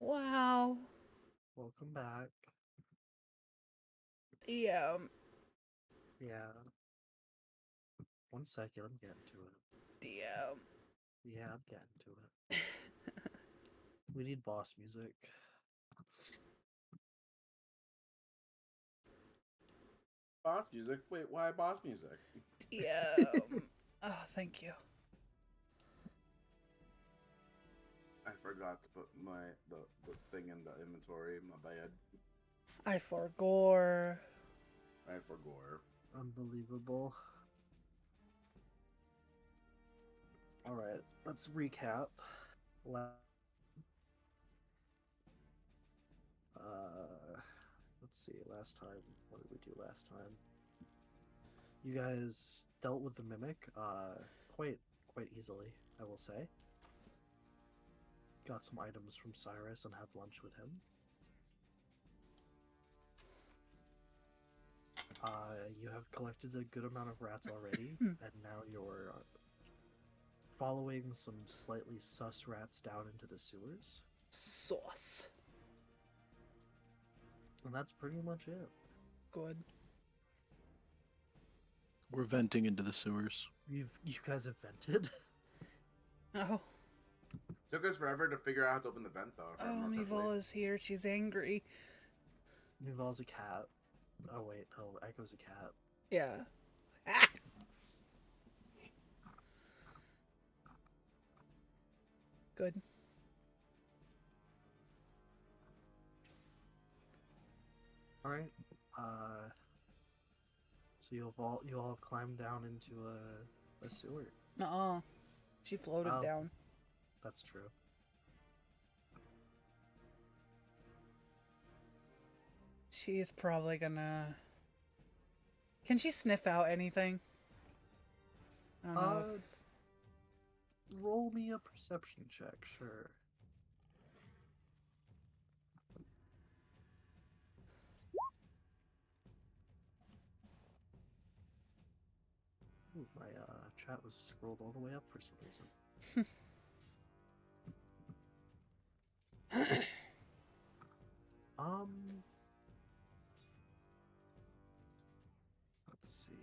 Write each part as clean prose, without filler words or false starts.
Wow. Welcome back. Yeah. Yeah. 1 second, I'm getting to it. Yeah. Yeah, I'm getting to it. We need boss music. Boss music? Wait, why boss music? Yeah. Oh, thank you. I forgot to put the thing in the inventory. My bad. I forgore. I forgot. Unbelievable. Alright, let's recap. La- Uh, let's see, last time. What did we do last time? You guys dealt with the mimic, quite easily, I will say. Got some items from Cyrus and had lunch with him. You have collected a good amount of rats already, and now you're following some slightly sus rats down into the sewers. Sauce. And that's pretty much it. Good. We're venting into the sewers. You guys have vented. Oh. Took us forever to figure out how to open the vent, though. If I Oh, remember correctly. Mival is here. She's angry. Nuval's a cat. Oh wait, no, Echo's a cat. Yeah. Ah! Good. All right. So you all have climbed down into a sewer. Nuh-uh. She floated Oh, down. that's true. She is probably gonna... Can she sniff out anything? I don't know if... Roll me a perception check, sure. Ooh, my chat was scrolled all the way up for some reason. Um, let's see.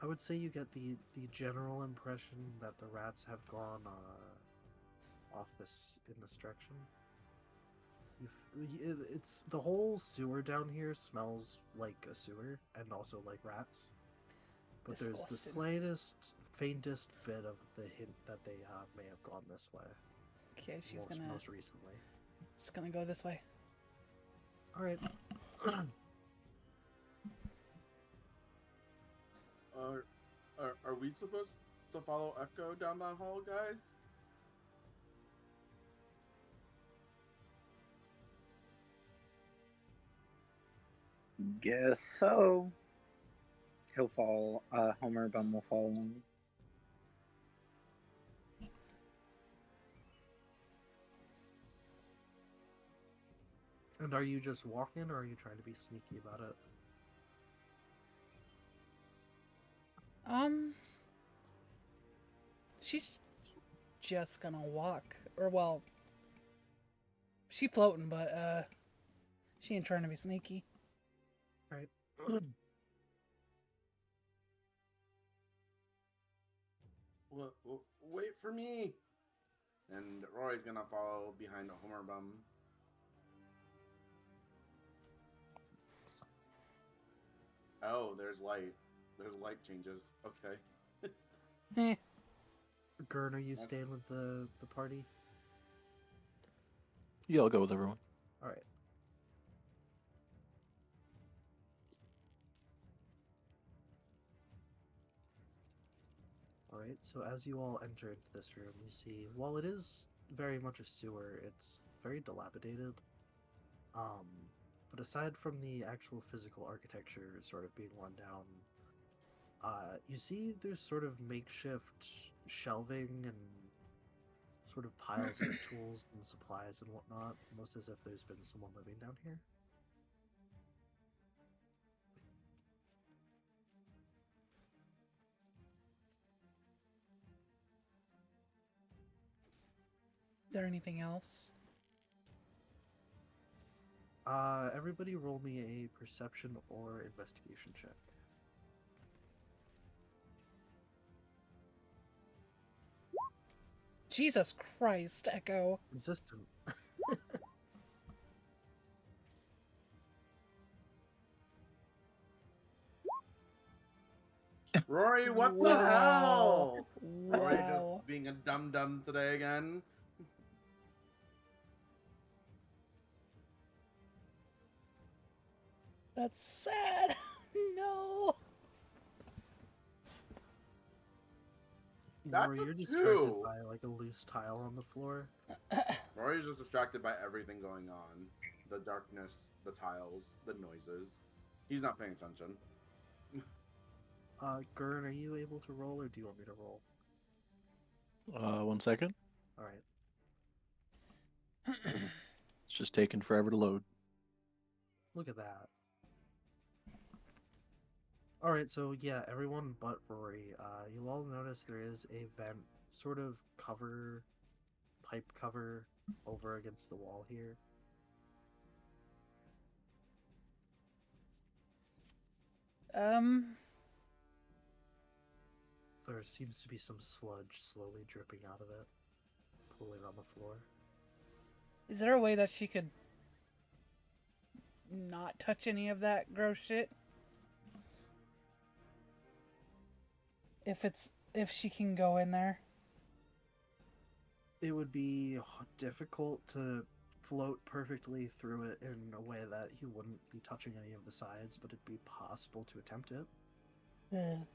I would say you get the general impression that the rats have gone off this in this direction. It's the whole sewer down here smells like a sewer and also like rats. But there's the Disgusting. slightest, faintest bit of the hint that they may have gone this way. Okay, she's gonna... Most recently. Just gonna go this way. All right. Are we supposed to follow Echo down that hall, guys? Guess so. He'll fall. Homer Bum will fall along. And are you just walking, or are you trying to be sneaky about it? She's just gonna walk. Or, well... She floating, but, she ain't trying to be sneaky. All right. Wait for me. And Roy's gonna follow behind Homer Bum. Oh, there's light. There's light changes. Okay. Eh. Gurn, are you staying with the party? Yeah, I'll go with everyone. All right. All right. So as you all enter into this room, you see, while it is very much a sewer, it's very dilapidated. Um, but aside from the actual physical architecture sort of being run down, you see there's sort of makeshift shelving and sort of piles of tools and supplies and whatnot, almost as if there's been someone living down here. Is there anything else? Everybody roll me a perception or investigation check. Jesus Christ, Echo. Consistent. Rory, what the Wow. hell? Rory Wow. just being a dum dum today again. That's sad. No. That's Rory, a you're distracted two. by like a loose tile on the floor. Rory's just distracted by everything going on. The darkness, the tiles, the noises. He's not paying attention. Gurn, are you able to roll or do you want me to roll? 1 second. Alright. It's just taking forever to load. Look at that. Alright, so yeah, everyone but Rory, you'll all notice there is a vent sort of cover, pipe cover over against the wall here. There seems to be some sludge slowly dripping out of it, pooling on the floor. Is there a way that she could not touch any of that gross shit? If she can go in there. It would be difficult to float perfectly through it in a way that you wouldn't be touching any of the sides, but it'd be possible to attempt it. Ugh.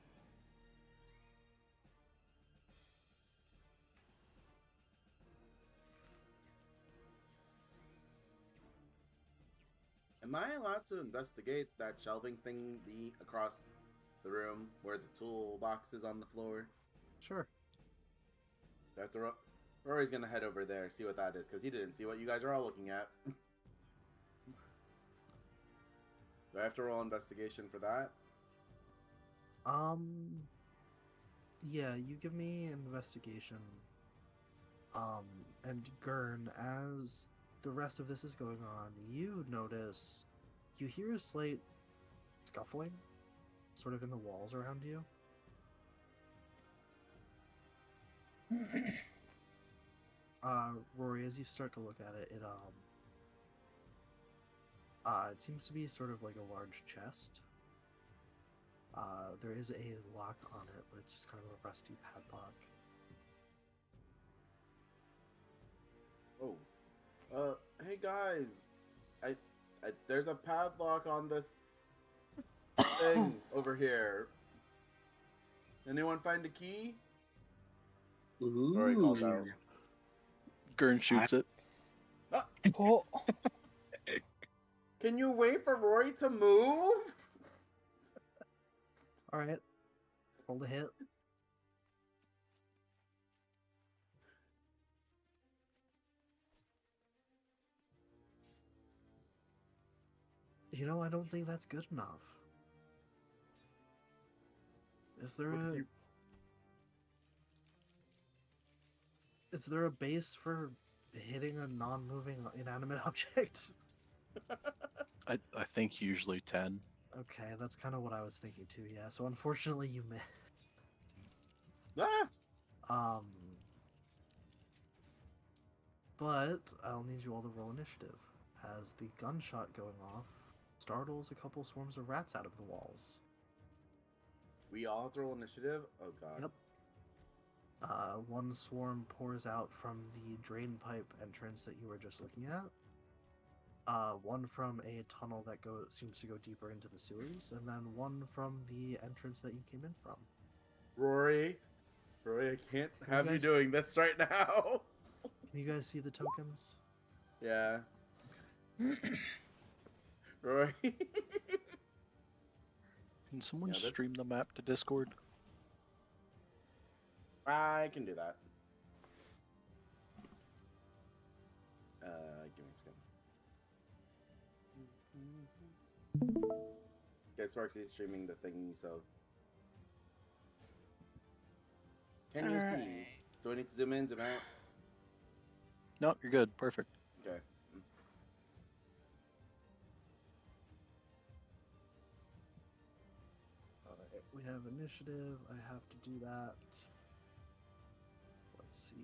Am I allowed to investigate that shelving thing across the room where the toolbox is on the floor? Sure. Do I have to Rory's gonna head over there, see what that is, because he didn't see what you guys are all looking at. Do I have to roll investigation for that? Yeah, you give me an investigation. And Gurn, as the rest of this is going on, you notice, you hear a slight scuffling, sort of in the walls around you. Rory, as you start to look at it, it seems to be sort of like a large chest. There is a lock on it, but it's just kind of a rusty padlock. Oh. Hey guys. There's a padlock on this thing over here. Anyone find a key? Rory calls out. Gurn shoots it. Oh. Can you wait for Rory to move? Alright. Roll the hit. You know, I don't think that's good enough. Is there Is there a base for hitting a non-moving inanimate object? I think usually 10. Okay, that's kind of what I was thinking too, yeah. So unfortunately you missed. Ah! But I'll need you all to roll initiative, as the gunshot going off startles a couple swarms of rats out of the walls. We all have to roll initiative? Oh god. Yep. One swarm pours out from the drain pipe entrance that you were just looking at. One from a tunnel that seems to go deeper into the sewers, and then one from the entrance that you came in from. Rory, I can't have you guys- doing this right now. Can you guys see the tokens? Yeah. Rory. Can someone Yeah, that's- stream the map to Discord? I can do that. Give me a second. Okay, Sparksy's streaming the thing, so. Can you see? Alright. Do I need to zoom in, zoom out? No, you're good. Perfect. Okay. Alright, we have initiative. I have to do that. Let's see.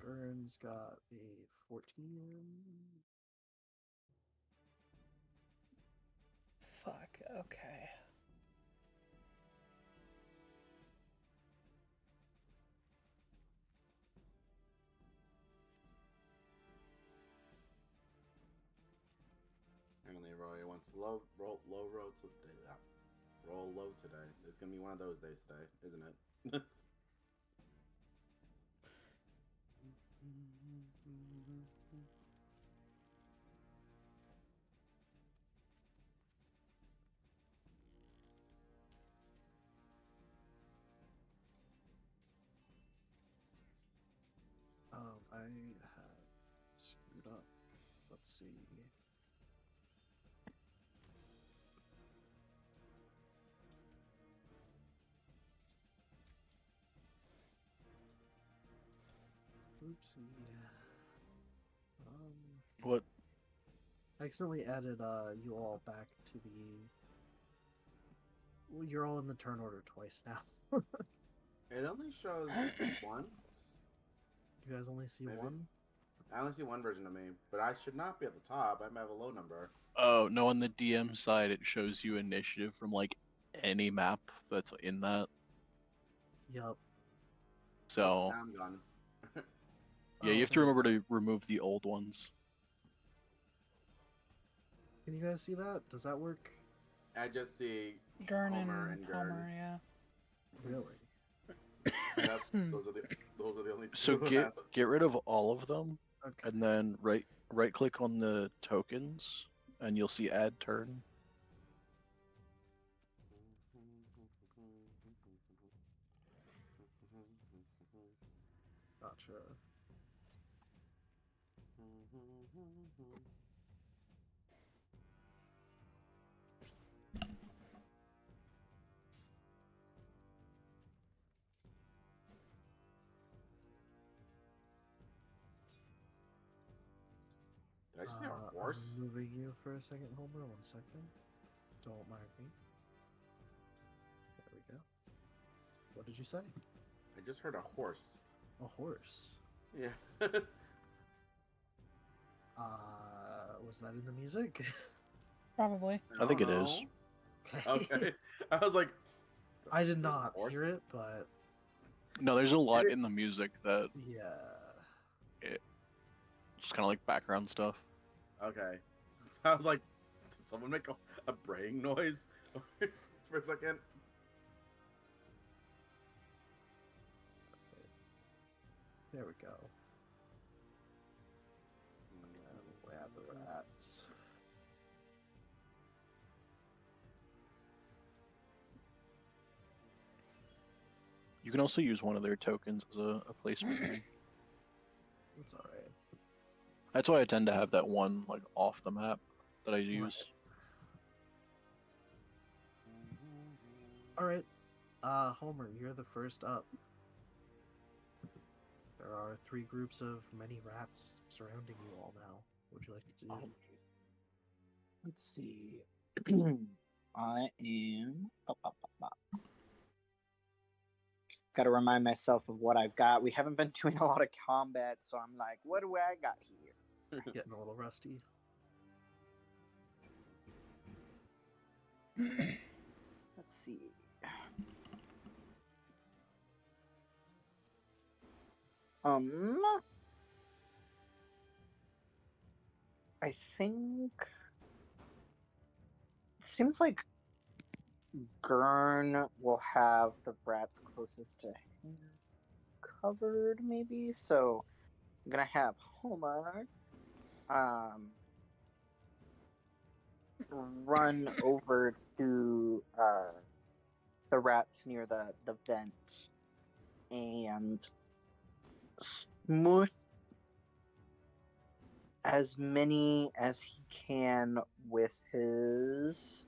Gurn's got a 14. Fuck. Okay. And Leroy wants low roll today. Roll low today. It's gonna be one of those days today, isn't it? I have screwed up. Let's see. Oopsie. What? I accidentally added you all back to the. Well, you're all in the turn order twice now. It only shows once. You guys only see Maybe. one? I only see one version of me, but I should not be at the top. I might have a low number. Oh, no, on the DM side, it shows you initiative from, like, any map that's in that. Yup. So, Now I'm gone. yeah, you have to there we remember go. to remove the old ones. Can you guys see that? Does that work? I just see Gurn Homer and and Gurn. Homer, yeah. Really? Yep, those are the only two. So I get have. get rid of all of them, Okay. and then right click on the tokens, and you'll see add turn. Gotcha. Did I just see a horse? I'm moving you for a second, Homer. 1 second. Don't mind me. There we go. What did you say? I just heard a horse. A horse. Yeah. Was that in the music? Probably. I think it is. Okay. I was like, I did there's a not horse? hear it, but No, there's a lot in the music that yeah. just kind of like background stuff. Okay. I was like, did someone make a braying noise for a second? There we go. Where are the rats? You can also use one of their tokens as a placement thing. It's alright. That's why I tend to have that one like off the map that I use. Alright. Homer, you're the first up. There are 3 groups of many rats surrounding you all now. What would you like to do? Let's see. I am. Got to remind myself of what I've got. We haven't been doing a lot of combat, so I'm like, what do I got here? Getting a little rusty. Let's see. I think it seems like Gurn will have the rats closest to him covered, maybe. So I'm gonna have Homer run over to the rats near the vent and smush as many as he can with his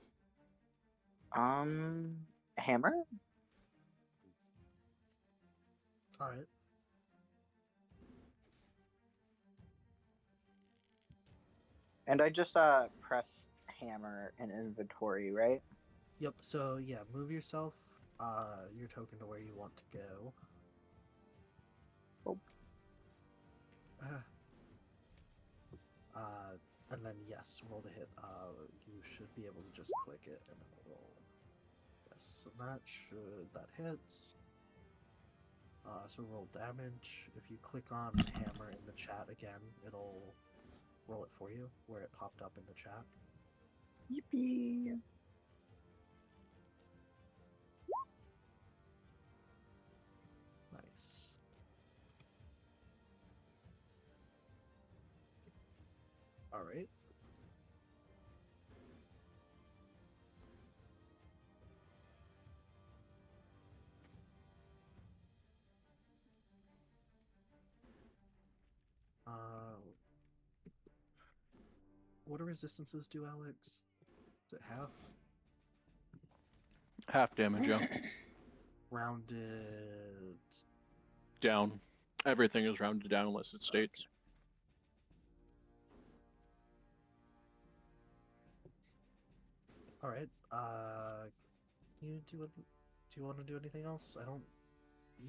hammer. Alright. And I just press hammer in inventory, right? Yep. So yeah, move yourself, your token to where you want to go. Oh. And then yes, roll to hit. You should be able to just click it and it'll roll. Yes, and that hits. So roll damage. If you click on hammer in the chat again, it'll roll it for you where it popped up in the chat. Yippee! Nice. All right. What do resistances do, Alex? Is it half? Half damage, yeah. Rounded. Down. Everything is rounded down unless it states. All right. You do you want to do anything else? I don't.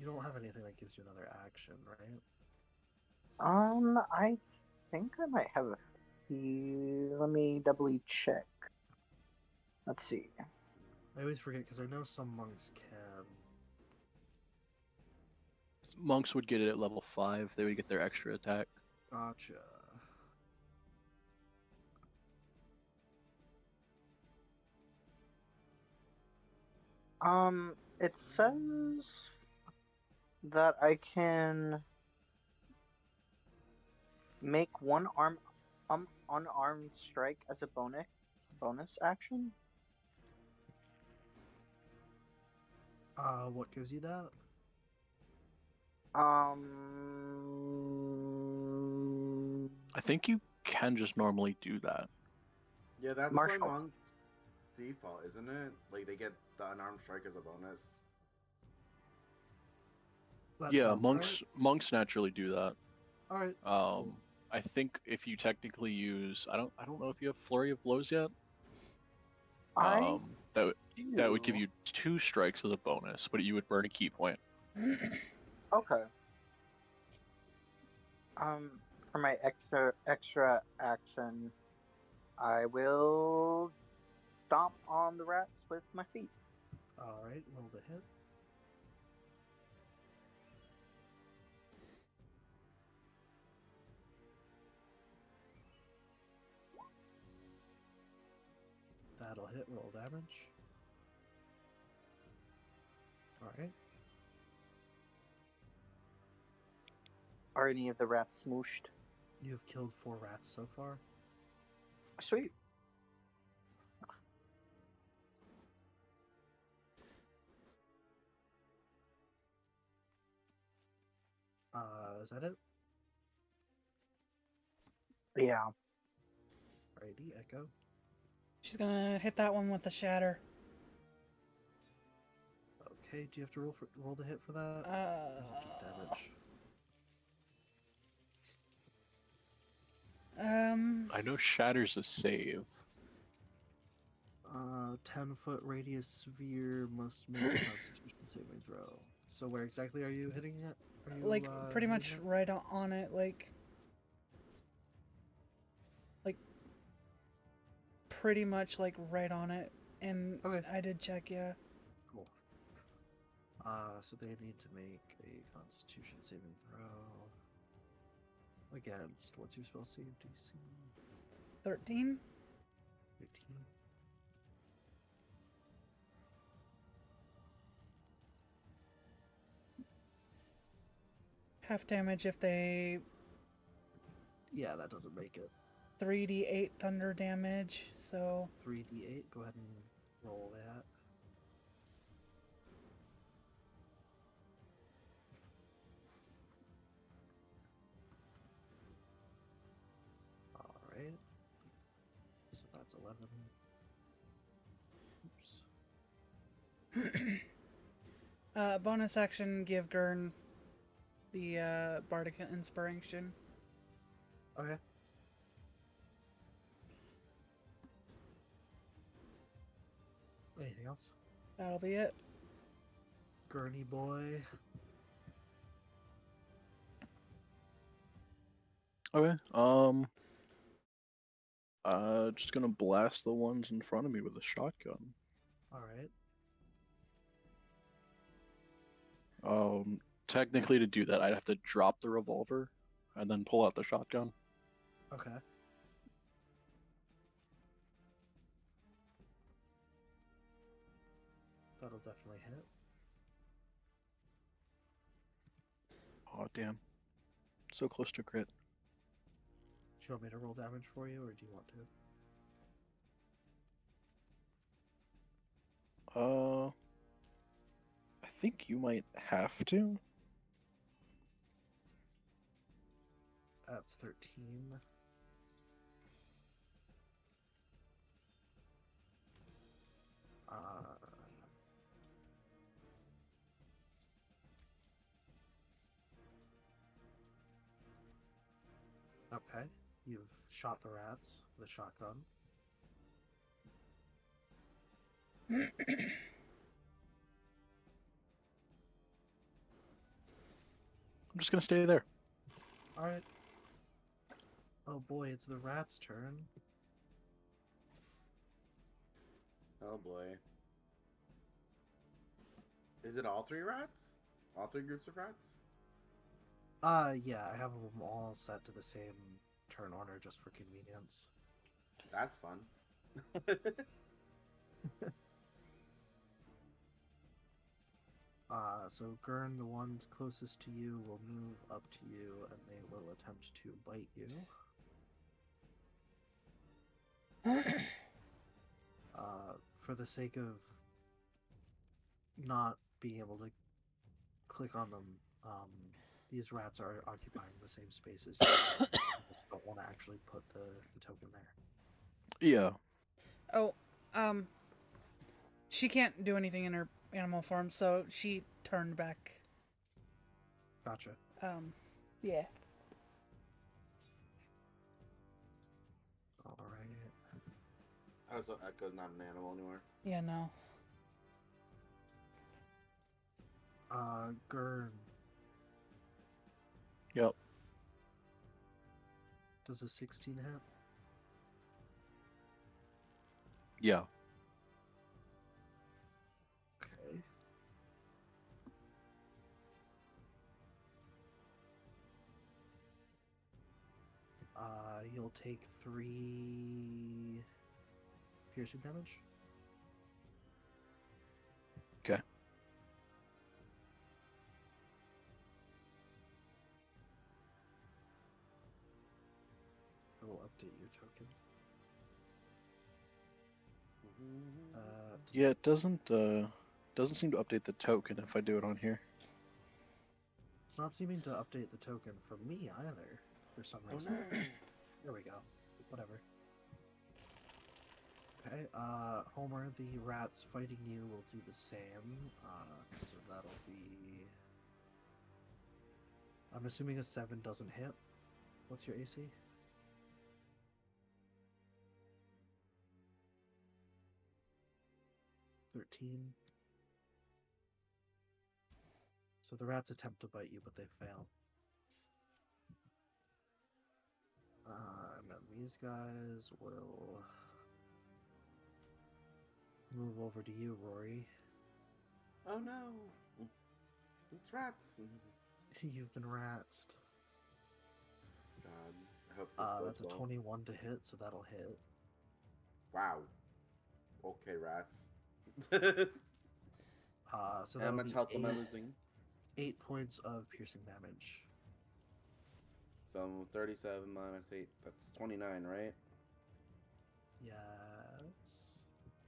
You don't have anything that gives you another action, right? I think I might have a few. Let me doubly check. Let's see. I always forget because I know some monks can. Monks would get it at level 5. They would get their extra attack. Gotcha. It says that I can make one unarmed strike as a bonus action. What gives you that? I think you can just normally do that. Yeah, that's Marshall. my monk's default, isn't it? Like they get the unarmed strike as a bonus. That Yeah, sounds monks naturally do that. All right. I think if you technically use, I don't know if you have flurry of blows yet. I That would give you 2 strikes as a bonus, but you would burn a key point. Okay. For my extra action, I will stomp on the rats with my feet. All right. Roll the hit. That'll hit. Roll damage. All right. Are any of the rats smooshed? You have killed 4 rats so far. Sweet. Is that it? Yeah. Alrighty, Echo. She's gonna hit that one with a shatter. Okay, do you have to roll the hit for that? Or is it just damage? I I know Shatter's a save. 10-foot radius sphere must make a Constitution saving throw. So where exactly are you hitting it? Are you, like pretty much hitting it? right on it, like pretty much like right on it. And Okay. I did check, yeah. Cool. So they need to make a Constitution saving throw against what's your spell save DC? 13. 13. Half damage if they Yeah, that doesn't make it. 3d8 thunder damage, so 3d8. Go ahead and roll that. All right. So that's 11. Oops. bonus action, give Gurn the bardic inspiration. Okay. Anything else? That'll be it. Gurney boy. Okay. Just gonna blast the ones in front of me with a shotgun. Alright. Technically, to do that, I'd have to drop the revolver and then pull out the shotgun. Okay. That'll definitely hit. Oh damn! So close to crit. Do you want me to roll damage for you, or do you want to? I think you might have to. That's 13. Okay. You've shot the rats with a shotgun. I'm just gonna stay there. Alright. Oh boy, it's the rat's turn. Oh boy. Is it all three rats? All three groups of rats? Yeah, I have them all set to the same turn order just for convenience. That's fun. So Gurn, the ones closest to you, will move up to you, and they will attempt to bite you. For the sake of not being able to click on them, these rats are occupying the same space as you. I just don't want to actually put the token there. Yeah. Oh, she can't do anything in her animal form, so she turned back. Gotcha. Yeah. Alright. Oh, so Echo's not an animal anymore? Yeah, no. Gurn. Yep. Does a 16 hit? Yeah. Okay. You'll take 3 piercing damage. Okay. I will update your token. Yeah, it doesn't seem to update the token if I do it on here. It's not seeming to update the token for me either, for some Oh reason. no. There we go. Whatever. Okay, Homer, the rats fighting you will do the same. So that'll be... I'm assuming a 7 doesn't hit. What's your AC? $13. So the rats attempt to bite you, but they fail. And then these guys will move over to you, Rory. Oh no. It's rats. You've been ratsed. God. I hope this That's a goes well. 21 to hit, so that'll hit. Wow. Okay, rats. So How that'll much be health am I losing? 8 points of piercing damage. So 37 minus 8, that's 29, right? Yes.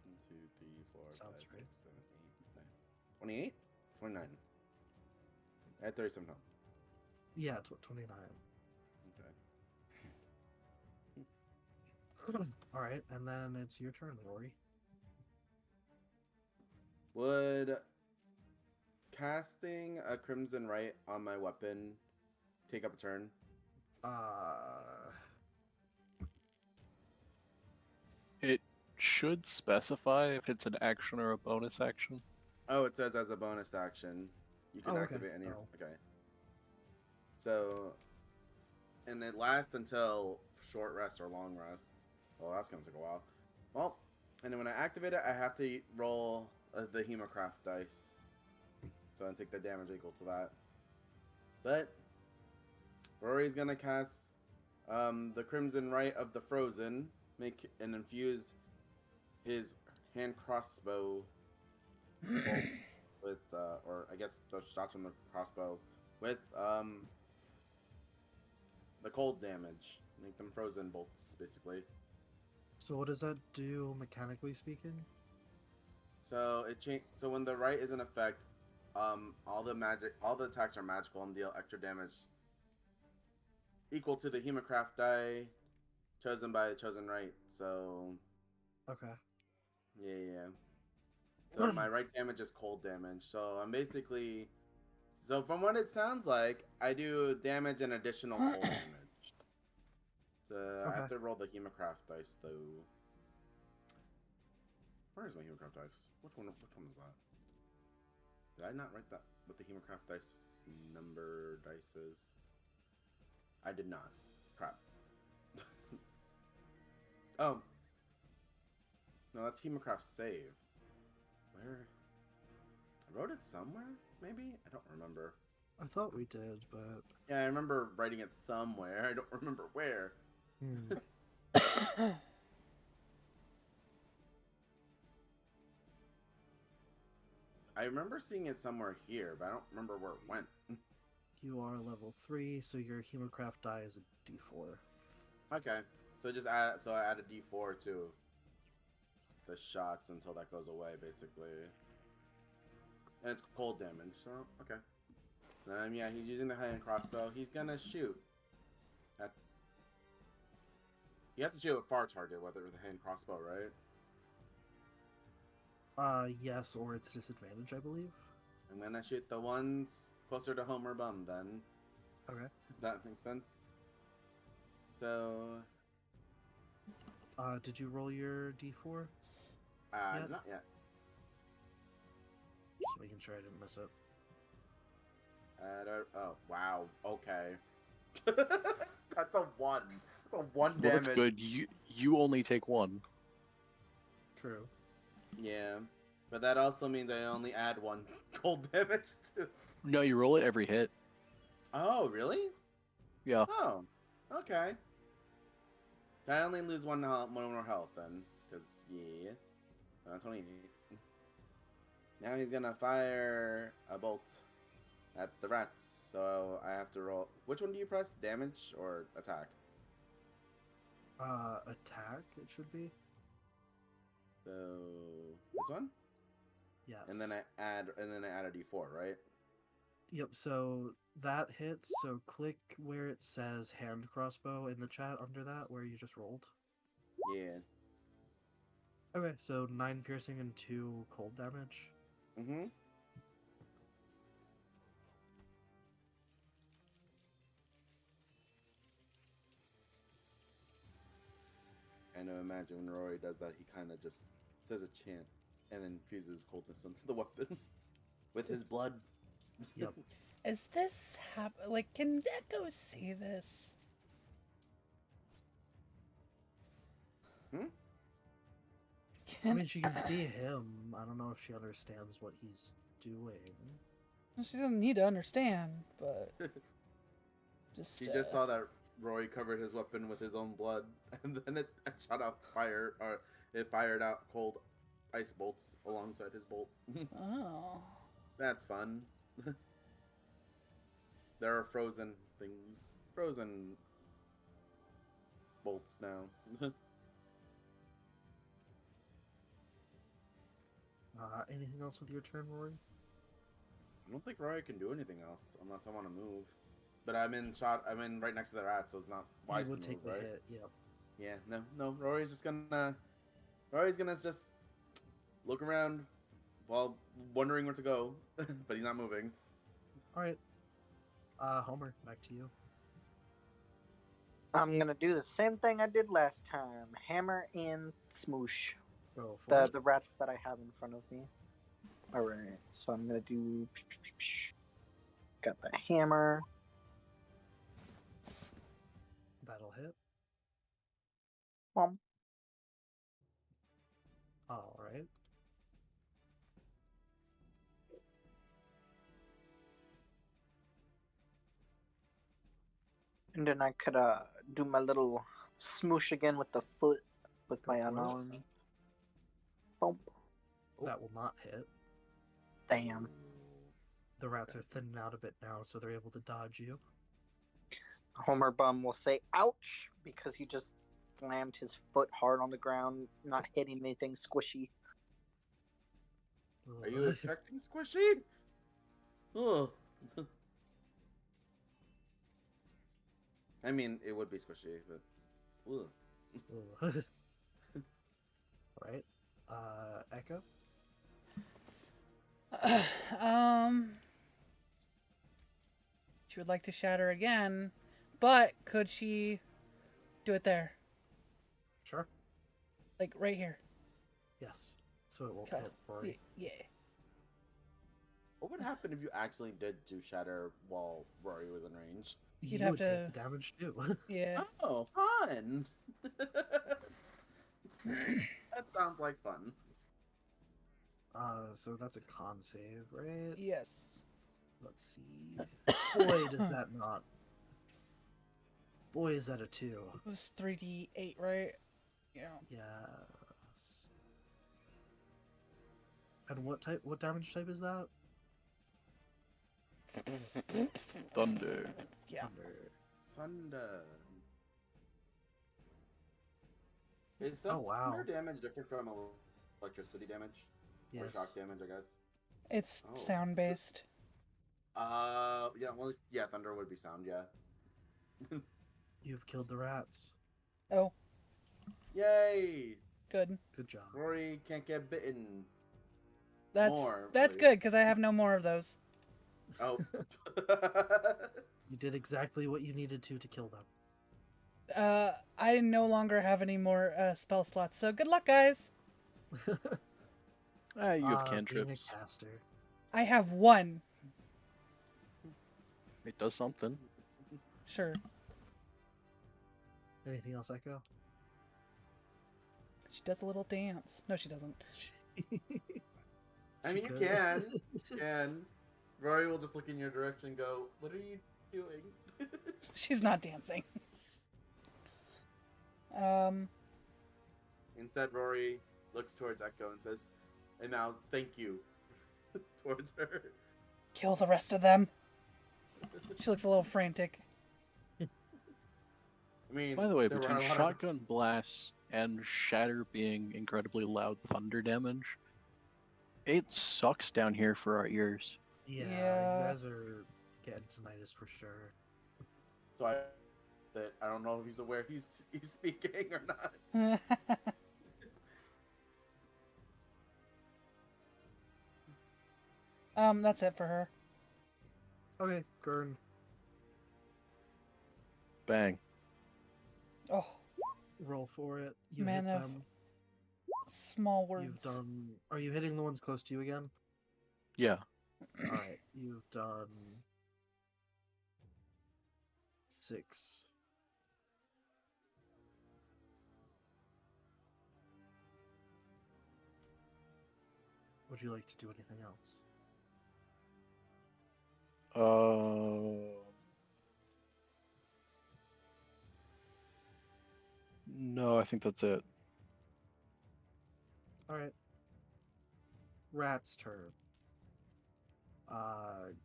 1, 2, 3, 4, 5, Sounds 6, right. 7, 8, 9. 28? 29. I had 37 health. Yeah, 29. Okay. Alright, and then it's your turn, Rory. Would casting a Crimson Right on my weapon take up a turn? It should specify if it's an action or a bonus action. Oh, it says as a bonus action. You can Oh, okay. activate any. Oh. Okay. So, and it lasts until short rest or long rest. Well, that's gonna take a while. Well, and then when I activate it, I have to roll the Hemocraft dice. So I take the damage equal to that. But Rory's gonna cast the Crimson Rite of the Frozen, make and infuse his hand crossbow bolts with, or I guess the shots from the crossbow with the cold damage. Make them frozen bolts, basically. So what does that do mechanically speaking? So So when the right is in effect, all the attacks are magical and deal extra damage equal to the Hemocraft die chosen by the chosen right. So Okay. yeah. So my right damage is cold damage. So I'm basically, so from what it sounds like, I do damage and additional cold damage. So I have Okay. to roll the Hemocraft dice though. Where is my Hemocraft dice? Which one is that? Did I not write that what the Hemocraft dice number dice is? I did not. Crap. Oh. No, that's Hemocraft save. Where? I wrote it somewhere, maybe? I don't remember. I thought we did, but Yeah, I remember writing it somewhere. I don't remember where. I remember seeing it somewhere here, but I don't remember where it went. you are level 3, so your Hemocraft die is a D4. Okay, so just add. So I add a D4 to the shots until that goes away, basically. And it's cold damage, so okay. Yeah, he's using the hand crossbow. He's gonna shoot. You have to shoot a far target, whether with a hand crossbow, right? Yes, or it's disadvantage, I believe. I'm gonna shoot the ones closer to home or bum, then. Okay. If that makes sense. So, Did you roll your D4? Yet? not yet. Just making sure I didn't miss it. Oh, wow. Okay. That's a 1. That's a 1 Well, damage. that's good. You only take 1. True. Yeah. But that also means I only add 1 cold damage to. No, you roll it every hit. Oh, really? Yeah. Oh, okay. I only lose one more health then, because yeah, 28. Now he's gonna fire a bolt at the rats. So I have to roll. Which one do you press? Damage or attack? Attack, it should be. So this one, Yes. and then I add a D4, right? Yep, so that hits, so click where it says hand crossbow in the chat under that, where you just rolled. Yeah. Okay, so 9 piercing and 2 cold damage. Mm-hmm. I know. Imagine when Rory does that, he kind of just says a chant and then fuses coldness onto the weapon with his blood. Yep. Is this like, can Deco see this? I Can mean, she can see him. I don't know if she understands what he's doing. she doesn't need to understand, but just He just saw that Roy covered his weapon with his own blood, and then it shot out fire, or it fired out cold ice bolts alongside his bolt. Oh. That's fun. There are frozen things, frozen bolts now. Anything else with your turn, Rory? I don't think Roy can do anything else unless I want to move. But I'm in shot. I'm in right next to the rat, so it's not wise He would to take move, the right? hit, yep. Yeah, no. Rory's gonna just look around while wondering where to go, but he's not moving. Alright. Homer, back to you. I'm gonna do the same thing I did last time. Hammer in smoosh. Go for The it. the rats that I have in front of me. All right, so I'm gonna do. Got the hammer. That'll hit. Bum. All right. And then I could do my little smoosh again with the foot with Go my for it. unarmed. Bump. That will not hit. Damn. The rats are thinning out a bit now, so they're able to dodge you. Homer Bum will say ouch because he just slammed his foot hard on the ground, not hitting anything squishy. Are you expecting squishy? Oh. I mean, it would be squishy, but. Ugh. Ugh. Right. Echo? She would like to shatter again, but could she do it there? Sure. Like right here? Yes. So it won't Okay. hit Rory. Yeah. What would happen if you actually did do shatter while Rory was in range? You'd You have would to- take the damage too. Yeah. Oh, fun! That sounds like fun. So that's a con save, right? Yes. Let's see. Boy, does that not. Boy, is that a 2. It was 3d8, right? Yeah. Yes. And what damage type is that? Thunder. Yeah. Thunder. Thunder. Is the Oh, wow. thunder damage different from electricity damage? Or Yes. shock damage, I guess? It's Oh. sound based. Yeah, well, yeah, thunder would be sound, yeah. You've killed the rats. Oh, Yay! good. Good job. Rory can't get bitten. That's More, that's please. good because I have no more of those. Oh. You did exactly what you needed to kill them. I no longer have any more spell slots, so good luck, guys. You have Being cantrips. a caster. I have one. It does something. Sure. Anything else, Echo? She does a little dance. No, she doesn't. I She mean, you could. can. You can. Rory will just look in your direction and go, "What are you doing?" She's not dancing. Instead, Rory looks towards Echo and says, and now thank you towards her. Kill the rest of them. She looks a little frantic. I mean, By the way, there were between a lot of- shotgun blasts and shatter being incredibly loud thunder damage, it sucks down here for our ears. Yeah, Yeah. you guys are getting tinnitus for sure. So I don't know if he's aware he's speaking or not. That's it for her. Okay, Gurn. Bang. Oh, Roll for it. You Man hit of them. small words. You've done. Are you hitting the ones close to you again? Yeah. Alright, you've done 6. Would you like to do anything else? No, I think that's it. Alright. Rat's turn.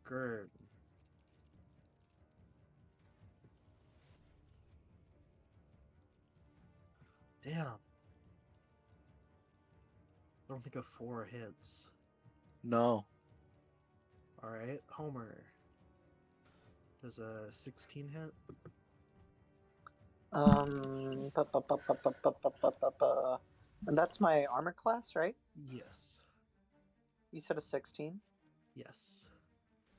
Gurn. Damn. I don't think a 4 hits. No. Alright, Homer. Does a 16 hit? And that's my armor class, right? Yes. You said a 16? Yes.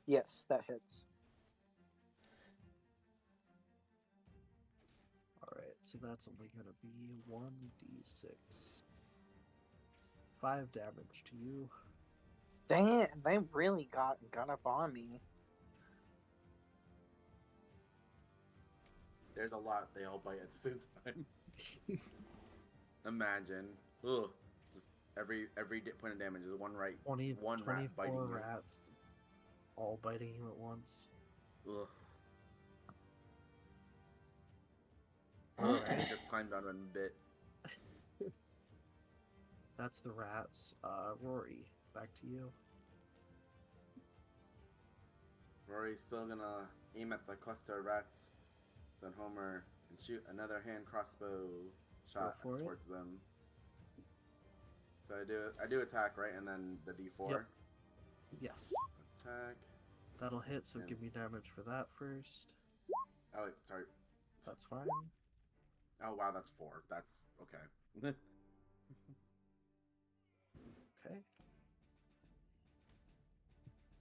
Yes, that hits. Alright, so that's only gonna be 1d6. 5 damage to you. Dang it, they really got up on me. There's a lot. They all bite at the same time. Imagine. Ugh. Just every point of damage is one rat 24 biting you. rats, all biting you at once. Ugh. Alright. I just climbed on and bit. That's the rats. Rory, back to you. Rory's still gonna aim at the cluster of rats on Homer and shoot another hand crossbow shot for it. towards them. So I do attack, right? And then the D4. Yep. Yes. Attack. That'll hit, so And- give me damage for that first. Oh wait, sorry. That's fine. Oh wow, that's 4. That's okay. Okay.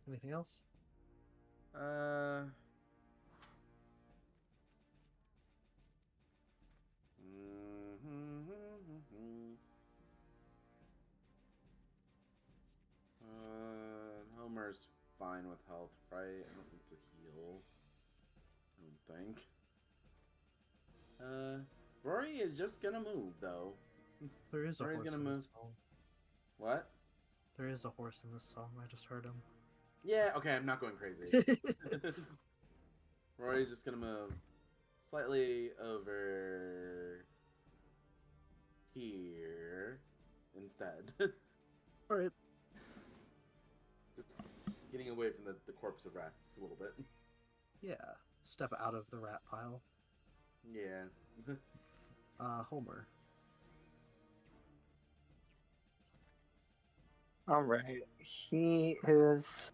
Anything else? Homer's fine with health, right? I don't need to heal. I don't think. Rory is just gonna move though. There is a Rory's horse gonna in move. this song. What? There is a horse in this song. I just heard him. Yeah, okay, I'm not going crazy. Rory's just gonna move slightly over here instead. Alright. Just getting away from the corpse of rats a little bit. Yeah. Step out of the rat pile. Yeah. Homer. Alright. He is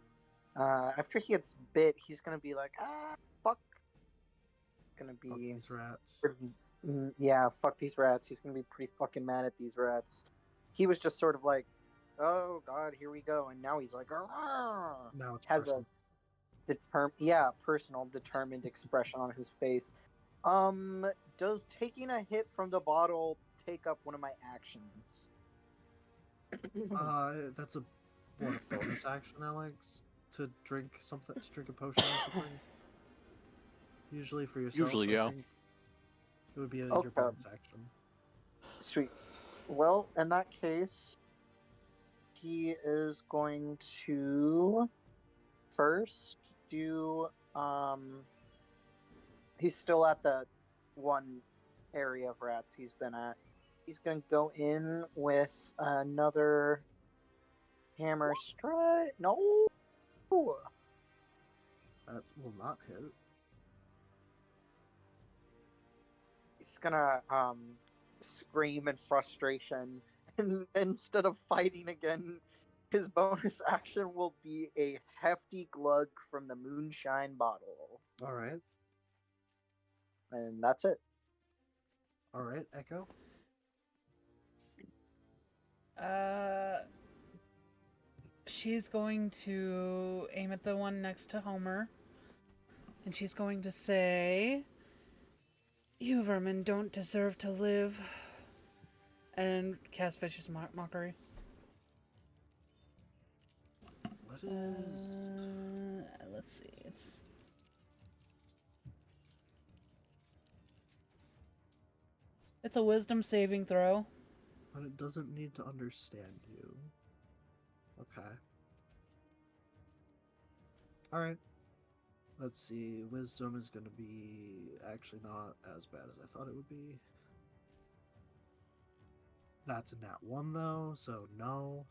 after he gets bit, he's gonna be like, fuck. Gonna Fuck be these rats. yeah, fuck these rats. He's gonna be pretty fucking mad at these rats. He was just sort of like, oh god, here we go, and now he's like, "Argh!" Now it's has personal. a personal, determined expression on his face. Does taking a hit from the bottle take up one of my actions? That's a bonus action, Alex? To drink something, to drink a potion or something? Usually for yourself. Usually, I yeah. think it would be your Okay. bonus action. Sweet. Well, in that case, he is going to first do he's still at the one area of rats he's been at. He's gonna go in with another hammer strike. No. That will not hit. He's gonna scream in frustration, and instead of fighting again, his bonus action will be a hefty glug from the moonshine bottle, Alright. and that's it. Alright, Echo. She's going to aim at the one next to Homer. And she's going to say, "You vermin don't deserve to live." And cast Vicious Mockery. What is... Let's see. It's a wisdom saving throw. But it doesn't need to understand you. Okay. Alright. Let's see. Wisdom is going to be actually not as bad as I thought it would be. That's a nat 1 though, so no.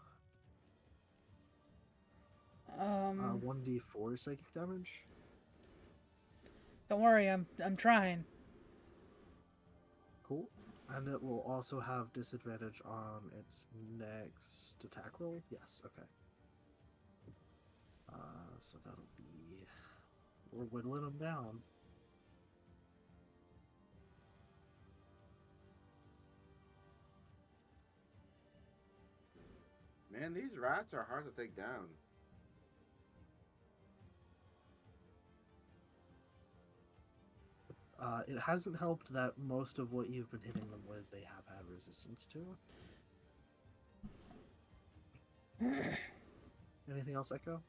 1d4 psychic damage. Don't worry, I'm trying. Cool. And it will also have disadvantage on its next attack roll? Yes, okay. So that'll be... We're whittling them down. Man, these rats are hard to take down. It hasn't helped that most of what you've been hitting them with, they have had resistance to. Anything else, Echo?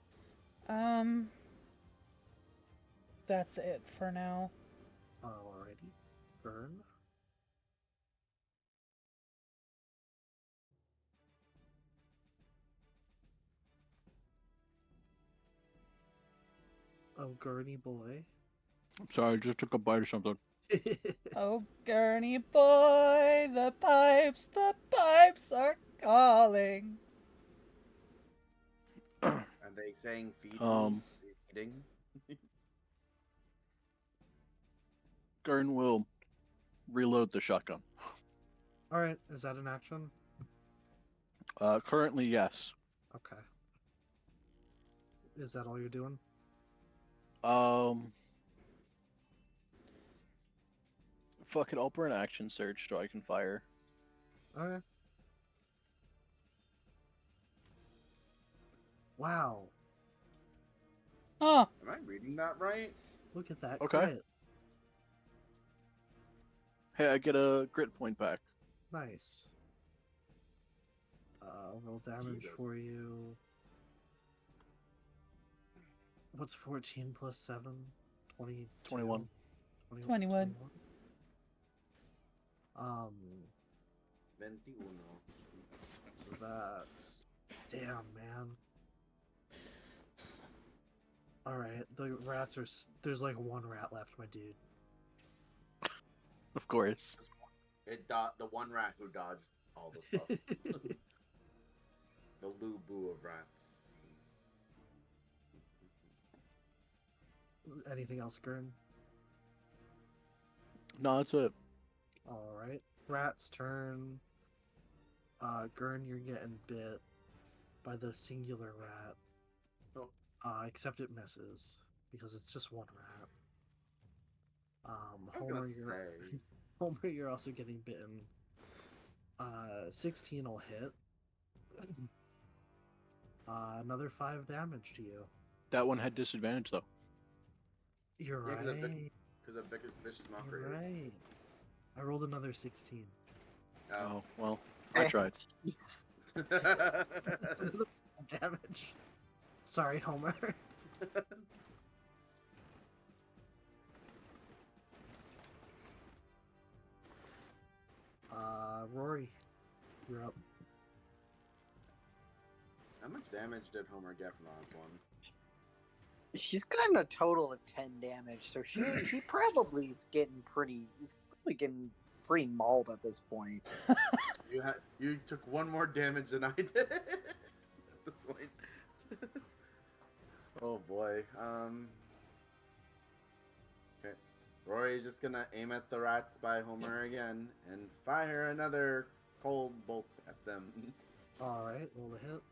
That's it for now. Alrighty. Gurn. Oh, Gurney boy. I'm sorry, I just took a bite of something. Oh, Gurney boy, the pipes are calling. Are they saying feed me? Um, Feeding? Gurn will reload the shotgun. Alright, is that an action? Currently, yes. Okay. Is that all you're doing? Fuck it, I'll burn action surge so I can fire. Okay. Wow. Huh. Am I reading that right? Look at that Okay. crit. Hey, I get a grit point back. Nice. Roll damage Jesus. for you. What's 14 plus 7? 22? 21. 21. Um, 21. so that's... Damn, man. Alright, the rats are... There's like one rat left, my dude. Of course. The one rat who dodged all the stuff. The Lubu of rats. Anything else, Gurn? No, that's it. Alright. Rat's turn. Gurn, you're getting bit by the singular rat. Oh. Except it misses, because it's just one rat. I was Homer, gonna you're... say. Homer, you're also getting bitten. 16 will hit. Another 5 damage to you. That one had disadvantage though. You're Yeah, right. Because of vicious mockery. You're right. I rolled another 16. Oh, well, I tried. Jeez. Damage. Sorry, Homer. Rory, you're up. How much damage did Homer get from the last one? She's gotten a total of 10 damage, so she probably is getting pretty. He's probably getting pretty mauled at this point. You took one more damage than I did at this point. Oh boy. Okay. Rory's just gonna aim at the rats by Homer again and fire another cold bolt at them. Alright, roll the hit.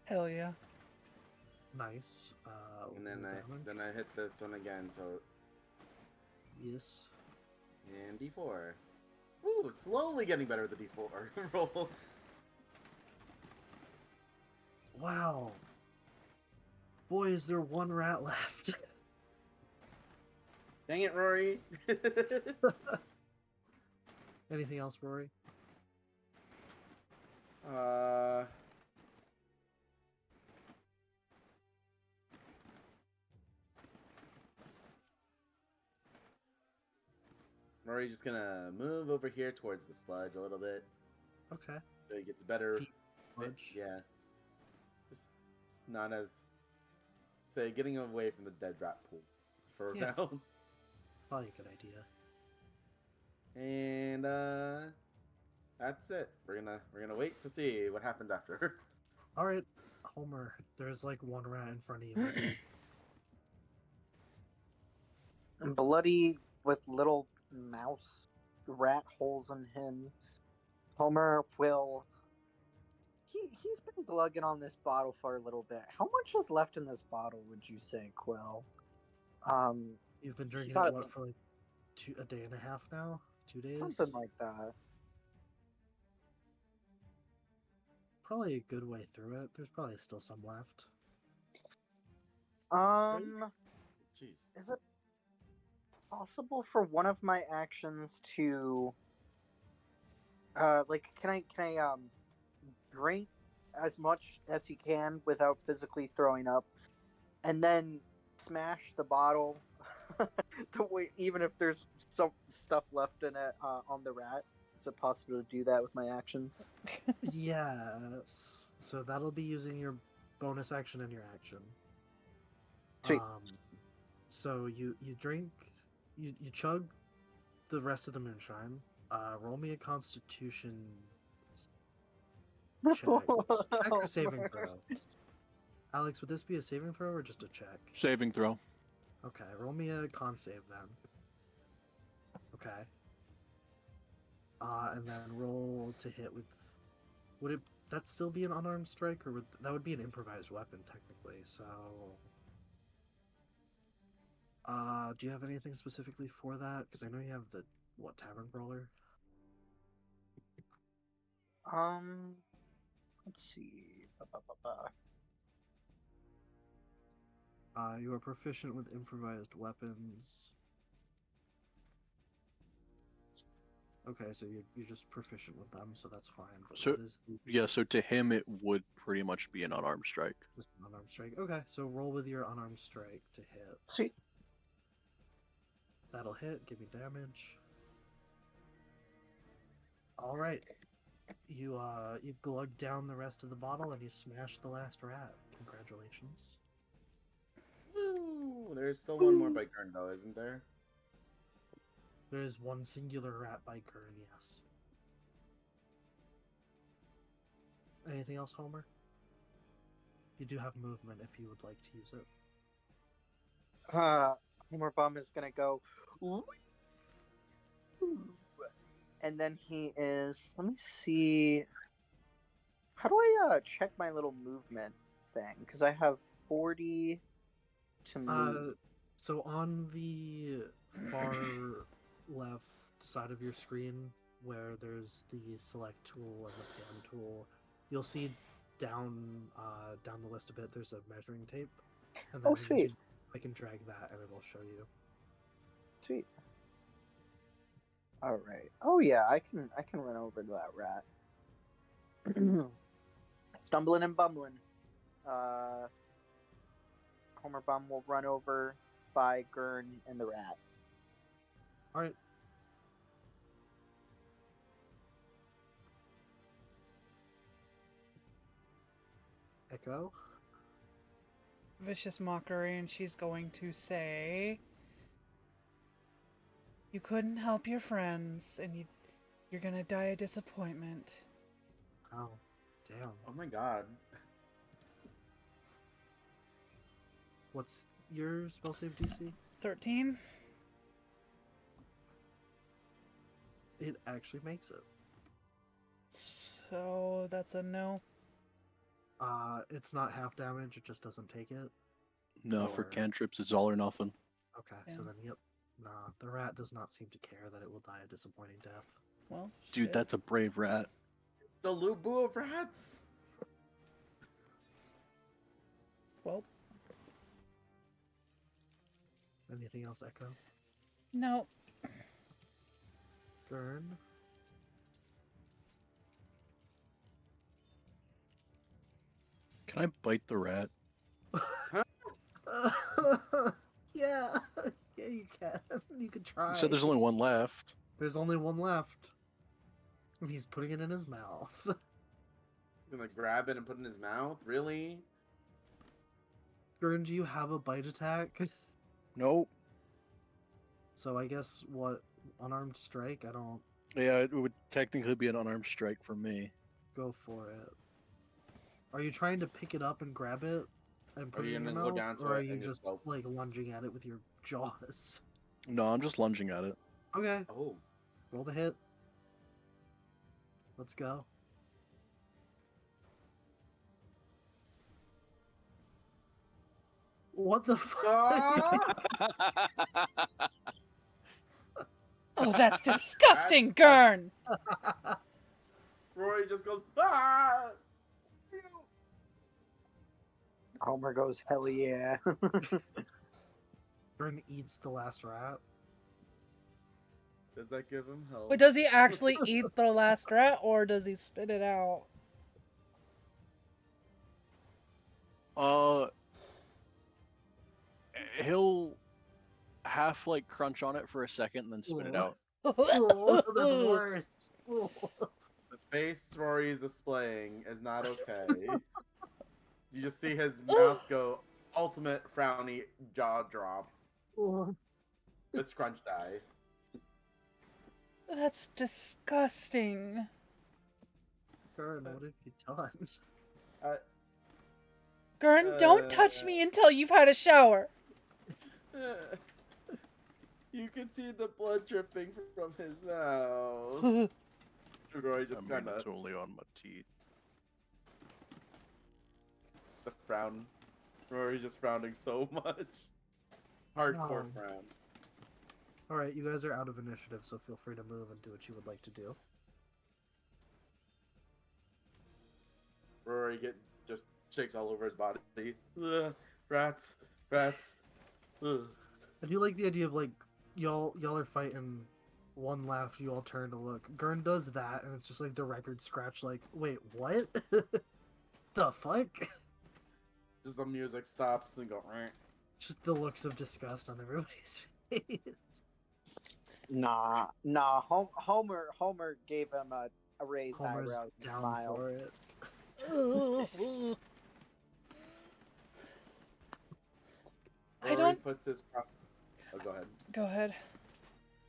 Hell yeah. Nice. And then roll damage. I hit this one again, so Yes. and D4. Ooh, slowly getting better with the D4 rolls. Wow. Boy, is there one rat left. Dang it, Rory. Anything else, Rory? Rory's just gonna move over here towards the sludge a little bit, Okay. so he gets better. Feet sludge. Yeah. Just not as say getting away from the dead rat pool for Yeah. now. Probably a good idea. And that's it. We're gonna wait to see what happens after. Alright, Homer, there's like one rat in front of you. my dude. Bloody with little mouse rat holes in him. Homer will. He's been glugging on this bottle for a little bit. How much is left in this bottle, would you say, Quill? You've been drinking got- it, what, for like a day and a half now? 2 days? Something like that. Probably a good way through it. There's probably still some left. Jeez. Is it possible for one of my actions to, can I drink as much as he can without physically throwing up, and then smash the bottle. Even if there's some stuff left in it on the rat, is it possible to do that with my actions? Yes. So that'll be using your bonus action and your action. Sweet. So you drink, you chug the rest of the moonshine. Roll me a Constitution check. Check or saving throw? Alex, would this be a saving throw or just a check? Saving throw. Okay, roll me a con save then. Okay. And then roll to hit with. Would it that still be an unarmed strike, or that would be an improvised weapon technically? So. Do you have anything specifically for that? Because I know you have the tavern brawler. Let's see. You are proficient with improvised weapons. Okay, so you're just proficient with them, so that's fine. But So- what is the Yeah, so to him it would pretty much be an unarmed strike. just an unarmed strike? Okay, so roll with your unarmed strike to hit. Sweet. That'll hit. Give me damage. All right. You glug down the rest of the bottle and you smash the last rat. Congratulations. Woo! There's still one more by Gurn, though, isn't there? There is one singular rat by Gurn, yes. Anything else, Homer? You do have movement if you would like to use it. Homer Bum is gonna go, "Ooh." And then he is. Let me see. How do I check my little movement thing? Because I have 40 to move. So on the far left side of your screen, where there's the select tool and the pan tool, you'll see down the list a bit. There's a measuring tape. And Oh, you sweet. I can drag that and it'll show you. Sweet. All right. Oh yeah, I can run over to that rat. Stumbling and bumbling. Homer Bum will run over by Gurn and the rat. All right. Echo. Vicious mockery, and she's going to say, "You couldn't help your friends, and you're gonna die of disappointment." Oh, damn. Oh my god. What's your spell save DC? 13. It actually makes it. So that's a no. It's not half damage. It just doesn't take it. No, for Or- cantrips it's all or nothing. Okay, Yeah. so then yep. Nah, the rat does not seem to care that it will die a disappointing death. Well, Dude, shit. that's a brave rat. The Lubu of rats! Well, Anything else, Echo? no. Gurn? Can I bite the rat? Yeah, yeah, you can. You can try. You said there's only one left. There's only one left. And he's putting it in his mouth. Gonna grab it and put it in his mouth? Really? Gurn, do you have a bite attack? Nope. So I guess what unarmed strike? I don't Yeah, it would technically be an unarmed strike for me. go for it. Are you trying to pick it up and grab it and put Are it you in your gonna go mouth, down to or are it you and just just go- like lunging at it with your jaws? No, I'm just lunging at it. Okay, Oh. roll the hit. Let's go. What the fuck? Ah! Oh, that's disgusting, Gurn! Rory just goes, ah! Ew. Homer goes, "Hell yeah!" Gurn eats the last rat. Does that give him help? But does he actually eat the last rat, or does he spit it out? He'll half like crunch on it for a second and then spit it out. Oh, that's worse. Oh. The face Rory's displaying is not okay. You just see his mouth go ultimate frowny jaw drop. Oh. It's crunch die. That's disgusting. Gurn, what have you done? Gurn, don't touch me until you've had a shower. You can see the blood dripping from his mouth. Rory just kind of it's only on my teeth. the frown. Rory's just frowning so much. Hardcore No. frown. Alright, you guys are out of initiative, so feel free to move and do what you would like to do. Rory just shakes all over his body. Ugh, rats, rats. Ugh. I do like the idea of like y'all are fighting. One laugh, you all turn to look. Gurn does that, and it's just like the record scratch. Like, wait, what? The fuck? Just the music stops and go. "Rah." Just the looks of disgust on everybody's face. Nah. Homer gave him a raised Homer's eyebrow and down smile. for it. I Rory don't- puts his oh, go ahead. Go ahead.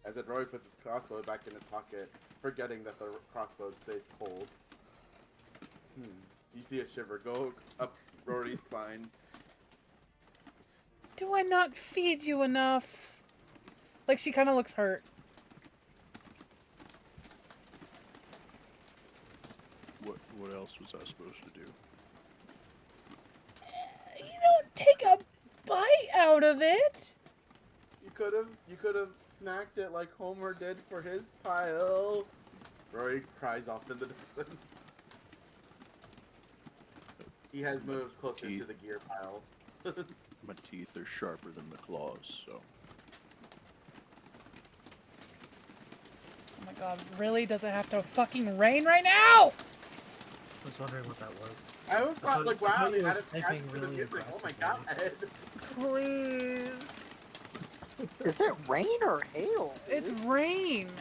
I said Rory puts his crossbow back in his pocket, forgetting that the crossbow stays cold. You see a shiver go up Rory's spine. Do I not feed you enough? Like, she kind of looks hurt. What else was I supposed to do? You don't take a bite out of it. You could have snacked it like Homer did for his pile. Rory cries off in the distance. He has moved closer to the gear pile. My teeth are sharper than the claws, so. Oh my god, really? Does it have to fucking rain right now? I was wondering what that was. I was thought- like, I wow, thought they you had were it scratched typing to the really music. Oh my god. Please. Is it rain or hail? It's dude? rain. It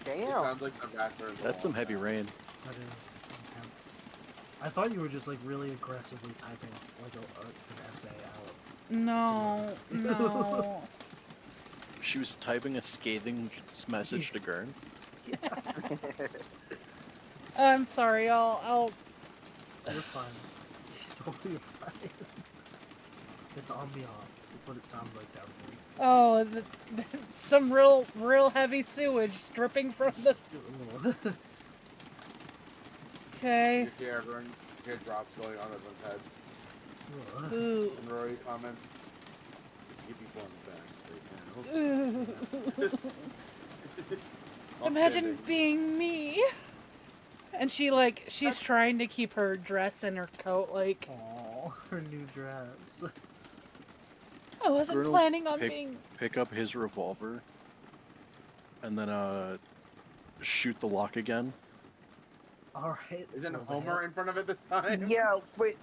Damn. sounds like the rats are in the That's some wall heavy now. rain. That is intense. I thought you were just like really aggressively typing like an essay out. No, no. She was typing a scathing message to Gurn. I'm sorry. I'll. You're fine. Totally fine. It's ambiance. It's what it sounds like down here. Oh, some real heavy sewage dripping from the. Okay. You hear everyone hear drops going on everyone's heads. Ooh. And Rory comments, "You people in the back right now." All Imagine standing. being me. And she's trying to keep her dress and her coat like. Aw, her new dress. I wasn't Colonel planning on Pick- being. Pick up his revolver, and then shoot the lock again. Alright. Isn't well, Homer in front of it this time? Yeah, wait.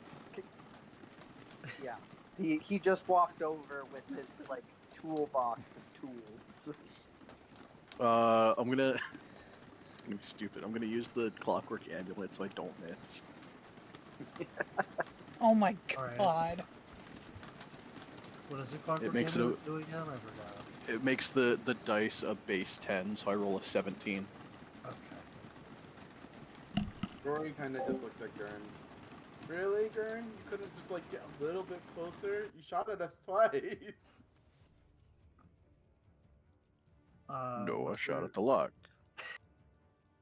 Yeah. He just walked over with his like toolbox of tools. I'm gonna. It's gonna be stupid. I'm gonna use the clockwork amulet so I don't miss. Oh my Alright. god. What does the clockwork It makes it amulet do again? I forgot. It makes the dice a base 10, so I roll a 17. Okay. Rory kind of just looks at Gurn. Really, Gurn? You couldn't just like get a little bit closer? You shot at us twice. No, I what's shot your- at the lock.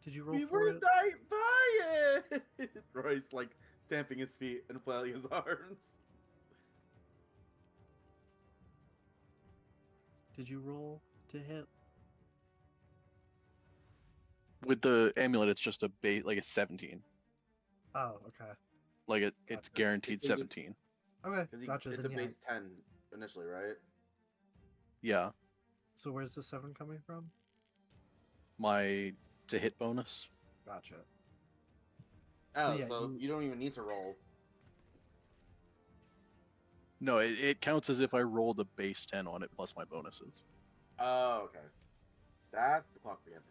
Did you roll We for were it? right by it. Rory's like stamping his feet and flailing his arms. Did you roll to hit? With the amulet, it's just a base, like it's 17. Oh, okay. Like it's Gotcha. guaranteed It's a- 17. Okay, Because gotcha. it's a Then yeah. base 10 initially, right? Yeah, So where's the 7 coming from? my to hit bonus. Gotcha. Oh, yeah, so you don't even need to roll. No, it counts as if I rolled a base 10 on it plus my bonuses. Oh, okay. That's the clock again.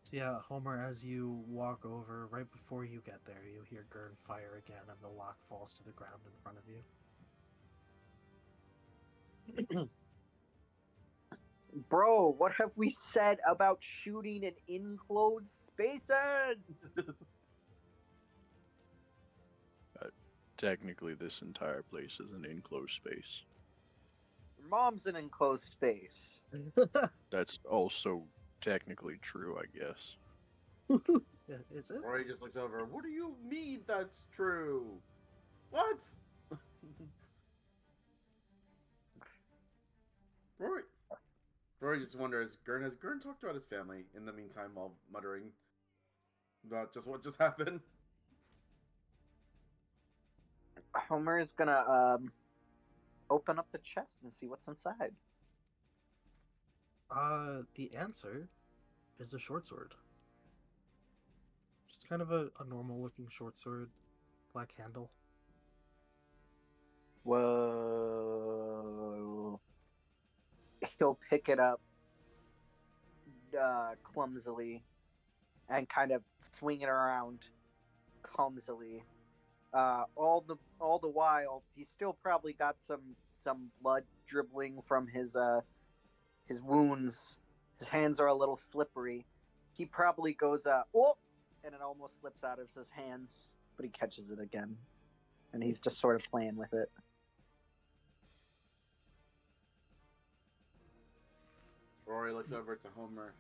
So yeah, Homer, as you walk over, right before you get there, you hear Gurn fire again, and the lock falls to the ground in front of you. Bro, what have we said about shooting in enclosed spaces? Technically, this entire place is an enclosed space. Your mom's an enclosed space. That's also technically true, I guess. Yeah, is it? Rory just looks over. What do you mean that's true? What? Rory just wonders, has Gurn talked about his family in the meantime while muttering about just what just happened? Homer is gonna open up the chest and see what's inside. The answer is a short sword. Just kind of a normal looking short sword, black handle. Whoa. He'll pick it up clumsily and kind of swing it around clumsily. All the while, he's still probably got some blood dribbling from his wounds. His hands are a little slippery. He probably goes oh, and it almost slips out of his hands, but he catches it again, and he's just sort of playing with it. Rory looks over to Homer.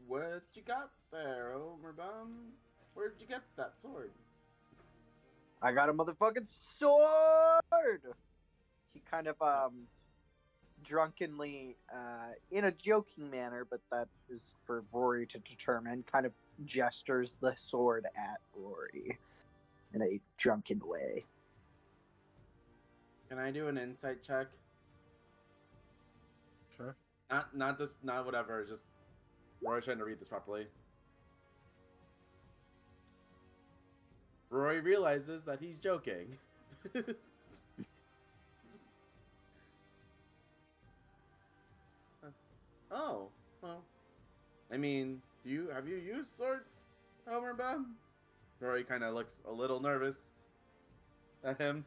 What you got there, Homer Bum? Where'd you get that sword? I got a motherfucking sword! He kind of drunkenly, in a joking manner, but that is for Rory to determine, kind of gestures the sword at Rory in a drunken way. Can I do an insight check? Sure. Not whatever, just Rory trying to read this properly. Rory realizes that he's joking. Oh, well. I mean, have you used swords, Homer Bum? Rory kind of looks a little nervous at him.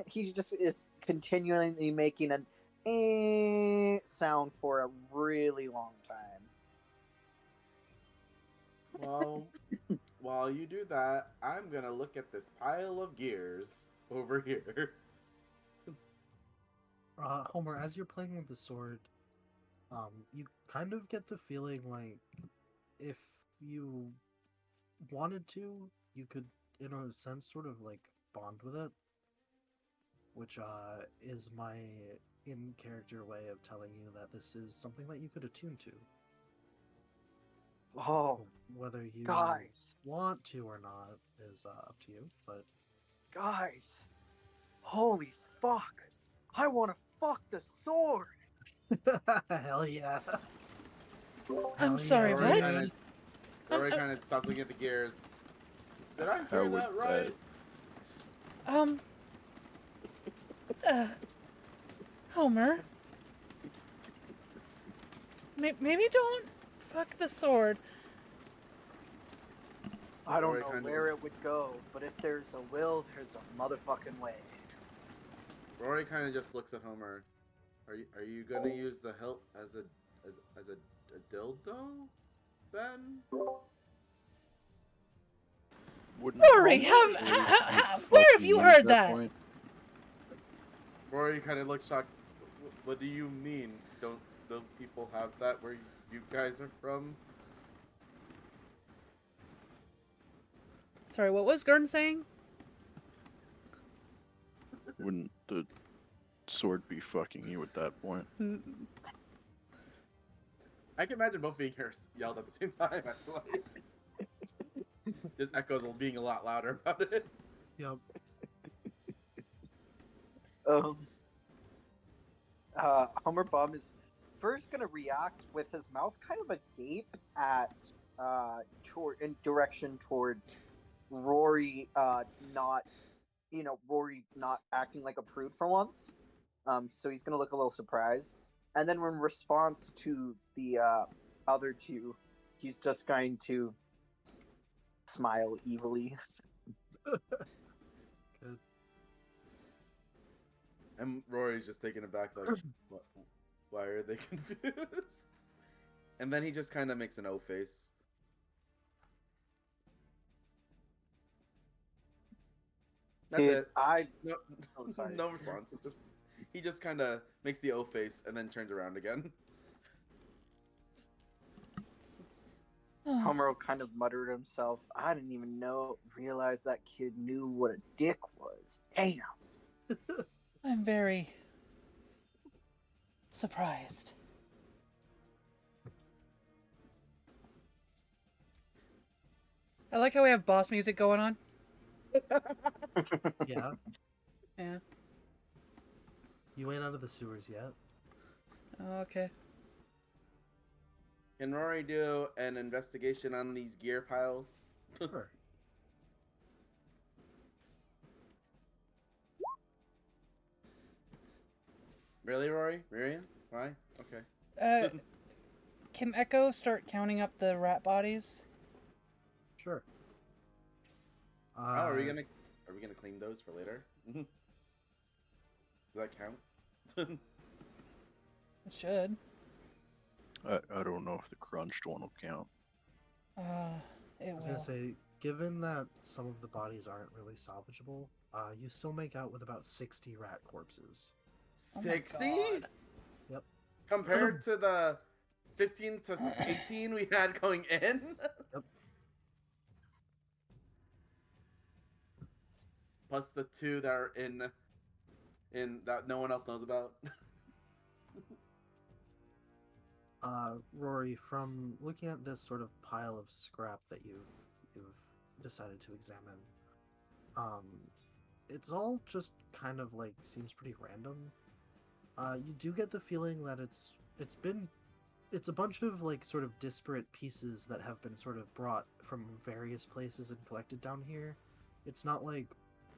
He just is continually making an sound for a really long time. Well, while you do that, I'm gonna look at this pile of gears over here. Homer, as you're playing with the sword, you kind of get the feeling like if you wanted to, you could, in a sense, sort of like bond with it, which is my in-character way of telling you that this is something that you could attune to. Oh, Whether you guys, want to or not is up to you, but guys, holy fuck! I want to fuck the sword. hell yeah. I'm Hell sorry, yeah, what? dude. Rory kind of stops looking at the gears. Did I How hear would that right? Homer. Maybe don't fuck the sword. I don't Rory know kinda where just- it would go, but if there's a will, there's a motherfucking way. Rory kind of just looks at Homer. Are you gonna use the hilt as a dildo, Ben? Wouldn't Rory, where have you heard that? point? Rory kind of looks shocked. What do you mean? Don't people have that where you guys are from? Sorry, what was Gurn saying? Wouldn't the sword be fucking you at that point? I can imagine both being yelled at the same time, actually. Just echoes being a lot louder about it. Yep. Homer Bum is first gonna react with his mouth kind of agape at in direction towards Rory, not Rory not acting like a prude for once. So he's gonna look a little surprised, and then in response to the other two, he's just going to smile evilly. Good. And Rory's just taken aback, like, what, why are they confused? And then he just kind of makes an O face. That's Dude, it. No, Oh, sorry. no response. He just kind of makes the O face and then turns around again. Homer kind of muttered to himself, I didn't even realize that kid knew what a dick was. Damn. I'm very surprised. I like how we have boss music going on. Yeah. Yeah. You ain't out of the sewers yet. Oh, okay. Can Rory do an investigation on these gear piles? Sure. Really, Rory? Miriam? Why? Okay. Can Echo start counting up the rat bodies? Sure. Oh, are we gonna claim those for later? Does that count? It should. I don't know if the crunched one will count. It I was will. gonna say, given that some of the bodies aren't really salvageable, you still make out with about 60 rat corpses. Oh my 60? God. Yep. Compared to the 15 to 18 we had going in? Yep. Plus the 2 that are in that no one else knows about. Rory, from looking at this sort of pile of scrap that you've decided to examine, it's all just kind of like seems pretty random. You do get the feeling that it's a bunch of like sort of disparate pieces that have been sort of brought from various places and collected down here. It's not like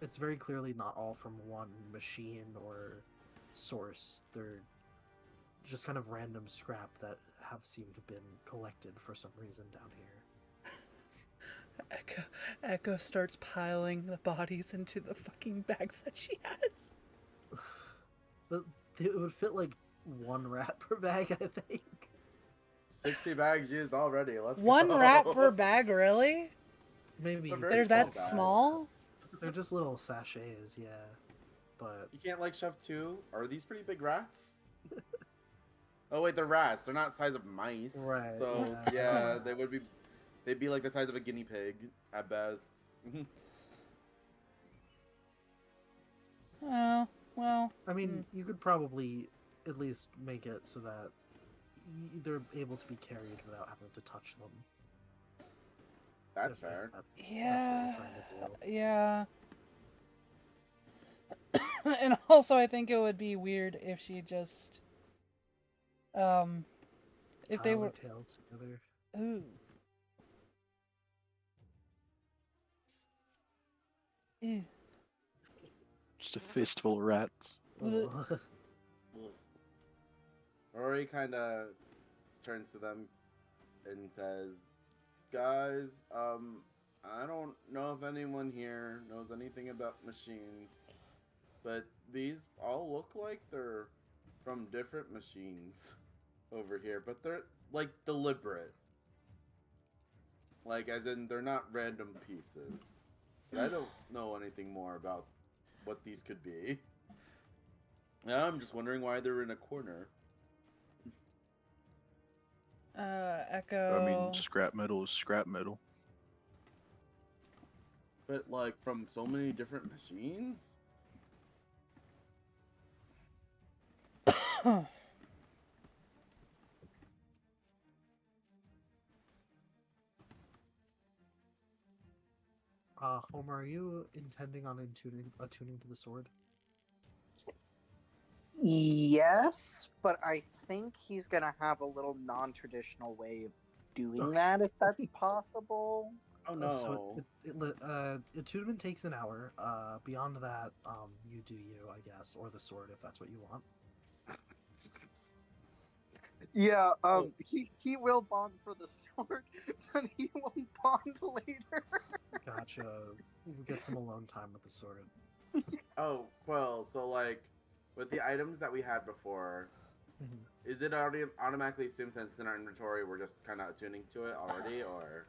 it's very clearly not all from one machine or source. They're just kind of random scrap that have seemed to been collected for some reason down here. Echo starts piling the bodies into the fucking bags that she has. But it would fit like one rat per bag, I think. 60 bags used already. Let's One go. rat per bag, really? Maybe It's a very They're small that bag. small? They're just little sachets, yeah. But You can't like shove 2? Are these pretty big rats? Oh wait, they're rats. They're not size of mice. Right, So yeah. yeah, they'd be like the size of a guinea pig at best. Oh, well. I mean, you could probably at least make it so that they're able to be carried without having to touch them. That's if fair. That's what Yeah. you're trying to do. Yeah. And also, I think it would be weird if she just. If they Tile were. their tails together. Ooh. Ew. Just a fistful of rats. Ugh. Rory kind of turns to them and says, "Guys, I don't know if anyone here knows anything about machines, but these all look like they're from different machines over here, but they're like deliberate. Like, as in, they're not random pieces. But I don't know anything more about what these could be. Yeah, I'm just wondering why they're in a corner." Echo. I mean, scrap metal is scrap metal. But like from so many different machines? Homer, are you intending on attuning to the sword? Yes, but I think he's gonna have a little non-traditional way of doing Okay. that if that's possible. Oh So no. attunement takes an hour. Beyond that, you do you, I guess, or the sword if that's what you want. Yeah, Oh. he will bond for the sword, but he won't bond later. Gotcha. We'll get some alone time with the sword. Oh, Quill. So like, with the items that we had before, Mhm. is it already automatically assumed since it's in our inventory we're just kind of attuning to it already, or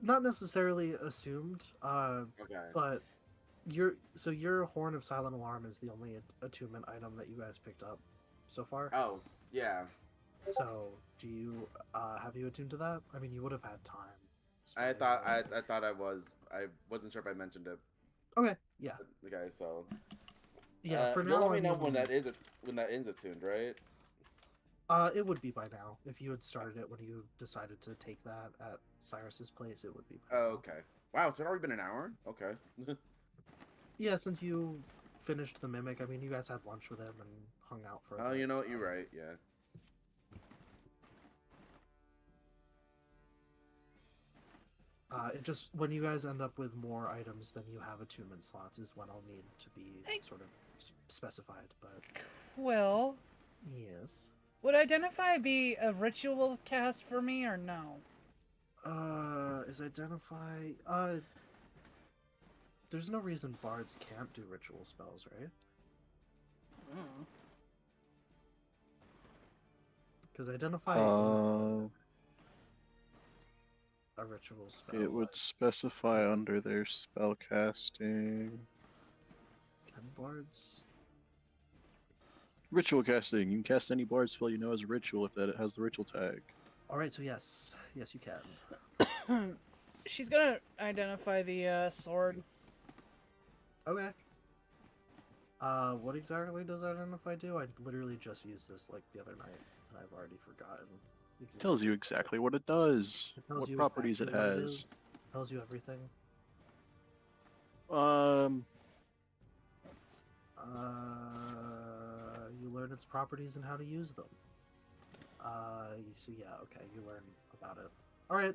Not necessarily assumed. okay? But your Horn of Silent Alarm is the only attunement item that you guys picked up so far. Oh yeah, So do you have you attuned to that? I mean, you would have had time. I spending thought it. I thought I was. I wasn't sure if I mentioned it. Okay, yeah, Okay, so yeah. For you'll now, let I me know mean, when that is attuned, right? it would be by now if you had started it when you decided to take that at Cyrus's place. It would be by Oh, now. okay. Wow, it's already been an hour. Okay. Yeah, since you finished the mimic, I mean, you guys had lunch with him and hung out for a Oh, bit. you know what? so- You're right. Yeah. It just when you guys end up with more items than you have attunement slots is when I'll need to be Hey. sort of specified. But Quill, yes, would Identify be a ritual cast for me or no? is identify. There's no reason bards can't do ritual spells, right? Mm. Because identify Uh, a ritual spell. it would specify under their spellcasting. Can bards? Ritual casting. You can cast any bard spell you know as a ritual if that it has the ritual tag. All right, so yes, you can. She's gonna identify the sword. Okay. What exactly does identify do? I literally just used this like the other night, and I've already forgotten. It tells you exactly what it does, It tells what you properties exactly it what has. is. Tells you everything. You learn its properties and how to use them. So yeah, okay, you learn about it. All right.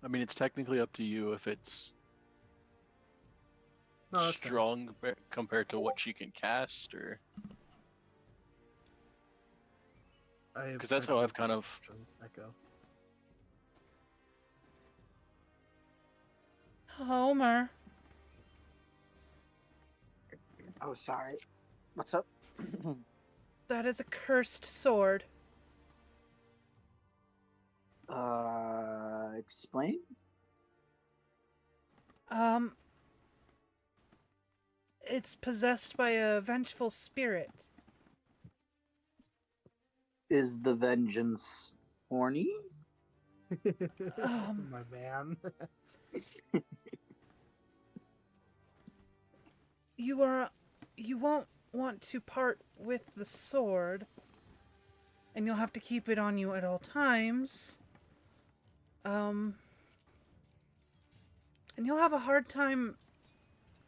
I mean, it's technically up to you if it's No, that's fair. strong compared to what she can cast, or I 'Cause that's how I've second kind your of- description, Echo. Homer. Oh, sorry. What's up? That is a cursed sword. Explain? It's possessed by a vengeful spirit. Is the vengeance horny? My man. You won't want to part with the sword, and you'll have to keep it on you at all times. And you'll have a hard time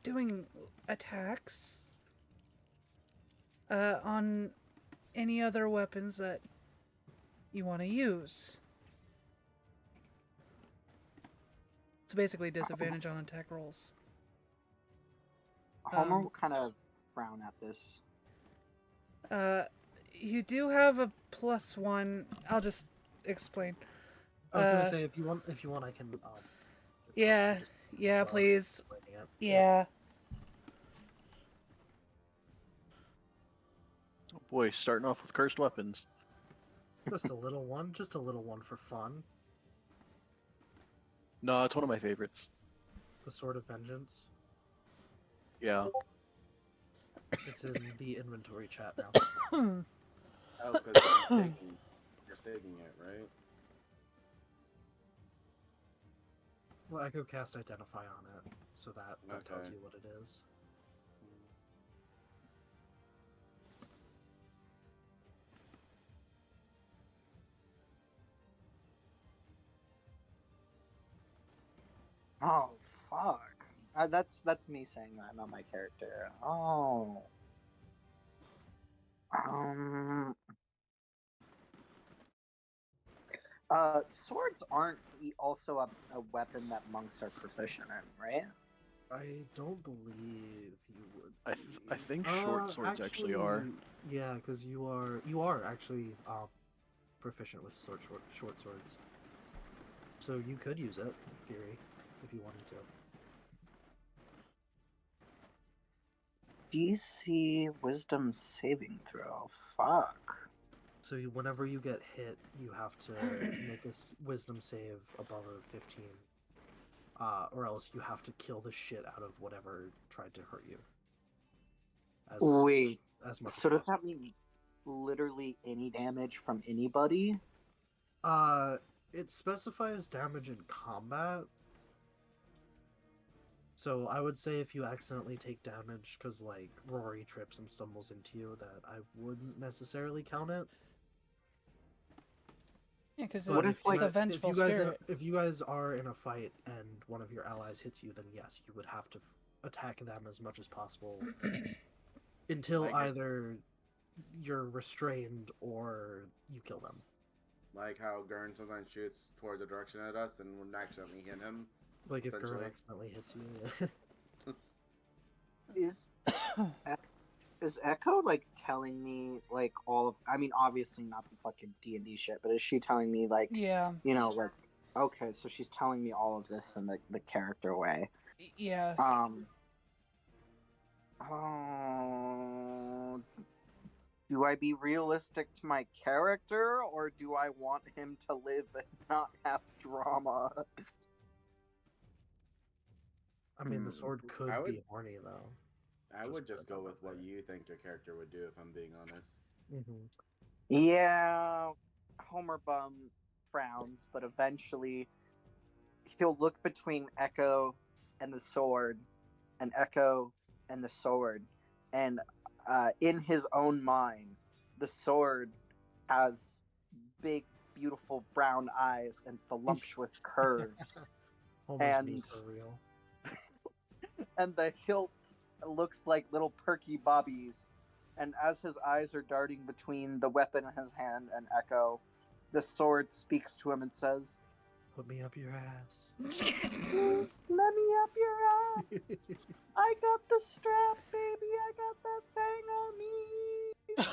doing attacks on any other weapons that you want to use. So basically, disadvantage on attack rolls. Homer will kind of frown at this. You do have a +1. I'll just explain. I was gonna say if you want, I can. Yeah, just- yeah, as well, please. explaining it. Yeah. oh boy, starting off with cursed weapons. Just a little one for fun. No, it's one of my favorites. The Sword of Vengeance. Yeah. It's in the inventory chat now. Oh, because you're staking it, right? Well, Echo cast Identify on it, so that tells Okay. you what it is. Oh, fuck. That's me saying that, not my character. Oh. Swords aren't also a weapon that monks are proficient in, right? I don't believe you would. I be. think short swords actually are. Yeah, because you are actually proficient with short swords. So you could use it in theory if you wanted to. DC Wisdom saving throw. Fuck. So whenever you get hit, you have to make a wisdom save above a 15. Or else you have to kill the shit out of whatever tried to hurt you. Wait. As much So as does possible. that mean literally any damage from anybody? It specifies damage in combat. So I would say if you accidentally take damage because like Rory trips and stumbles into you, that I wouldn't necessarily count it. Yeah, because What if, like, it's a vengeful spirit. If you guys are in a fight and one of your allies hits you, then yes, you would have to attack them as much as possible until Like- either you're restrained or you kill them. Like how Gurn sometimes shoots towards a direction at us and would accidentally hit him. Like if Gurn Essentially. accidentally hits you. Is Echo like telling me like all of? I mean, obviously not the fucking D&D shit, but is she telling me like Yeah, you know like okay, so she's telling me all of this in the character way. yeah. Oh, do I be realistic to my character, or do I want him to live and not have drama? I mean, the sword could I would- be horny though. I Just would put just it go out with what there. you think your character would do, if I'm being honest. Mm-hmm. Yeah, Homer Bum frowns, but eventually he'll look between Echo and the sword, and Echo and the sword, and in his own mind, the sword has big, beautiful brown eyes and voluptuous curves, Almost me And- for real. and the hilt looks like little perky bobbies. And as his eyes are darting between the weapon in his hand and Echo, the sword speaks to him and says, Put me up your ass. "Let me up your ass. I got the strap, baby. I got that thing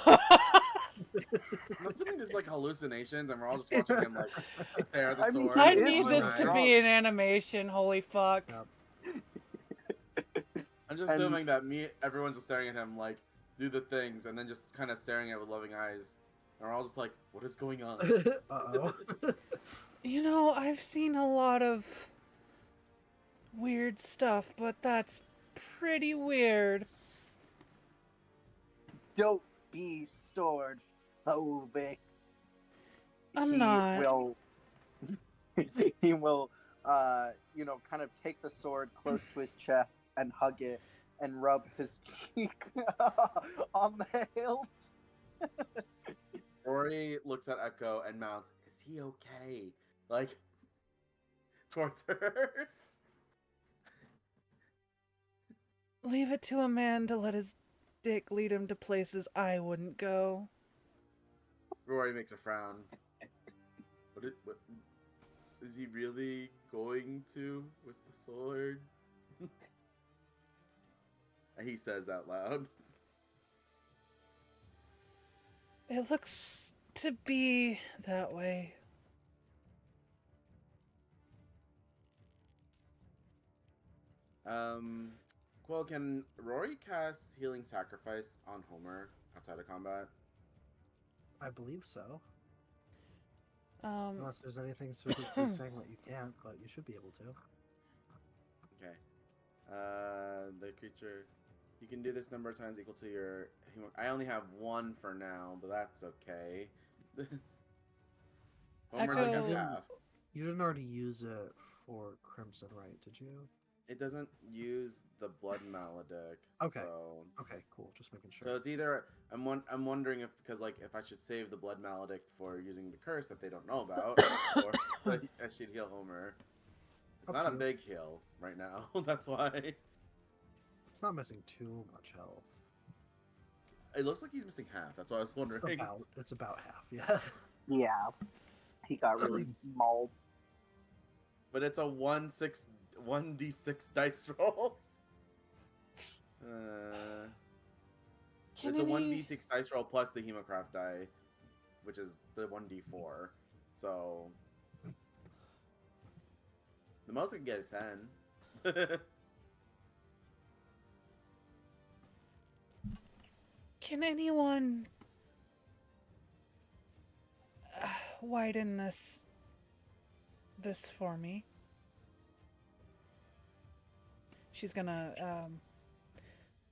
on me." I'm assuming there's like hallucinations, and we're all just watching him like stare at the I mean, sword. he I is and need rolling this his to eyes. be an animation. Holy fuck. Yep. I'm just And- assuming that everyone's just staring at him like do the things, and then just kind of staring at it with loving eyes. And we're all just like, what is going on? Uh-oh. You know, I've seen a lot of weird stuff, but that's pretty weird. Don't be sword phobic. I'm he not. Will, he will, kind of take the sword close to his chest and hug it and rub his cheek on the hilt. Rory looks at Echo and mouths, "Is he okay?" Like towards her. Leave it to a man to let his dick lead him to places I wouldn't go. Rory makes a frown. What is he really going to with the sword? And he says out loud. It looks to be that way. Quill, can Rory cast Healing Sacrifice on Homer outside of combat? I believe so. Um, Unless there's anything specifically saying that you can't, but you should be able to. Okay. The creature. You can do this number of times equal to your. I only have one for now, but that's okay. Homer's like Echo- a half. You didn't already use it for Crimson, right? Did you? It doesn't use the blood maledict. Okay. So, Okay, cool. Just making so sure. it's either I'm wondering if because like if I should save the blood maledict for using the curse that they don't know about, or I should heal Homer. It's Up not to a you. big heal right now. That's why. It's not missing too much health. It looks like he's missing half. That's why I was wondering. It's about half, yeah. Yeah, he got really mauled. But it's a 1d6 dice roll. Can It's a any... 1d6 dice roll plus the Hemocraft die, which is the 1d4. So the most I can get is 10. Can anyone widen this for me? She's gonna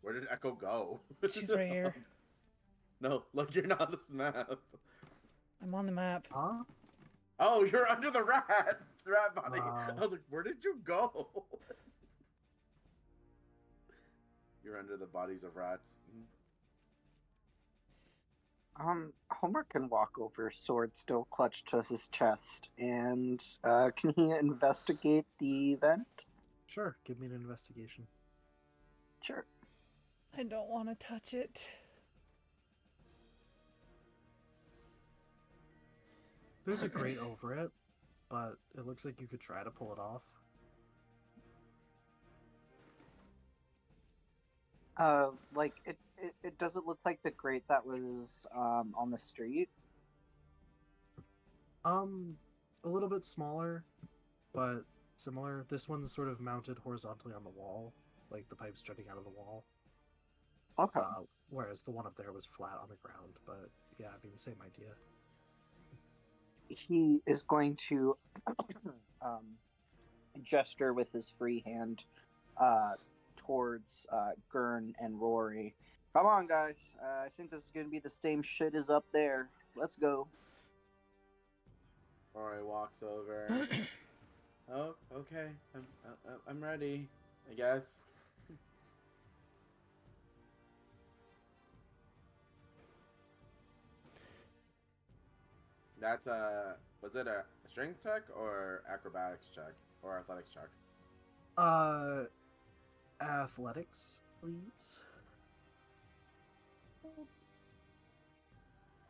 Where did Echo go? she's right here. No, look, you're not on this map. I'm on the map. Huh? Oh, you're under the rat body. Wow. I was like, where did you go? You're under the bodies of rats. Homer can walk over, sword still clutched to his chest, and can he investigate the event? Sure, give me an investigation. Sure. I don't want to touch it. There's a grate over it, but it looks like you could try to pull it off. Like it doesn't look like the grate that was on the street. A little bit smaller, but similar. This one's sort of mounted horizontally on the wall, like the pipe's jutting out of the wall. Okay. Whereas the one up there was flat on the ground, but yeah, I mean, same idea. He is going to gesture with his free hand towards Gurn and Rory. Come on, guys. I think this is going to be the same shit as up there. Let's go. Rory walks over. Oh, okay. I'm ready, I guess. That's was it a strength check or acrobatics check or athletics check? Athletics, please.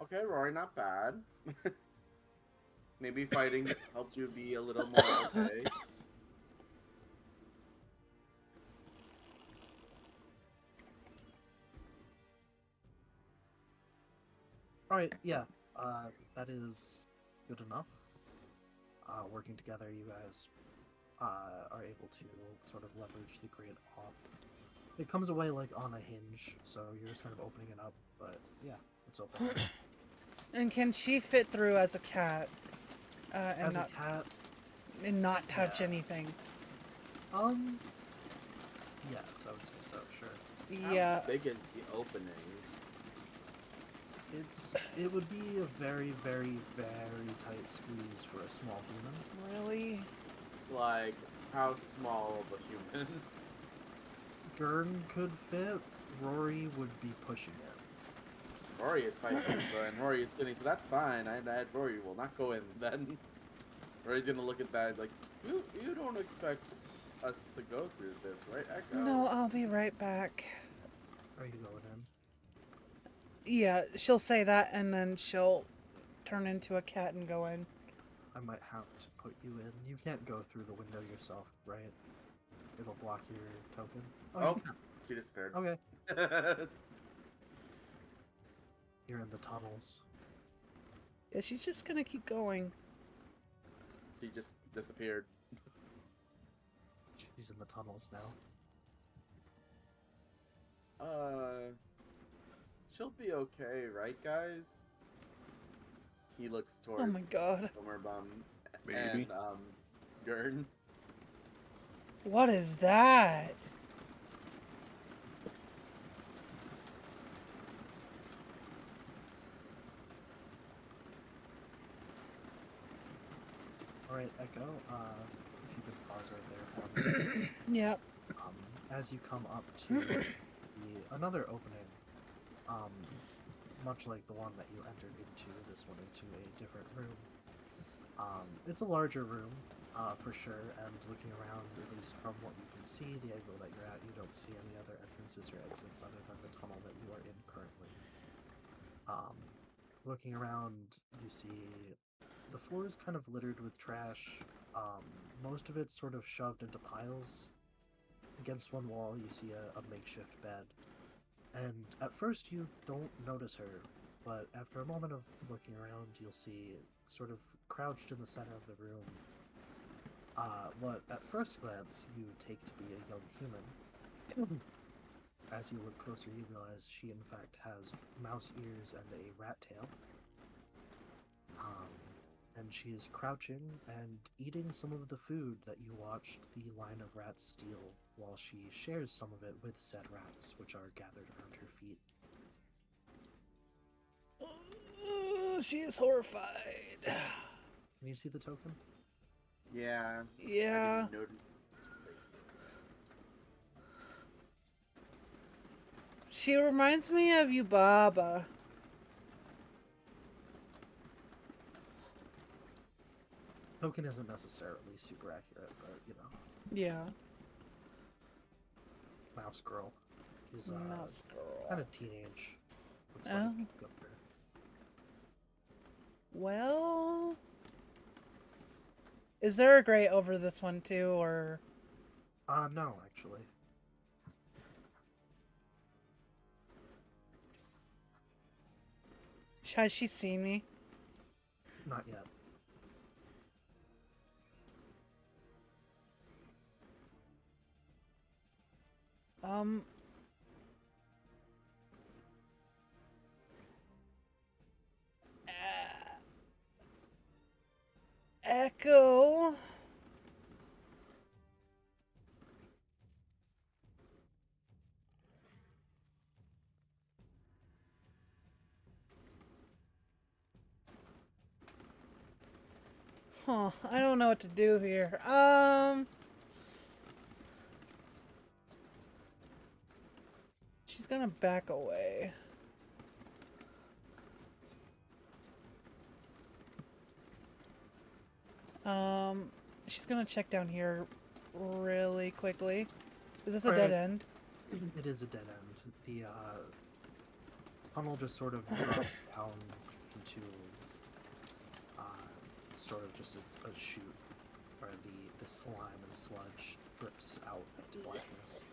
Okay, Rory, not bad. Maybe fighting helped you be a little more okay. Alright, yeah. That is good enough. Working together, you guys are able to sort of leverage the grate off. It comes away like on a hinge, so you're just kind of opening it up, but yeah, it's open. And can she fit through as a cat? And As not a cat, and not touch yeah. anything. Yes, I would say so, sure. Yeah. How big is the opening? It would be a very, very, very tight squeeze for a small human. Really? Like, how small of a human? Gurn could fit. Rory would be pushing it. Rory is 5 feet, and Rory is skinny, so that's fine. I Rory will not go in then. Rory's gonna look at that like, you don't expect us to go through this, right, Echo? No, I'll be right back. Are you going in? Yeah, she'll say that and then she'll turn into a cat and go in. I might have to put you in. You can't go through the window yourself, right? It'll block your token. Oh, you can. she disappeared. Okay. You're in the tunnels. Yeah, she's just gonna keep going. She just disappeared. She's in the tunnels now. She'll be okay, right, guys? He looks towards Oh my god. Homer Bum Maybe. and Gurn. What is that? Alright, Echo, if you could pause right there for me. Yep. As you come up to another opening, much like the one that you entered into, this one into a different room. It's a larger room, for sure. And looking around, at least from what you can see, the angle that you're at, you don't see any other entrances or exits other than the tunnel that you are in currently. Looking around, you see the floor is kind of littered with trash. Most of it's sort of shoved into piles. Against one wall, you see a makeshift bed. And at first, you don't notice her, but after a moment of looking around, you'll see, sort of crouched in the center of the room, what at first glance you take to be a young human. As you look closer, you realize she in fact has mouse ears and a rat tail. And she is crouching and eating some of the food that you watched the line of rats steal, while she shares some of it with said rats, which are gathered around her feet. She is horrified. Can you see the token? Yeah. Yeah. I didn't notice. She reminds me of Yubaba. Token isn't necessarily super accurate, but you know, Yeah. mouse girl. She's Mouse girl. kind of teenage. Looks Oh. like younger. Well, is there a gray over this one too, or? No, actually. Has she seen me? Not yet. Um. Echo. Huh, I don't know what to do here. She's gonna back away. She's gonna check down here really quickly. Is this a dead Alright. end? It is a dead end. The tunnel just sort of drops down into sort of just a chute where the slime and sludge drips out into blackness.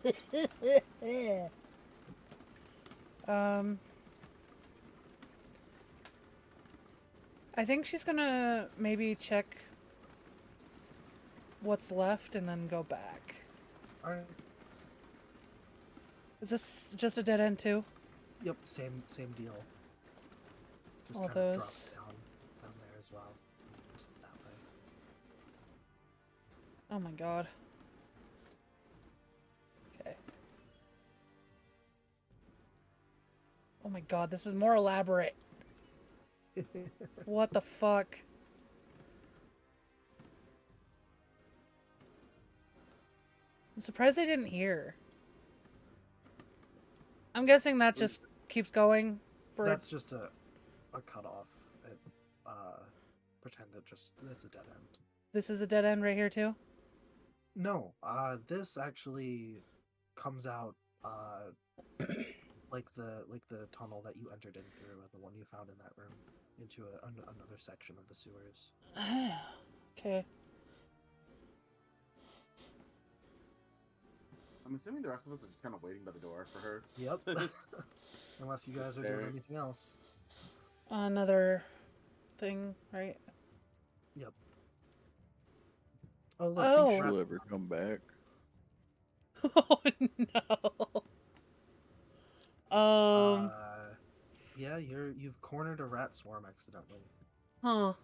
I think she's gonna maybe check what's left and then go back. Alright. Is this just a dead end too? Yep, same deal. Just All kind of those. drops down there as well. And that way. Oh my god. Okay. Oh my god, this is more elaborate. What the fuck? I'm surprised they didn't hear. I'm guessing that just keeps going for That's just a cutoff. It, pretend it's a dead end. This is a dead end right here too? No, this actually comes out like the tunnel that you entered in through and the one you found in that room into another section of the sewers. Okay. I'm assuming the rest of us are just kind of waiting by the door for her. Yep. Unless you guys are doing Fair. anything else. Another thing, right? Yep. Oh look, Oh. Shrap- She'll ever come back. Oh no. yeah, you've cornered a rat swarm accidentally. Huh.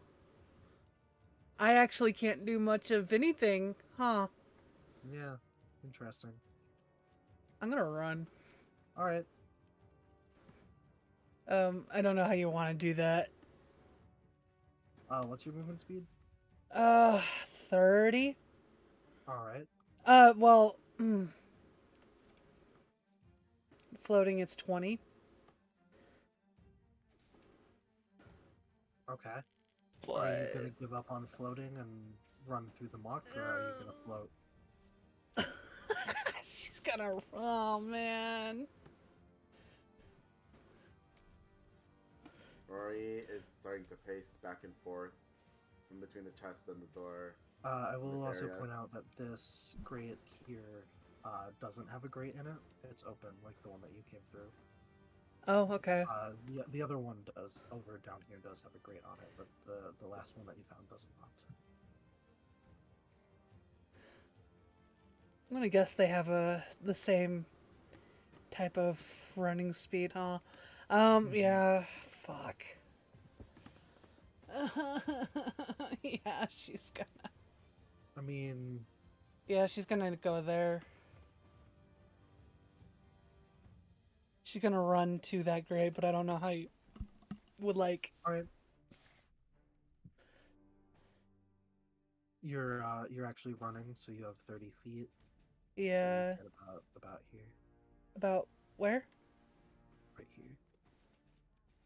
I actually can't do much of anything, huh? Yeah, interesting. I'm gonna run. All right. I don't know how you want to do that. What's your movement speed? 30? All right. Well, floating it's 20. Okay. Are you But gonna give up on floating and run through the muck, or are you gonna float? She's gonna. Oh man. Rory is starting to pace back and forth from between the chest and the door. I will This also area. point out that this grate here doesn't have a grate in it. It's open, like the one that you came through. Oh, okay. The other one does, over down here, does have a grate on it, but the last one that you found does not. I'm gonna guess they have the same type of running speed, huh? Yeah. Fuck. Yeah, she's gonna. I mean, Yeah, she's gonna go there. She's gonna run to that grave, but I don't know how you would like. alright. You're actually running, so you have 30 feet. So you Yeah. get about here, About where? right here.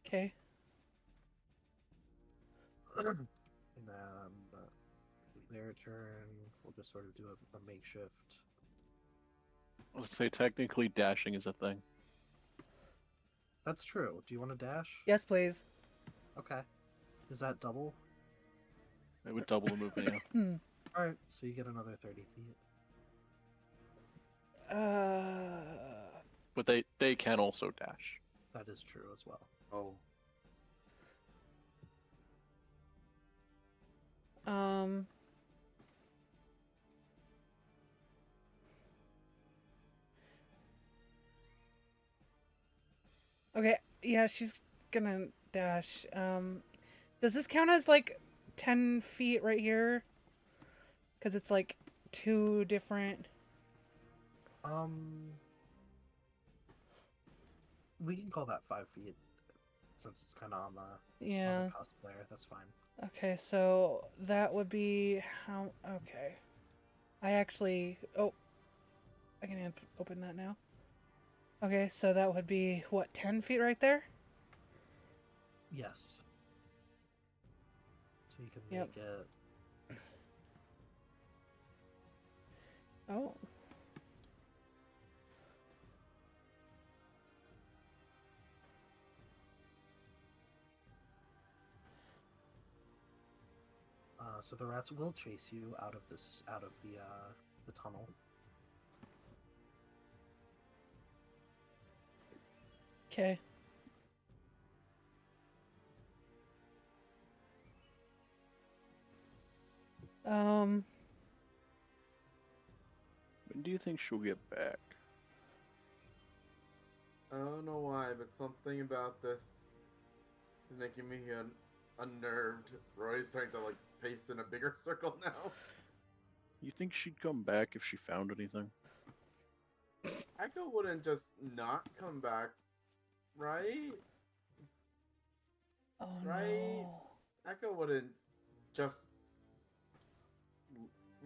Okay. And then their turn. We'll just sort of do a makeshift. Let's say technically dashing is a thing. That's true. Do you want to dash? Yes, please. Okay. Is that double? It would double the movement, yeah. All right. So you get another 30 feet. But they can also dash. That is true as well. Oh, Um. Okay, yeah, she's gonna dash. Does this count as like 10 feet right here? Because it's like two different. We can call that 5 feet, since it's kind of on on Yeah. the cusp there. That's fine. Okay, so that would be how. Okay. I actually. Oh. I can open that now. Okay, so that would be what, 10 feet right there? Yes. So you can Yep. make it. Oh. So the rats will chase you out of the tunnel. Okay. When do you think she'll get back? I don't know why, but something about this is making me unnerved. Rory's starting to like pace in a bigger circle now. You think she'd come back if she found anything? Echo wouldn't just not come back, right? Oh Right. no. Echo wouldn't just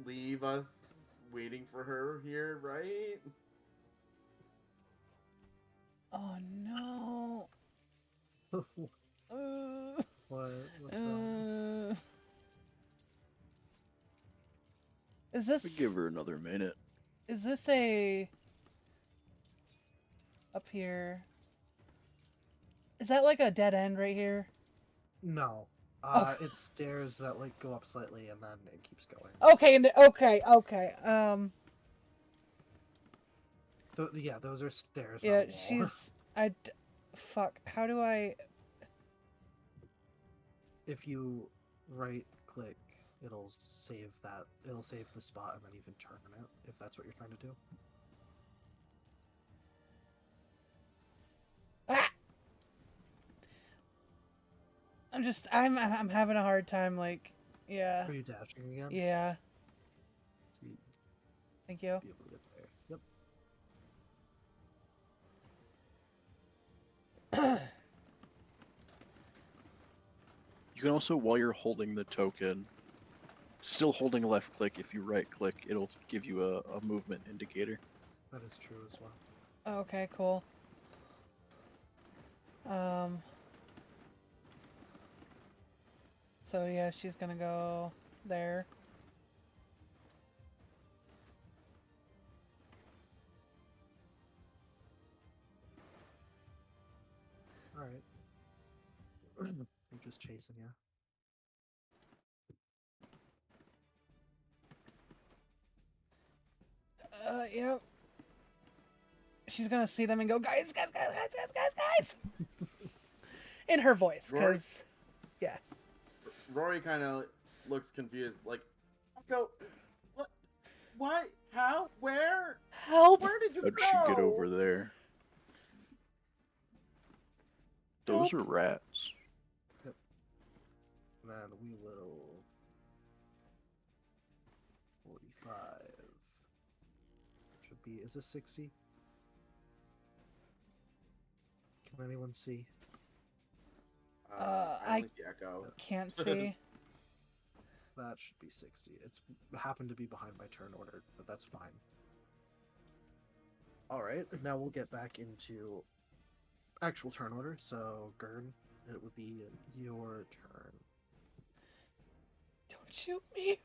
leave us waiting for her here, right? Oh no. What's wrong? Is this We give her another minute. Is this a up here? Is that like a dead end right here? No. Oh. It's stairs that like go up slightly and then it keeps going. Okay, okay. Yeah, those are stairs. Yeah, not a wall. fuck. How do I? If you right click, it'll save that. It'll save the spot, and then you can turn it if that's what you're trying to do. Ah! I'm having a hard time. Like, yeah, Are you dashing again? yeah. So you'd Thank you. be able to get there. Yep. You can also, while you're holding the token, still holding left click, if you right click, it'll give you a movement indicator. That is true as well. Okay, cool. So yeah, she's gonna go there. Alright. I'm just chasing you. Yep. She's gonna see them and go, guys, guys, guys, guys, guys, guys, guys. In her voice, Rory? because, yeah. Rory kind of looks confused, like, Echo, what? What? How? Where? Help! Where did you How'd go? she get over there? Those Help. are rats. Then we will 45. Should be, is this 60? Can anyone see? I I- only see Echo. Can't see. That should be 60. It's happened to be behind my turn order, but that's fine. Alright, now we'll get back into actual turn order. So, Gurn, it would be your turn. Don't shoot me.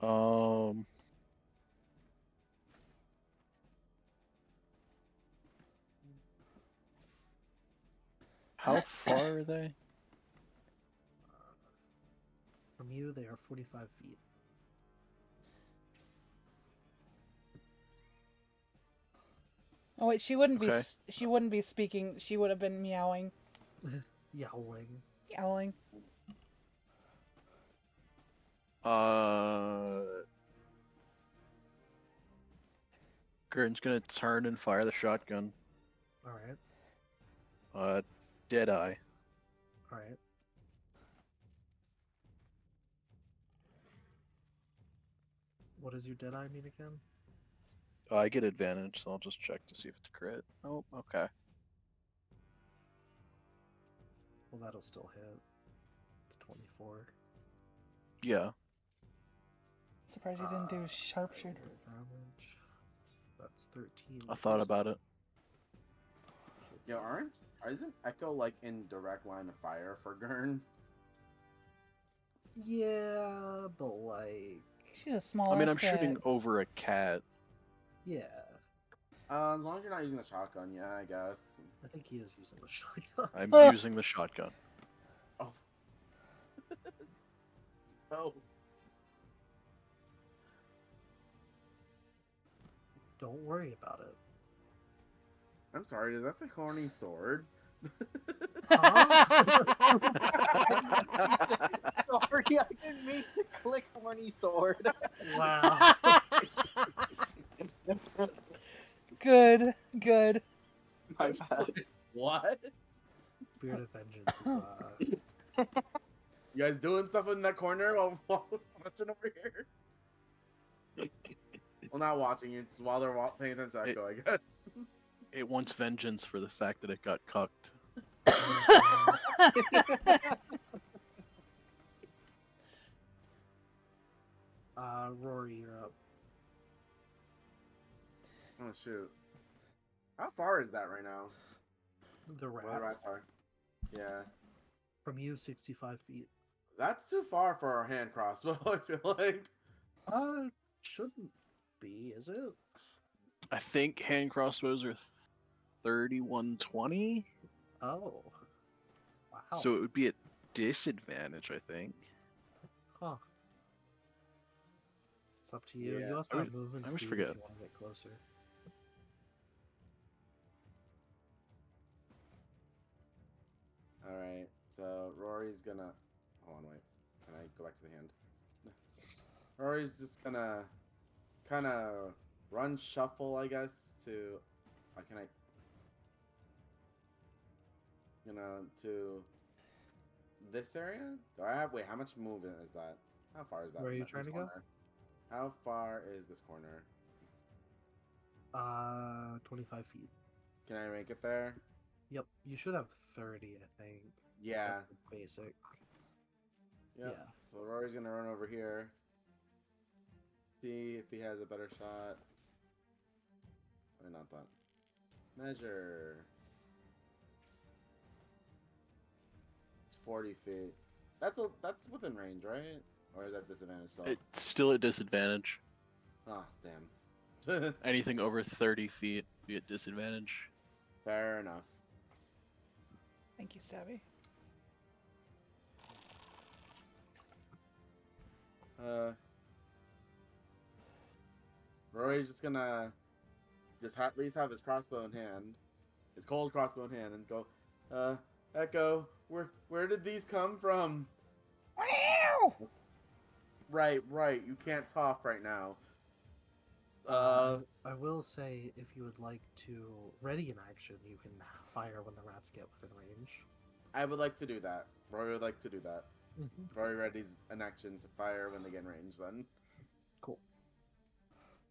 Um. How far are they? From you, they are 45 feet. Oh wait, she wouldn't Okay. be. She wouldn't be speaking. She would have been meowing, Yowling. yowling. Gurn's gonna turn and fire the shotgun. Alright, Deadeye. alright. What does your Deadeye mean again? I get advantage, so I'll just check to see if it's a crit. Oh, okay. Well, that'll still hit. The 24. Yeah. Surprised you didn't do sharpshooter. Damage. That's 13. I thought about it. Yo, isn't Echo like in direct line of fire for Gurn? Yeah, but like, She's a small. I mean, I'm shooting over a cat. yeah. As long as you're not using the shotgun, yeah, I guess. I think he is using the shotgun. I'm using the shotgun. Oh. Oh. Don't worry about it. I'm sorry, does that say horny sword? Sorry, I didn't mean to click horny sword. Wow. Good, good. My I'm just bad. like, what? Spirit of Vengeance is, You guys doing stuff in that corner while watching over here? Well, not watching you, just while they're paying attention to Echo, I guess. It wants vengeance for the fact that it got cucked. Rory, you're up. Oh, shoot. How far is that right now? The Where the rats. rats are. Yeah. From you, 65 feet. That's too far for our hand crossbow, I feel like. Shouldn't be, is it? I think hand crossbows are 3120, Oh. Wow. so it would be at disadvantage, I think. Huh. It's up to you. Yeah, You also I have always- movement I always speed forget. if you want to get closer. Alright, so Rory's gonna. Hold on, wait. Can I go back to the hand? Rory's just gonna kind of run shuffle, I guess, to. Can I. To this area? Do I have. Wait, how much movement is that? How far is that? Where are you this trying to go? corner? How far is this corner? 25 feet. Can I make it there? Yep, you should have 30, I think. Yeah. Basic. Yep. So Rory's gonna run over here. See if he has a better shot. Or not that. Measure. It's 40 feet. That's within range, right? Or is that disadvantage still? It's still at disadvantage. Oh, damn. Anything over 30 feet be at disadvantage. Fair enough. Thank you, Stabby. Rory's just gonna at least have his crossbow in hand, his cold crossbow in hand, and go, Echo, where did these come from? Wow! Right, you can't talk right now. I will say, if you would like to ready an action, you can fire when the rats get within range. I would like to do that. Rory would like to do that. Mm-hmm. Rory readies an action to fire when they get in range then. Cool.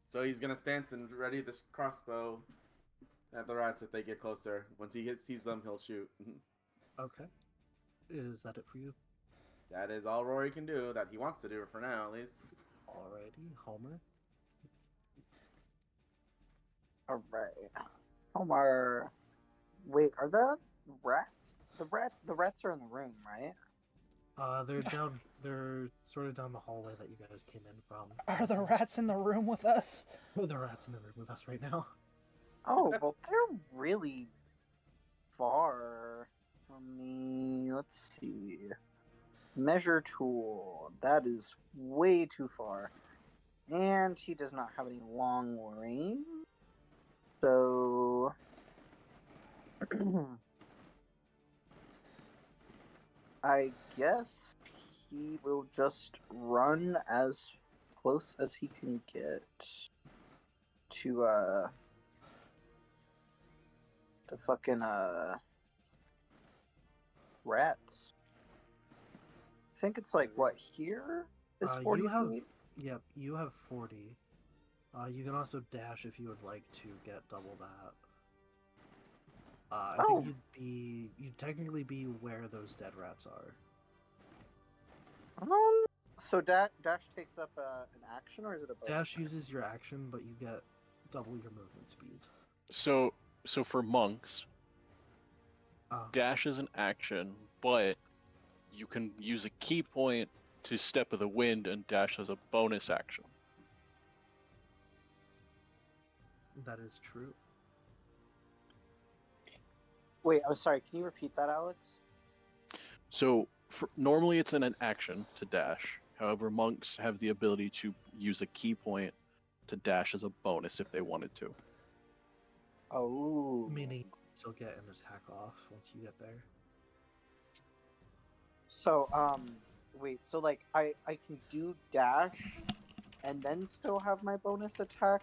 So he's gonna stance and ready this crossbow at the rats if they get closer. Once he sees them, he'll shoot. Okay. Is that it for you? That is all Rory can do, that he wants to do for now, at least. Alrighty, Homer. Alright. Omar. Wait, are the rats? The rats are in the room, right? They're down. They're sort of down the hallway that you guys came in from. Are the rats in the room with us? Oh, the rats in the room with us right now. Oh, well, they're really far from me. Let's see. Measure tool. That is way too far. And he does not have any long range. So. I guess he will just run as close as he can get to the fucking rats. I think it's like what here is 40 you have, feet. yep, you have 40. You can also dash if you would like to get double that. I Oh. think you'd technically be where those dead rats are. So dash takes up an action, or is it a bonus? Dash uses your action, but you get double your movement speed. So for monks, dash is an action, but you can use a key point to Step of the Wind, and dash as a bonus action. That is true. Wait, I'm sorry. Can you repeat that, Alex? So normally it's an action to dash. However, monks have the ability to use a key point to dash as a bonus if they wanted to. Oh. Meaning you still get an attack off once you get there. So, wait, so like I can do dash and then still have my bonus attack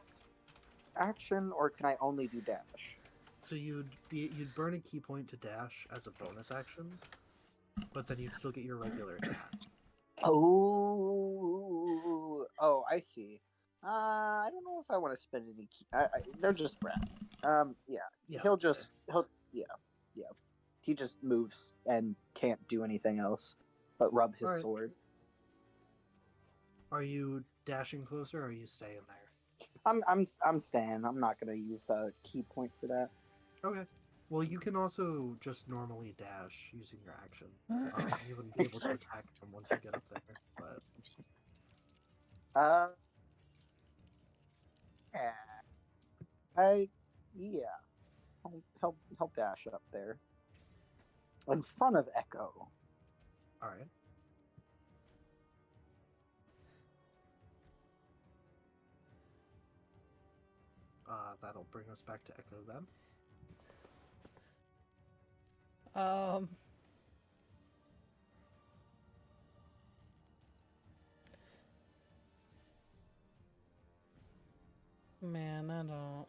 action, or can I only do dash? So you'd burn a key point to dash as a bonus action, but then you'd still get your regular attack. Oh, I see. I don't know if I want to spend any key. They're just rats. Yeah. He'll that's fair. He just moves and can't do anything else but rub his Alright. sword. Are you dashing closer, or are you staying there? I'm staying. I'm not gonna use the key point for that. Okay. Well, you can also just normally dash using your action. You wouldn't be able to attack him once you get up there, but Yeah. I'll dash up there in front of Echo. all right. That'll bring us back to Echo then. Man, I don't.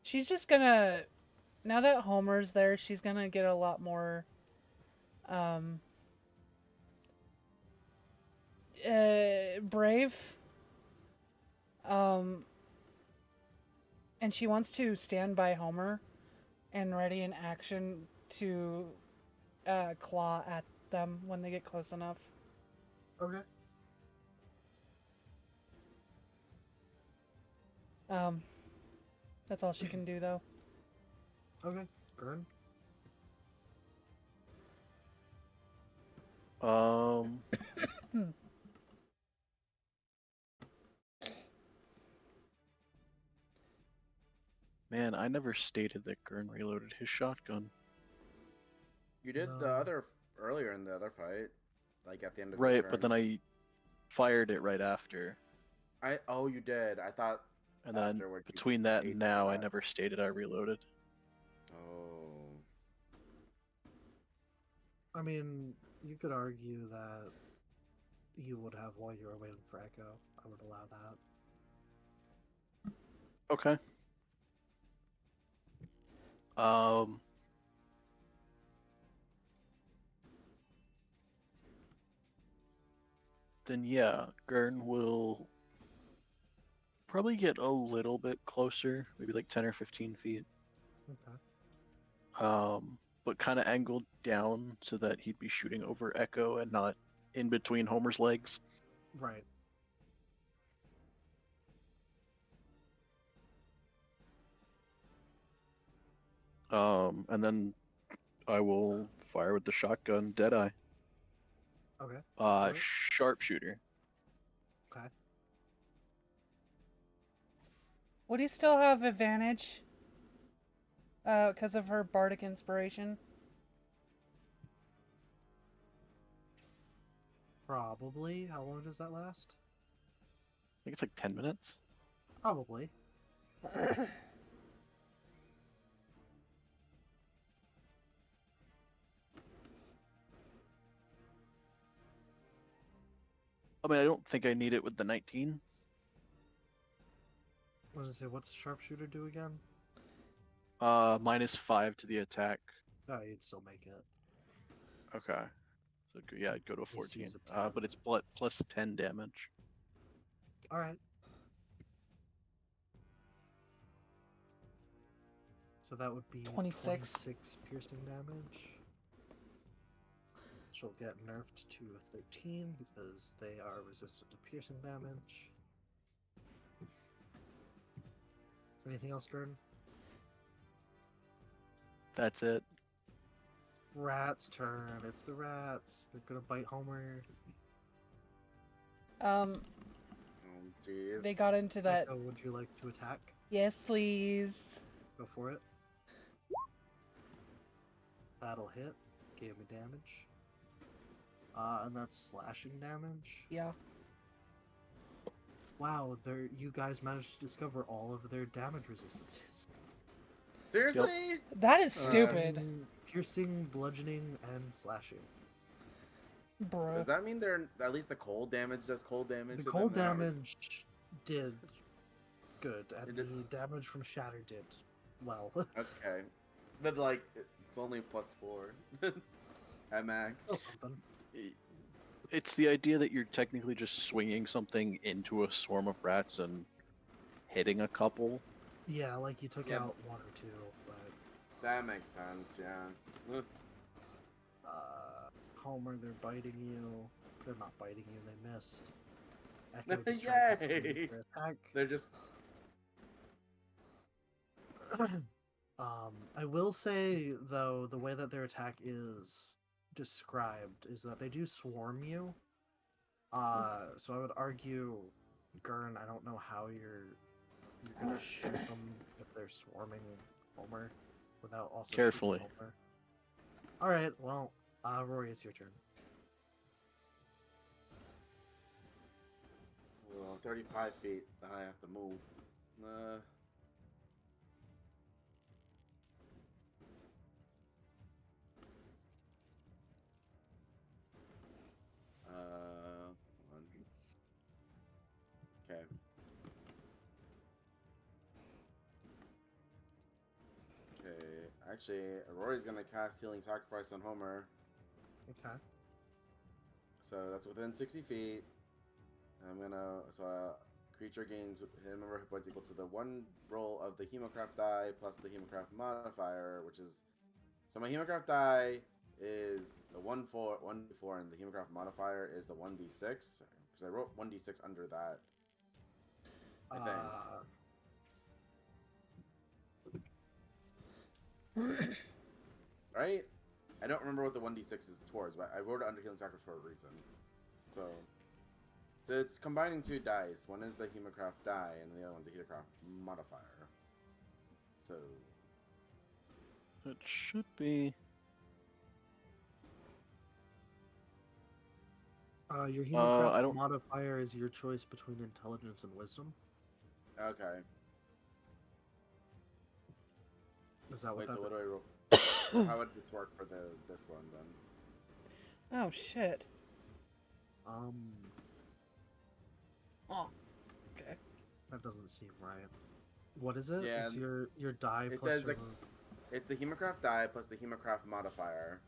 She's just gonna. Now that Homer's there, she's gonna get a lot more. Brave. And she wants to stand by Homer and ready in action to claw at them when they get close enough. Okay. That's all she can do, though. Okay. Gurn. Um. Man, I never stated that Gurn reloaded his shotgun. You did the No. other earlier in the other fight, like at the end of your Right, turn. but then I fired it right after. Oh, you did. I thought And then afterward you between that ate and now, I that. never stated I reloaded. Oh. I mean, you could argue that you would have while you were waiting for Echo. I would allow that. Okay. Um. Then yeah, Gurn will probably get a little bit closer, maybe like 10 or 15 feet. Okay. But kind of angled down so that he'd be shooting over Echo and not in between Homer's legs. Right. And then I will fire with the shotgun, Deadeye. Okay. go for it. Sharpshooter. Okay. Would he still have advantage? Because of her bardic inspiration? Probably. How long does that last? I think it's like 10 minutes. Probably. I mean, I don't think I need it with the 19. What does it say? What's Sharpshooter do again? -5 to the attack. Oh, you'd still make it. Okay. So yeah, I'd go to a AC 14. is a 10. But it's plus 10 damage. Alright. So that would be 26. 26 piercing damage. She'll get nerfed to a 13 because they are resistant to piercing damage. Anything else, Gordon? That's it. Rat's turn. It's the rats. They're gonna bite Homer. Oh, jeez. They got into that. Echo, would you like to attack? Yes, please. Go for it. That'll hit. Gave me damage. And that's slashing damage. Yeah. Wow, you guys managed to discover all of their damage resistances. Seriously? That is stupid. Piercing, bludgeoning, and slashing. Bro. Does that mean they're at least the cold damage does cold damage? The to cold them? They're not damage did good, and It did- the damage from shatter did well. Okay, but like it's only +4 at max. Still something. It's the idea that you're technically just swinging something into a swarm of rats and hitting a couple. Yeah, like you took Yeah. out one or two, but That makes sense. Yeah. Homer, they're biting you. They're not biting you. They missed. Echo just tried to Yay! make their attack. They're just I will say though, the way that their attack is described is that they do swarm you. So I would argue, Gurn, I don't know how you're gonna shoot them if they're swarming Homer without also shooting Carefully. Homer. All right, well, Rory, it's your turn. well, 35 feet. I have to move. Hold on. Okay. Okay. Actually, Rory's gonna cast Healing Sacrifice on Homer. Okay. So that's within 60 feet. I'm gonna creature gains hit number of hit points equal to the one roll of the Hemocraft die plus the Hemocraft modifier, which is so my Hemocraft die is the 1d4, and the Hemocraft modifier is the 1d6 because I wrote 1d6 under that. I think. Right? I don't remember what the 1d6 is towards, but I wrote it under Healing Sacrifice for a reason. So it's combining 2 dice. One is the Hemocraft die, and the other one's the Hemocraft modifier. So It should be. Your Hemocraft I don't. modifier is your choice between intelligence and wisdom. okay. Is that what Wait, that so what is? do I roll? How would this work for this one then? Oh shit. Um, Oh. Okay. that doesn't seem right. What is it? Yeah, It's your die it plus says your... It's the Hemocraft die plus the Hemocraft modifier.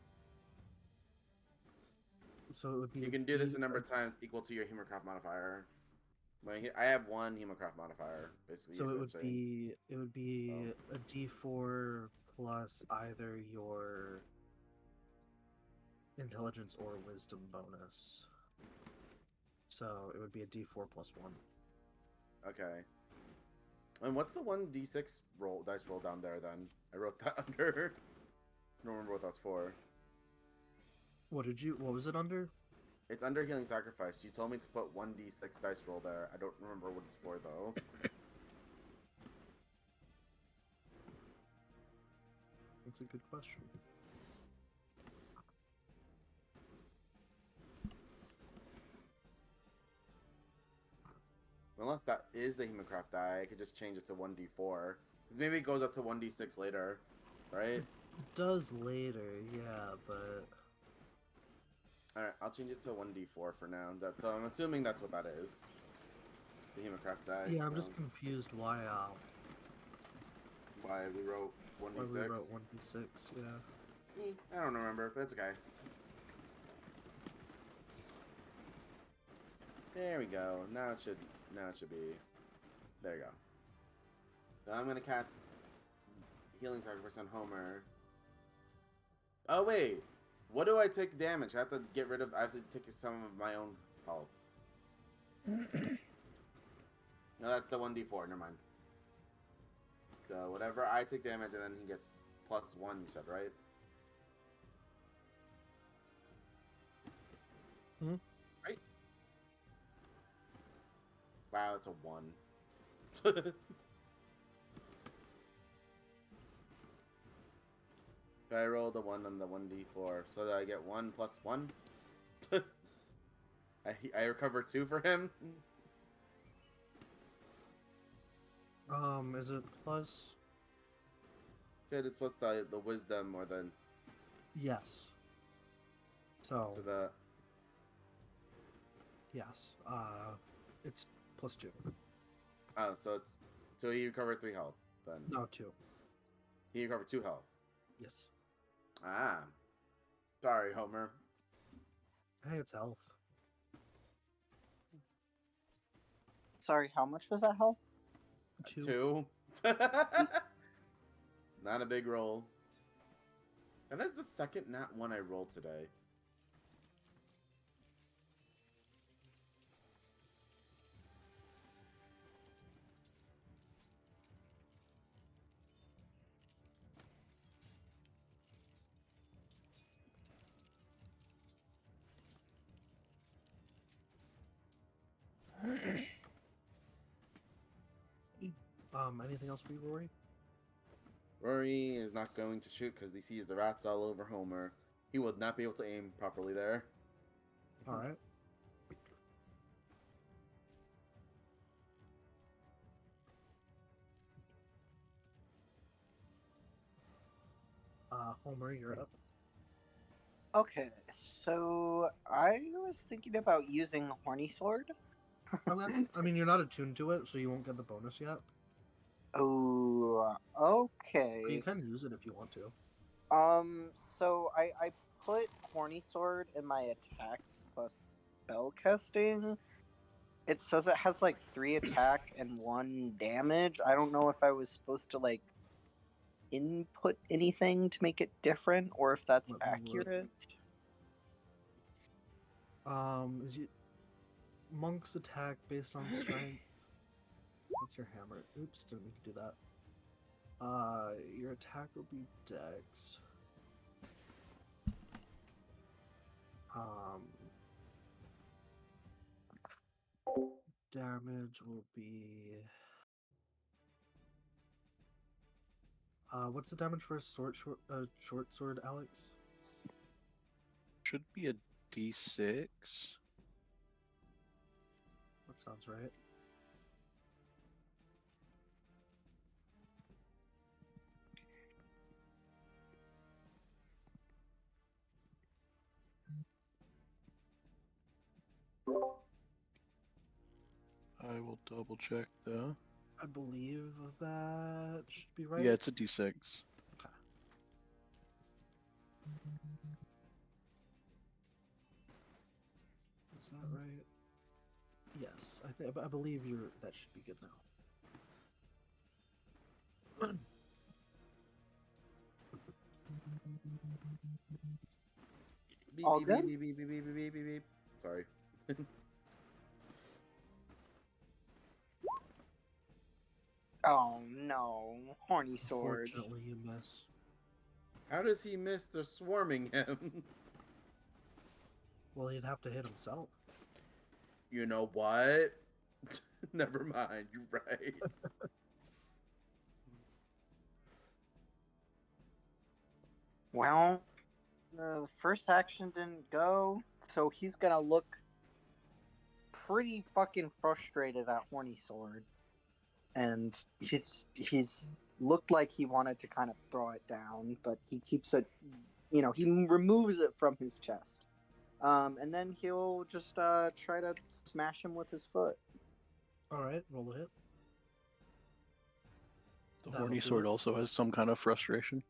So it would be You a can do this D- a number of times equal to your Hemocraft modifier. I have 1 Hemocraft modifier, basically. So is it what would I'm saying. be a D4 plus either your intelligence or wisdom bonus. So it would be a D4 plus 1. Okay. And what's the 1d6 dice roll down there then? I wrote that under. I don't remember what that's for. What was it under? It's under Healing Sacrifice. You told me to put 1d6 dice roll there. I don't remember what it's for though. That's a good question. Unless that is the Hemocraft die, I could just change it to 1d4. Because maybe it goes up to 1d6 later, right? It does later, yeah, but... Alright, I'll change it to 1d4 for now. So I'm assuming that's what that is. The Hemocraft die. Yeah, I'm so just confused why we wrote 1d6. we wrote 1d6, yeah. I don't remember, but it's okay. There we go. Now it should be. There you go. So I'm gonna cast Healing Sacrifice on Homer. Oh wait, what do I take damage? I have to get rid of. I have to take some of my own health. No, that's the 1d4. Never mind. So whatever I take damage, and then he gets +1. You said, right? Hmm? Right. Wow, that's a 1. So I rolled a 1 on the 1d4, so that I get 1 plus 1. I recover 2 for him. Is it plus? Said it's plus the wisdom or the Yes. So, the yes. It's plus 2. oh, so he recovered 3 health then. No, 2. He recovered 2 health. Yes. Ah, sorry, Homer. Hey, it's health. Sorry, how much was that health? 2. 2. Not a big roll. That is the second nat 1 I rolled today. Anything else for you, Rory? Rory is not going to shoot because he sees the rats all over Homer. He would not be able to aim properly there. Alright. Homer, you're up. Okay, so I was thinking about using Horny Sword. Okay. I mean, you're not attuned to it, so you won't get the bonus yet. Oh, okay. But you can use it if you want to. So I put Horny Sword in my attacks plus spell casting. It says it has like 3 attack and 1 damage. I don't know if I was supposed to like input anything to make it different or if that's Let me look. accurate. Is you monk's attack based on strength? What's your hammer? Oops, didn't mean to do that. Your attack will be dex. Um, damage will be. What's the damage for a short sword, Alex? Should be a D6. That sounds right. I will double check though. I believe that should be right. Yeah, it's a D6. Okay. Is that right? Yes, I believe that should be good now. Beep, All beep, good? beep, beep, beep, beep, beep, beep, beep, beep. Sorry. Oh no, horny sword. Unfortunately, you miss. How does he miss the swarming him? Well, he'd have to hit himself. You know what? Never mind. You're right. Well, the first action didn't go, so he's gonna look pretty fucking frustrated at horny sword, and he's looked like he wanted to kind of throw it down, but he keeps it. He removes it from his chest. And then he'll just try to smash him with his foot. All right, roll a hit. The That'll horny do sword it. also has some kind of frustration.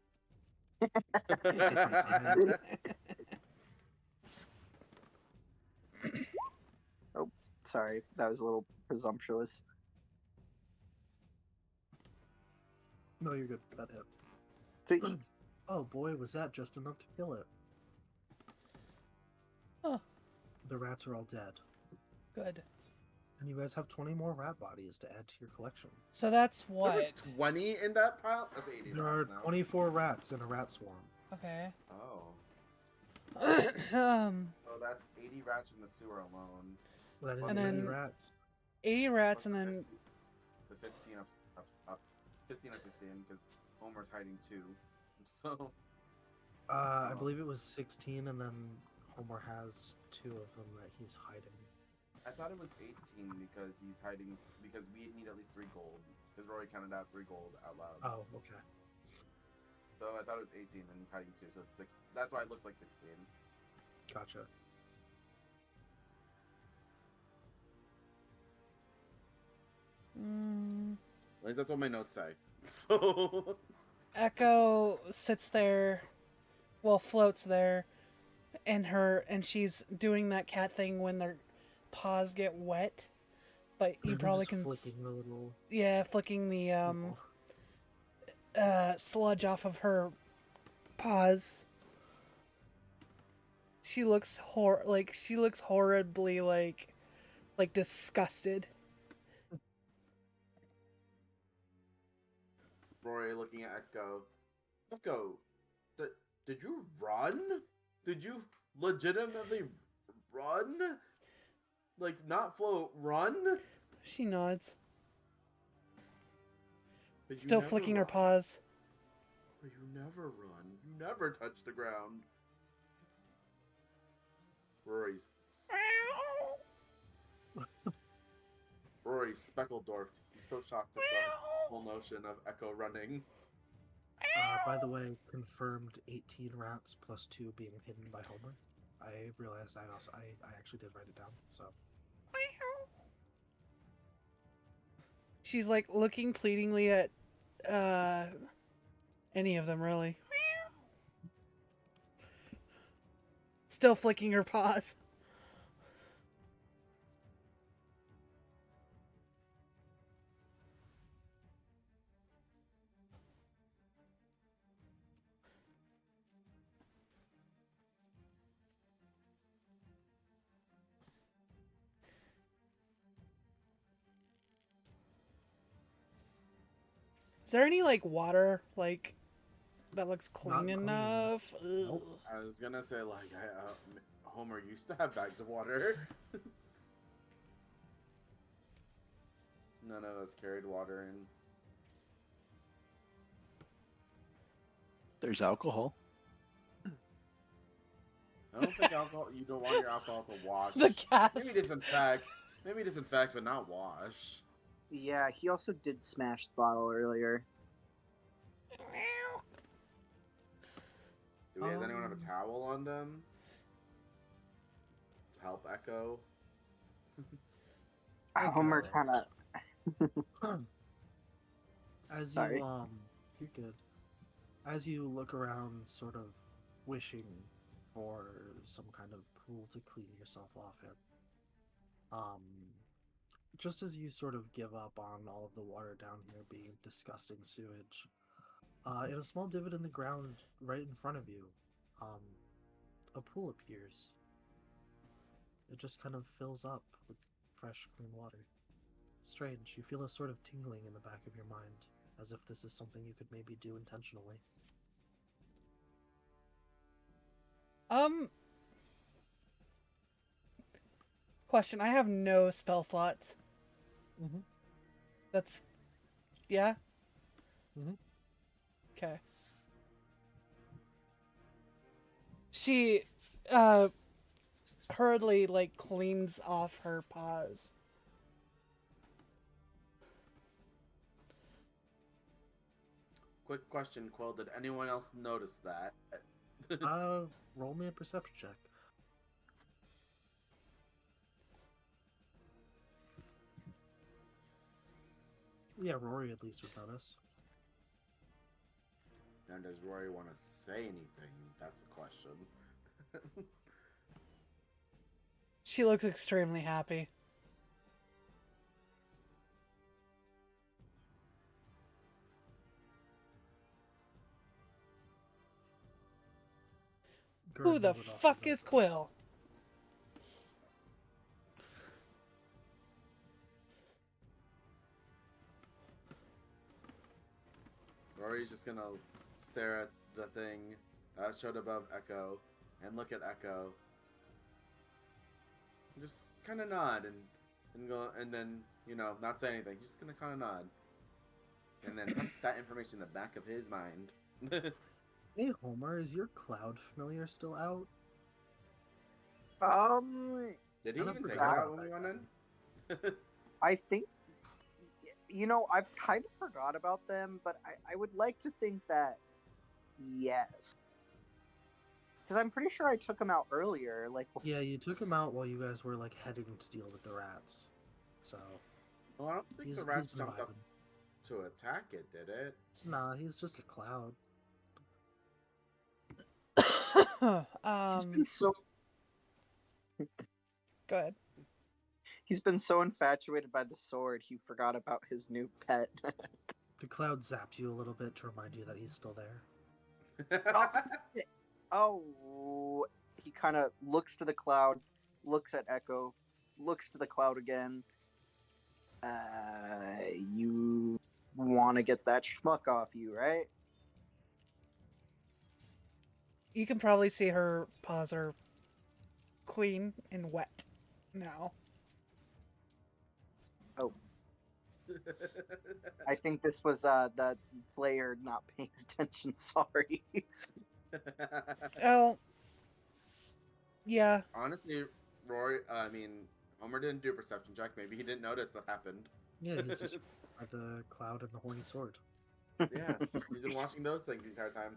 Sorry, that was a little presumptuous. No, you're good. That hit. So, Oh boy, was that just enough to kill it? Oh, The rats are all dead, good. and you guys have 20 more rat bodies to add to your collection. So that's There was what? 20 in that pile? That's 80 There are rats now. 24 rats in a rat swarm. Okay. Oh. um, Oh, that's 80 rats from the sewer alone. That is And many then- rats. 80 rats Plus and the then 50 the 15 up 15 or 16 because Homer's hiding 2. So I believe it was 16, and then Homer has 2 of them that he's hiding. I thought it was 18 because he's hiding because we need at least 3 gold because Rory counted out 3 gold out loud. Oh, okay. So I thought it was 18 and he's hiding 2, so it's 6. That's why it looks like 16. Gotcha. At least that's what my notes say. So Echo sits there, well, floats there, and she's doing that cat thing when their paws get wet. But you And probably just can, flicking the little. flicking the Oh. sludge off of her paws. She looks horribly like disgusted. Rory looking at Echo. Echo, did you run? Did you legitimately run? Like, not float, run? She nods, But you still never flicking her run. paws. But you never run. You never touch the ground. Rory's speckled dwarfed. He's so shocked at the whole notion of Echo running. By the way, confirmed 18 rats plus 2 being hidden by Homer. I realized I actually did write it down. So She's like looking pleadingly at any of them, really. Still flicking her paws. Is there any like water like that looks clean Not clean. enough. Nope. Ugh. I was gonna say like Homer used to have bags of water. None of us carried water in. There's alcohol. I don't think alcohol. You don't want your alcohol to wash. The cat. Maybe disinfect. Maybe disinfect, but not wash. Yeah, he also did smash the bottle earlier. Do we? Does anyone have a towel on them? To help Echo. Homer kind of. As Sorry. you're good. As you look around, sort of wishing for some kind of pool to clean yourself off in, just as you sort of give up on all of the water down here being disgusting sewage, in a small divot in the ground right in front of you, a pool appears. It just kind of fills up with fresh, clean water. Strange. You feel a sort of tingling in the back of your mind, as if this is something you could maybe do intentionally. Question. I have no spell slots. Mm-hmm. That's... Yeah? Mhm. Okay. She, hurriedly, like, cleans off her paws. Quick question, Quill. Did anyone else notice that? Roll me a perception check. Yeah, Rory at least would notice. And does Rory want to say anything? That's a question. She looks extremely happy. Who the Gurney would also fuck is notice. Quill? Rory's just gonna stare at the thing that showed above Echo and look at Echo. Just kind of nod and go, and then, you know, not say anything. He's just gonna kind of nod. And then put that information in the back of his mind. Hey Homer, is your cloud familiar still out? Did he I even take it forgot out about when we that went guy. in? I think, you know, I've kind of forgot about them, but I would like to think that yes, because I'm pretty sure I took them out earlier. Like, Yeah, you took him out while you guys were like heading to deal with the rats. So Well, I don't think he's the rats been jumped up vibing. to attack it, did it? Nah, he's just a cloud. he's been so Go ahead. he's been so infatuated by the sword, he forgot about his new pet. The cloud zaps you a little bit to remind you that he's still there. Oh, he kind of looks to the cloud, looks at Echo, looks to the cloud again. You want to get that schmuck off you, right? You can probably see her paws are clean and wet now. Oh, I think this was the player not paying attention. Sorry. Oh. Yeah. Honestly, Homer didn't do a perception check. Maybe he didn't notice that happened. Yeah, he's just by the cloud and the horny sword. Yeah, he's been watching those things the entire time.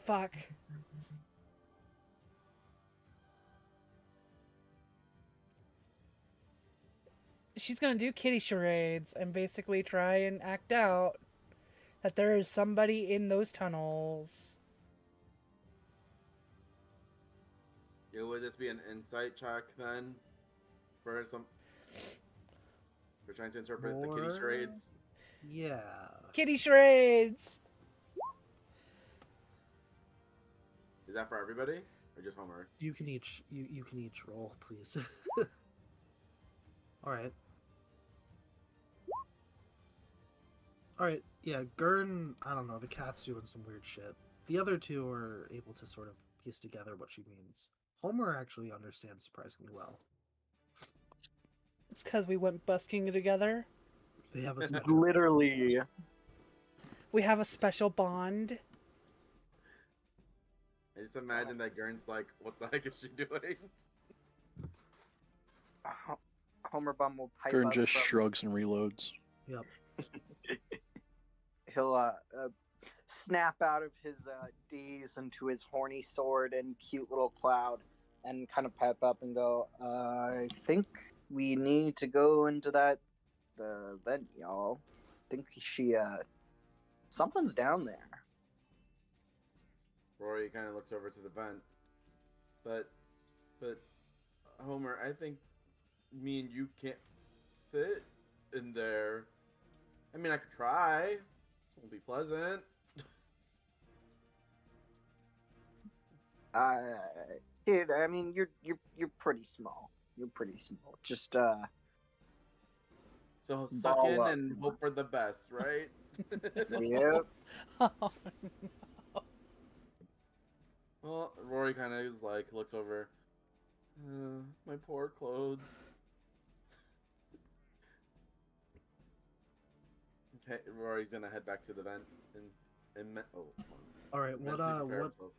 Fuck. She's gonna do kitty charades and basically try and act out that there is somebody in those tunnels. Yeah, would this be an insight check then? For some. We're trying to interpret the kitty Or- charades. Yeah. Kitty charades! Is that for everybody or just Homer? You can each roll, please. All right. Alright, yeah, Gurn, I don't know, the cat's doing some weird shit. The other two are able to sort of piece together what she means. Homer actually understands surprisingly well. It's because we went busking together. They have a special Literally. We have a special bond. I just imagine that Gurn's like, what the heck is she doing? Homer Bum will pipe Gurn up just from- shrugs and reloads. Yep. He'll snap out of his daze into his horny sword and cute little cloud and kind of pipe up and go, I think we need to go into that vent, y'all. I think something's down there. Rory kind of looks over to the vent. But, Homer, I think me and you can't fit in there. I mean, I could try. It'll be pleasant. Dude, I mean, you're pretty small. You're pretty small. Just So suck Ball in up. and hope for the best, right? yep. Oh, Well, Rory kind of is like, looks over. My poor clothes. Okay, Rory's gonna head back to the vent Alright, mentally prepare himself.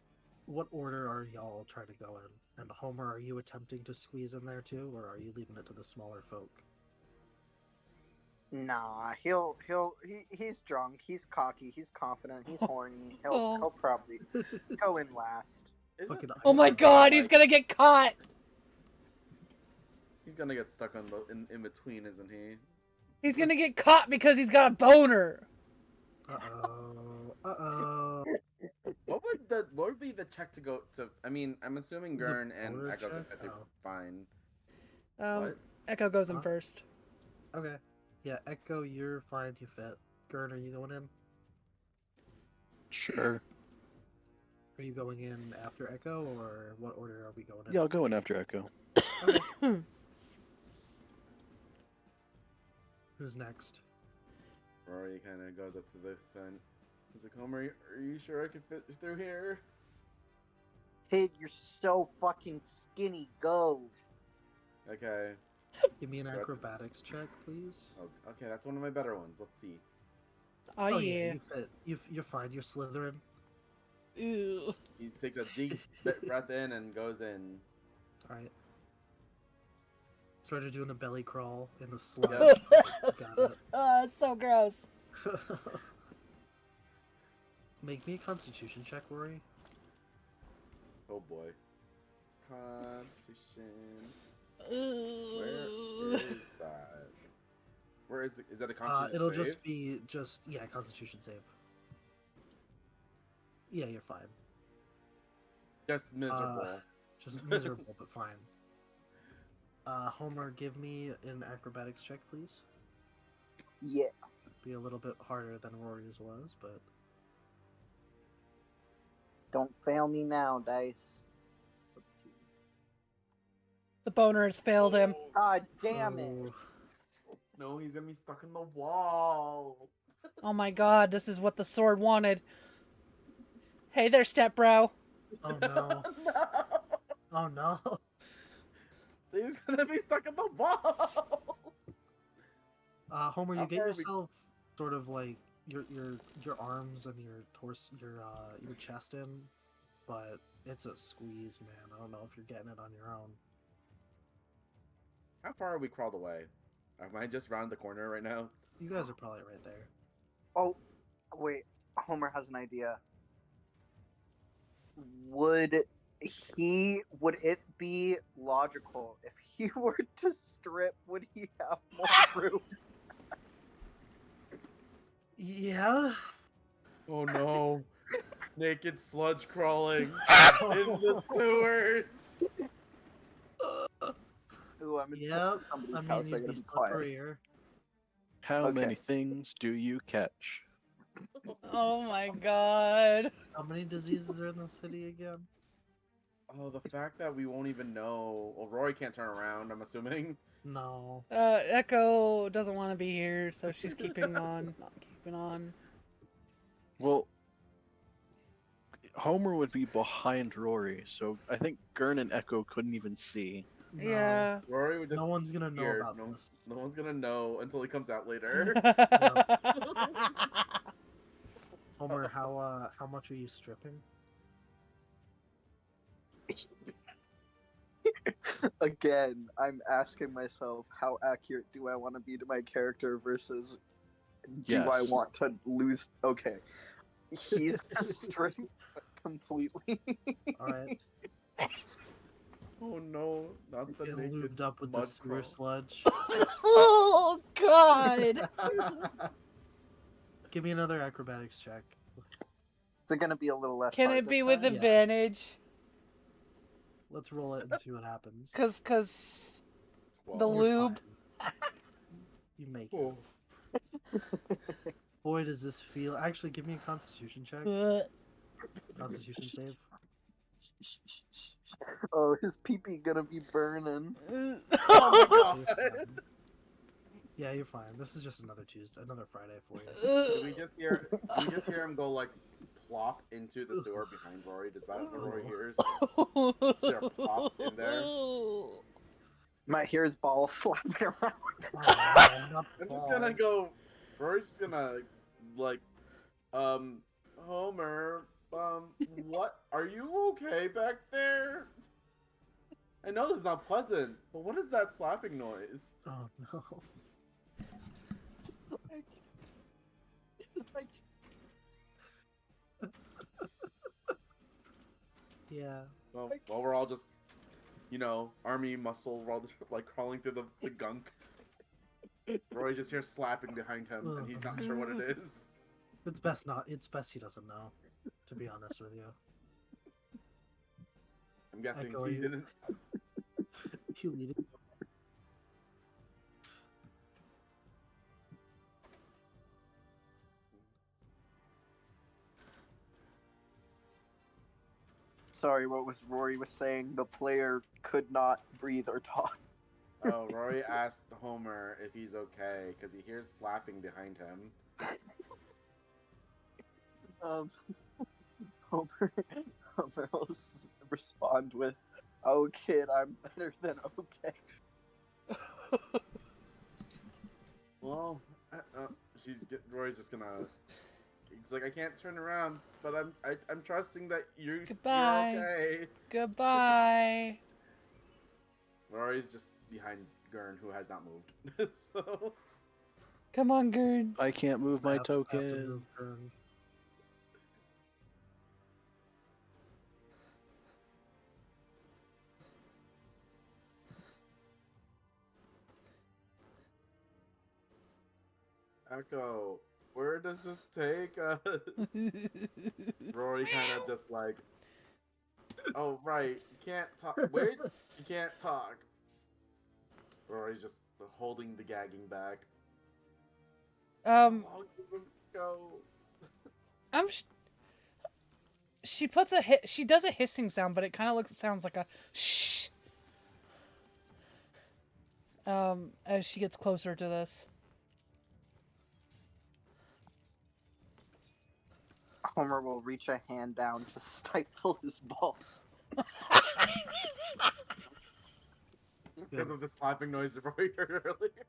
what order are y'all trying to go in? And Homer, are you attempting to squeeze in there too, or are you leaving it to the smaller folk? Nah, he's drunk, he's cocky, he's confident, he's horny. Oh. He'll probably go in last. Fucking oh my god, he's gonna get caught! He's gonna get stuck on in between, isn't he? He's gonna get caught because he's got a boner! Uh-oh. What would be the check to go to? I mean, I'm assuming The Gurn and boner Echo check? can fit Oh. fine. Um, Echo goes in Huh? first. Okay. Yeah, Echo, you're fine, you fit. Gurn, are you going in? Sure. Are you going in after Echo, or what order are we going in? Yeah, I'll go in after Echo. Okay. Who's next? Rory kind of goes up to the vent. He's like, Homer, are you sure I can fit through here? Kid, you're so fucking skinny. Go. Okay. Give me an Right. acrobatics check, please. Oh, okay, that's one of my better ones. Let's see. Oh, yeah. you fit. You're fine. You're Slytherin. Ew. He takes a deep breath in and goes in. All right. Started doing a belly crawl in the sludge. Got it. Oh, it's so gross. Make me a Constitution check, Rory. Oh boy. Constitution. Where Ooh. is that? Where is that a Constitution It'll save? just be Constitution save. Yeah, you're fine. Just miserable. Just miserable, but fine. Homer, give me an acrobatics check, please. Yeah. Be a little bit harder than Rory's was, but Don't fail me now, dice. Let's see. The boner has failed him. God damn it. Oh, No, he's gonna be stuck in the wall. Oh my god, this is what the sword wanted. Hey there, step bro. oh no! No. Oh no! He's gonna be stuck in the wall. Homer, you How get far are we- yourself sort of like your arms and your torso, your chest in, but it's a squeeze, man. I don't know if you're getting it on your own. How far are we crawled away? Am I just round the corner right now? You guys are probably right there. Oh, wait. Homer has an idea. Would it be logical if he were to strip? Would he have more room? Yeah. Oh no. Naked sludge crawling in the sewers. Ooh, I'm in Yep. somebody's I mean, house. I you'd gotta be be quiet. slipperier. How Okay. many things do you catch? Oh my god. How many diseases are in the city again? Oh, the fact that we won't even know. Well, Rory can't turn around, I'm assuming. No. Echo doesn't want to be here, so she's keeping on. Not keeping on. Well, Homer would be behind Rory, so I think Gurn and Echo couldn't even see. No. Yeah. Rory would just. No one's gonna know appear. about no, this. No one's gonna know until he comes out later. Homer, how much are you stripping? Again, I'm asking myself, how accurate do I want to be to my character versus do I Yes. want to lose? Okay, he's stripped completely. Alright. Oh no, not the Get naked lubed up with the mud sewer crawl. sludge. Oh God! Give me another acrobatics check. Is it gonna be a little less? Can hard it this be with time? Yeah. advantage? Let's roll it and see what happens. Cause the Well, You're lube. fine. You make it. oh. Boy, does this feel. Actually, give me a constitution check. Constitution save. Oh, his pee-pee gonna be burning. Oh You're my god! fine. Yeah, you're fine. This is just another Tuesday, another Friday for you. Did we just hear him go like plop into the sewer behind Rory? Does that what Rory hears? Is there a plop in there? Might hear his balls slapping around. Oh, man, not I'm just gonna balls. go. Rory's just gonna like, Homer, what? Are you okay back there? I know this is not pleasant, but what is that slapping noise? Oh no. Yeah. Well, we're all just, army muscle, like crawling through the gunk. Roy just hears slapping behind him, and he's not sure what it is. It's best not. It's best he doesn't know. To be honest with you. I'm guessing Echo, he you- didn't. You lead it. Sorry, what was Rory was saying? The player could not breathe or talk. Oh, Rory asked Homer if he's okay because he hears slapping behind him. Homer will respond with, "Oh, kid, I'm better than okay." Well, Rory's just gonna. He's like, I can't turn around, but I'm trusting that you're Goodbye. okay. Goodbye. Rory's just behind Gurn, who has not moved. So Come on, Gerd. I can't move I my have to token. move Gurn. Echo, where does this take us? Rory kind of just like, oh right, you can't talk. Wait, you can't talk. Rory's just holding the gagging back. How long does this go? She puts she does a hissing sound, but it kind of sounds like a shh. As she gets closer to this. Homer will reach a hand down to stifle his balls. Because of the slapping noise that Rory heard earlier.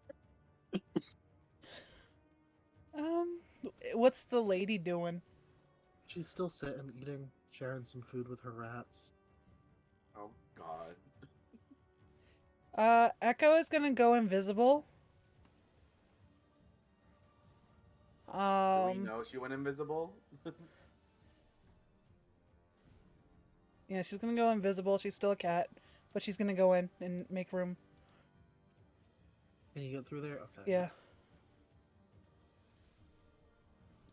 What's the lady doing? She's still sitting, eating, sharing some food with her rats. Oh god. Echo is gonna go invisible. Do we know she went invisible? Yeah, she's gonna go invisible. She's still a cat, but she's gonna go in and make room. Can you get through there? Okay. Yeah.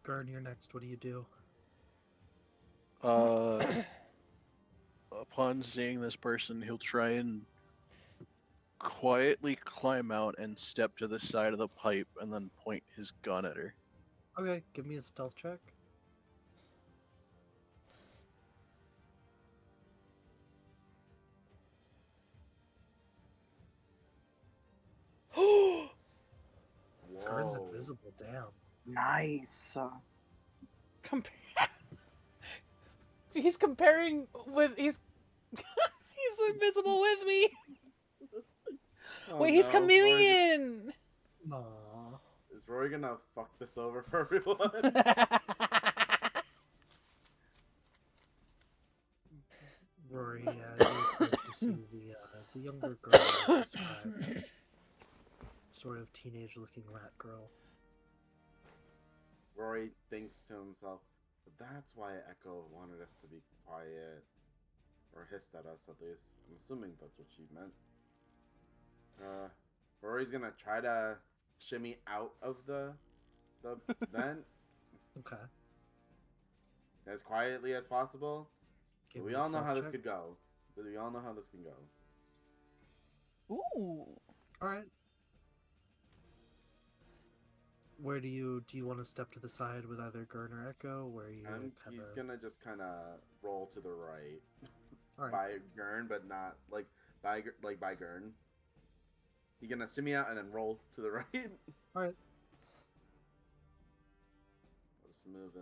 Gurn, you're next. What do you do? Upon seeing this person, he'll try and quietly climb out and step to the side of the pipe and then point his gun at her. Okay, give me a stealth check. Ben's Oh. invisible. Damn. Nice. Compar- he's comparing with he's he's invisible with me. Oh, Wait, he's no. chameleon. Aww. Is Rory gonna fuck this over for everyone? Rory, you approach to see the younger girl as described. Sort of teenage-looking rat girl. Rory thinks to himself, but that's why Echo wanted us to be quiet. Or hissed at us, at least. I'm assuming that's what she meant. Rory's gonna try to shimmy out of the vent Okay. as quietly as possible. Give We me a all know stealth how this check. could go. We all know how this can go. Ooh. Alright. Where do you want to step to the side with either Gurn or Echo? Where you kind He's of gonna just kind of roll to the right all right? by Gurn, but not like by Gurn. He's gonna shimmy out and then roll to the right. All right. Just moving.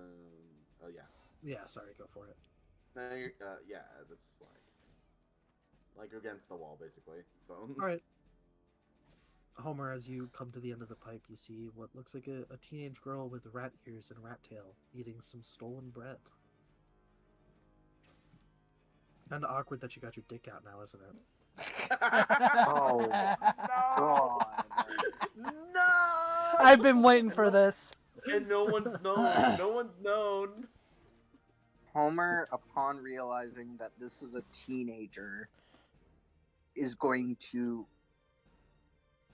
Oh yeah. Yeah. Sorry. Go for it. Yeah, that's like against the wall basically. So. All right. Homer, as you come to the end of the pipe, you see what looks like a teenage girl with rat ears and rat tail eating some stolen bread. Kind of awkward that you got your dick out now, isn't it? Oh, God. No! I've been waiting for this. And no one's known. No one's known. Homer, upon realizing that this is a teenager, is going to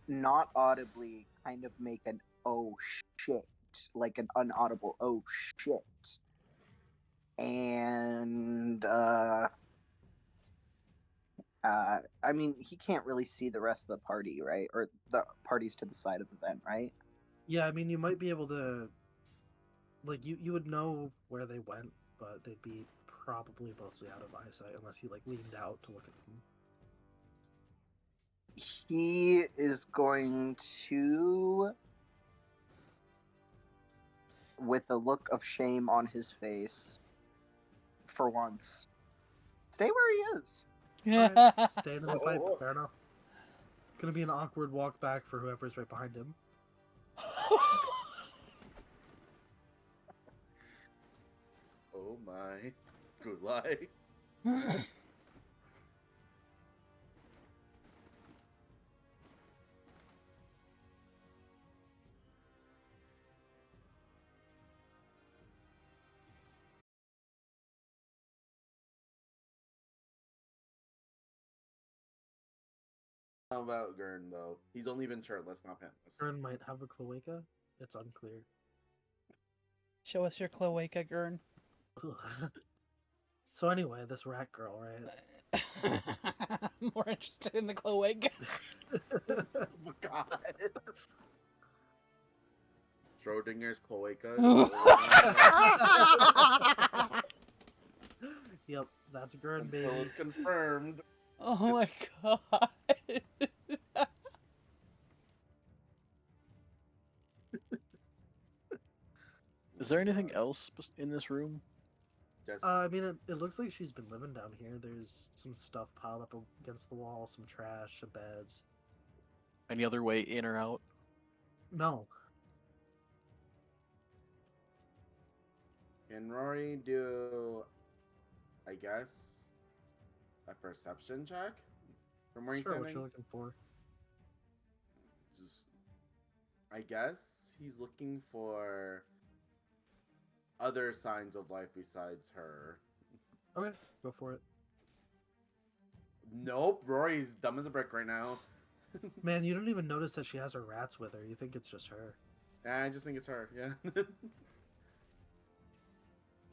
not audibly kind of make an oh shit, like an unaudible oh shit. And I mean, he can't really see the rest of the party, right? Or the parties to the side of the vent, right? Yeah, I mean, you might be able to, like, you would know where they went, but they'd be probably mostly out of eyesight unless you like leaned out to look at them. He is going to, with a look of shame on his face, for once, stay where he is. Alright, stay in the pipe. Oh. Fair enough. Gonna be an awkward walk back for whoever's right behind him. Oh my. Good lie. How about Gurn though? He's only been shirtless, not pantless. Gurn might have a cloaca. It's unclear. Show us your cloaca, Gurn. So anyway, this rat girl, right? I'm more interested in the cloaca. Oh my god. Schrodinger's cloaca. Yep, that's Gurn, Until baby. it's confirmed. Oh my god. Is there anything else in this room? Just I mean, it looks like she's been living down here. There's some stuff piled up against the wall, some trash, a bed. Any other way in or out? No. can Rory do, I guess, a perception check from where he's Sure, what standing? you're looking for. Just, I guess he's looking for other signs of life besides her. Okay, go for it. Nope, Rory's dumb as a brick right now. Man, you don't even notice that she has her rats with her. You think it's just her. I just think it's her, yeah.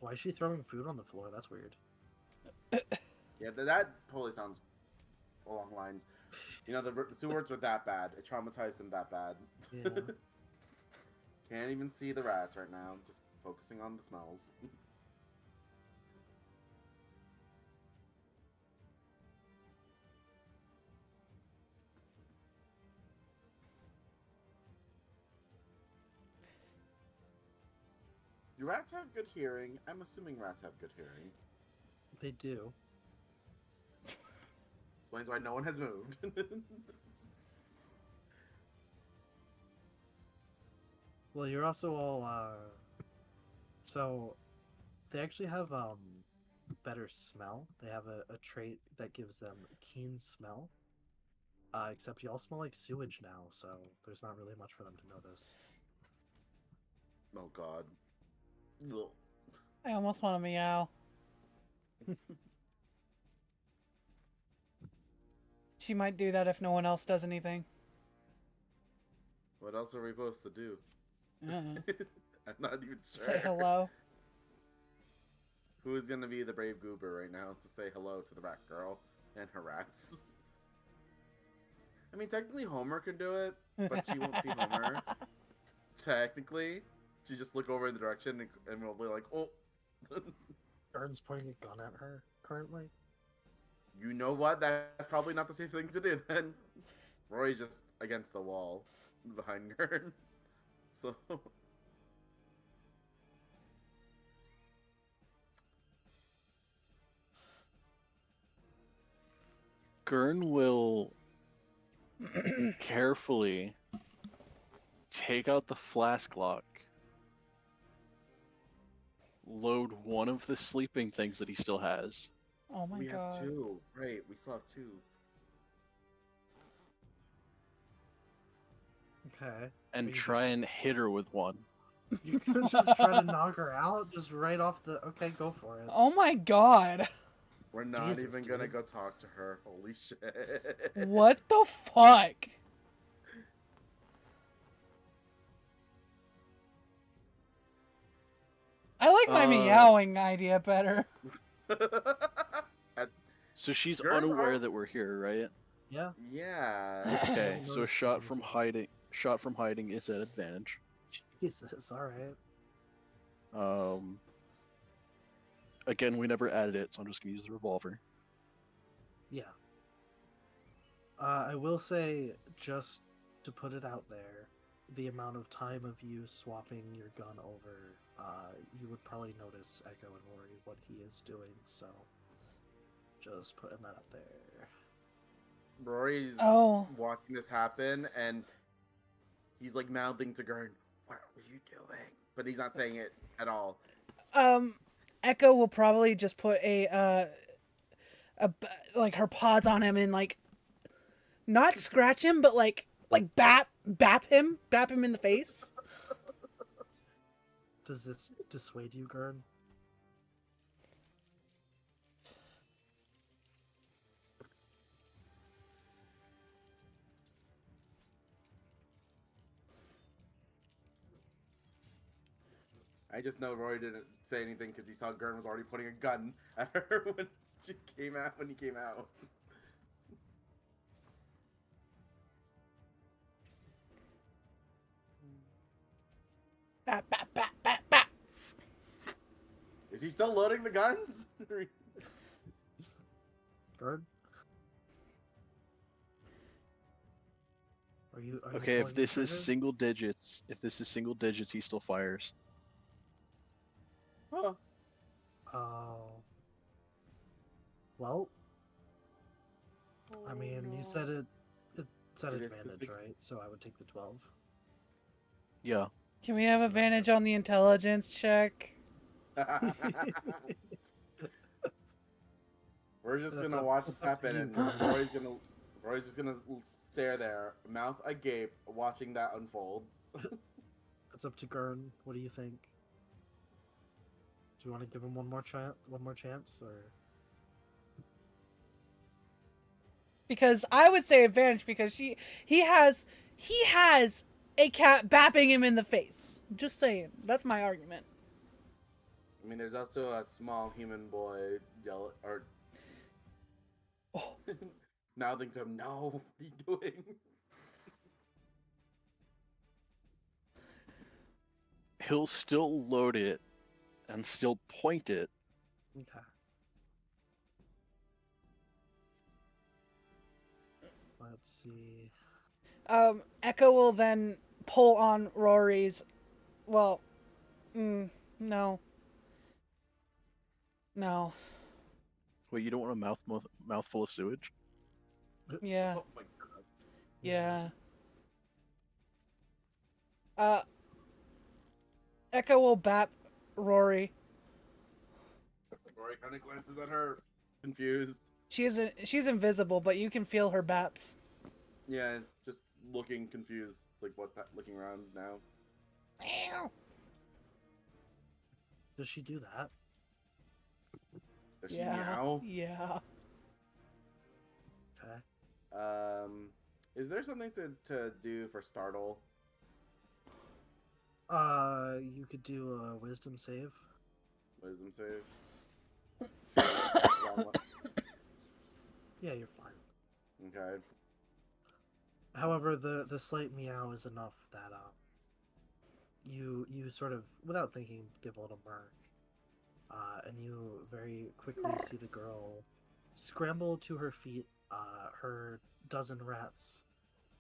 Why is she throwing food on the floor? That's weird. Yeah, that totally sounds along the lines. You know, the sewers were that bad. It traumatized him that bad. Yeah. Can't even see the rats right now. Just focusing on the smells. Do rats have good hearing? I'm assuming rats have good hearing. They do. Explains why no one has moved. Well, you're also all so they actually have better smell. They have a trait that gives them keen smell. Except you all smell like sewage now, so there's not really much for them to notice. Oh god. Ugh. I almost want to meow. She might do that if no one else does anything. What else are we supposed to do? Uh-uh. I'm not even sure. Say hello. Who is gonna be the brave goober right now to say hello to the rat girl and her rats? I mean, technically Homer can do it, but she won't see Homer. Technically, she just look over in the direction and we'll be like, oh. Gurn's pointing a gun at her currently. You know what? That's probably not the safe thing to do then. Rory's just against the wall behind Gurn. So. Gurn will carefully take out the flask lock, load one of the sleeping things that he still has, Oh my We god. have two. Right, we still have two. Okay. and You try and hit her with one. You could just try to knock her out, just right off the. Okay, go for it. Oh my god. We're not Jesus, even gonna dude. go talk to her. Holy shit. What the fuck? I like my meowing idea better. So she's Gurn unaware are- that we're here, right? Yeah. Yeah. Okay, Doesn't so a notice shot things. from hiding is at advantage. Jesus. All right. Again, we never added it, so I'm just gonna use the revolver. Yeah. I will say, just to put it out there, the amount of time of you swapping your gun over, you would probably notice Echo and Rory what he is doing. So, just putting that out there. Rory's Oh. watching this happen, and he's like mouthing to Gurn, "What are you doing?" But he's not saying it at all. Echo will probably just put like her paws on him and like not scratch him, but like bap him in the face. Does this dissuade you, Gurn? I just know Rory didn't say anything because he saw Gurn was already pointing a gun at her when he came out. Bap bap bap bap bap. Is he still loading the guns? Gurn? Are you Okay, pulling if the this is trigger? single digits, he still fires. Huh. Oh. Well, I mean, you said it's at It is advantage, six- right? So I would take the 12. Yeah. Can we have advantage on the intelligence check? We're just That's gonna up- watch this that's up to happen, you, and Gurn. Rory's just gonna stare there, mouth agape, watching that unfold. It's up to Gurn. What do you think? Do you want to give him one more chance, or Because I would say advantage because he has a cat bapping him in the face. Just saying. That's my argument. I mean, there's also a small human boy Oh. mouthing to him, "No, what are you doing?" He'll still load it and still point it. okay? Let's see. Echo will then pull on Rory's. Well, No. No. Wait, you don't want a mouthful of sewage? Yeah. Oh my god. Yeah. Echo will bap Rory. Rory kind of glances at her, confused. She's invisible, but you can feel her baps. Yeah, just looking confused, like looking around now. Does she do that? Does she Yeah. meow? Yeah. Okay. Is there something to do for startle? You could do a wisdom save. Wisdom save. Wrong one. Yeah, you're fine. Okay. However, the slight meow is enough that you sort of, without thinking, give a little murk, and you very quickly see the girl scramble to her feet. Her dozen rats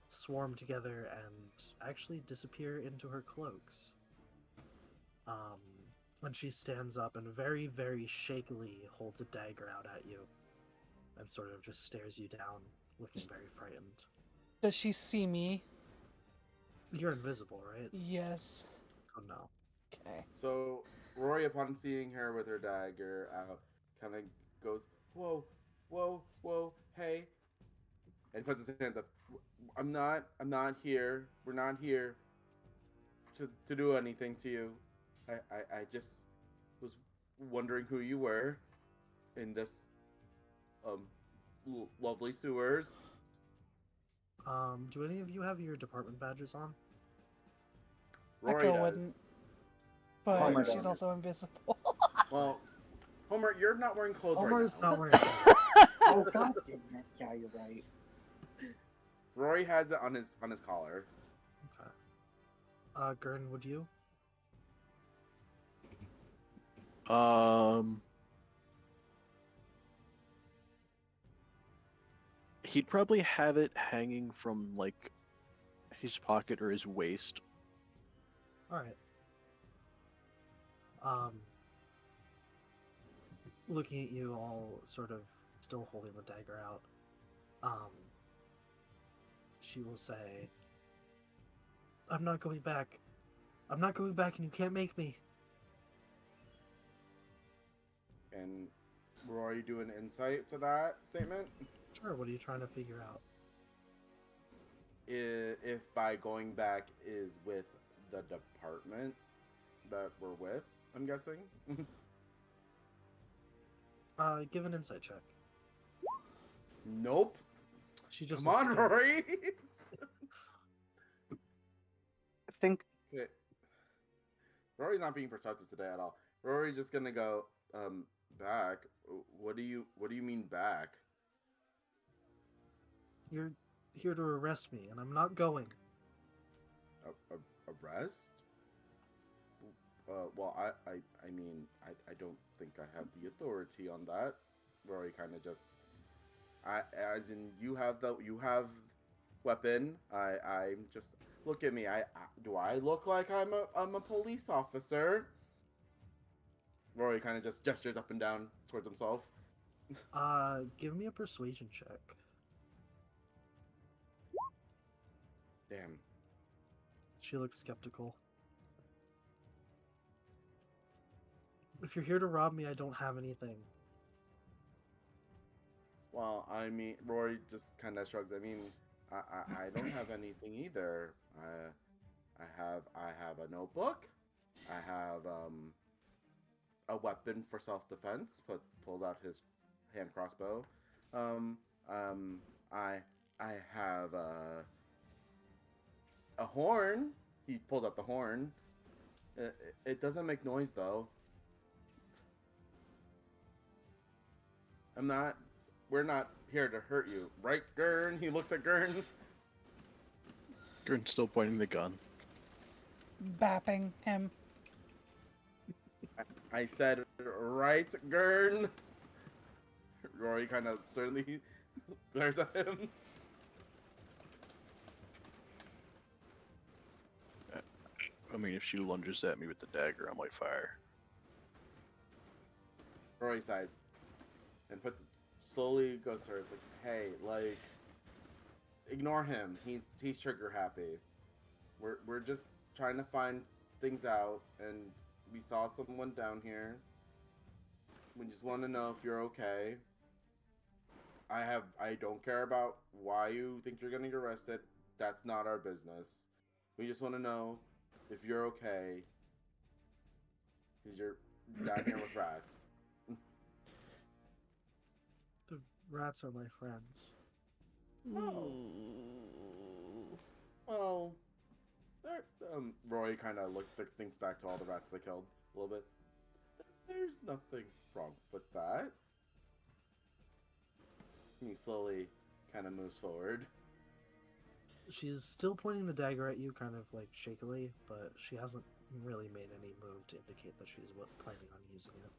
swarm together and actually disappear into her cloaks. When she stands up and very, very shakily holds a dagger out at you, and sort of just stares you down, looking very frightened. Does she see me? You're invisible, right? Yes. Oh no. Okay. So Rory, upon seeing her with her dagger out, kind of goes, "Whoa, whoa, whoa, hey," and puts his hand up. I'm not here. We're not here to do anything to you. I just was wondering who you were in this lovely sewers. Do any of you have your department badges on? Rory Echo does. wouldn't. But Homer she's does. also invisible. Well, Homer, you're not wearing clothes Homer right is now. not wearing badges. Oh god damn it. Yeah, you're right. Rory has it on his collar. Okay. Gurn, would you? He'd probably have it hanging from like his pocket or his waist. Alright. Looking at you all sort of still holding the dagger out, she will say, I'm not going back. I'm not going back and you can't make me. And Rory do an insight to that statement. Sure, what are you trying to figure out? If by going back is with the department that we're with, I'm guessing. Give an insight check. Nope. She just Come looks on, scared. Rory. I think Okay. Rory's not being productive today at all. Rory's just gonna go, back. What do you mean back? You're here to arrest me, and I'm not going. Arrest? Well, I mean, I don't think I have the authority on that. Rory kind of just, as in, you have weapon. I'm just, look at me. Do I look like I'm a police officer? Rory kind of just gestures up and down towards himself. Give me a persuasion check. Damn. She looks skeptical. If you're here to rob me, I don't have anything. Well, I mean, Rory just kind of shrugs. I mean, I don't have anything either. I have a notebook. I have a weapon for self-defense. Pulls out his hand crossbow. I have a horn. He pulls out the horn. It doesn't make noise though. We're not here to hurt you, right, Gurn? He looks at Gurn. Gurn's still pointing the gun. Bapping him. I said, right, Gurn? Rory kind of sternly glares at him. I mean, if she lunges at me with the dagger, I might fire. Rory sighs and slowly goes to her. It's like, hey, like, ignore him. He's trigger happy. We're just trying to find things out, and we saw someone down here. We just want to know if you're okay. I don't care about why you think you're gonna get arrested. That's not our business. We just want to know if you're okay. Because you're down here with rats. The rats are my friends. Oh. Well, Roy kind of thinks back to all the rats they killed a little bit. There's nothing wrong with that. He slowly kind of moves forward. She's still pointing the dagger at you, kind of like shakily, but she hasn't really made any move to indicate that she's planning on using it.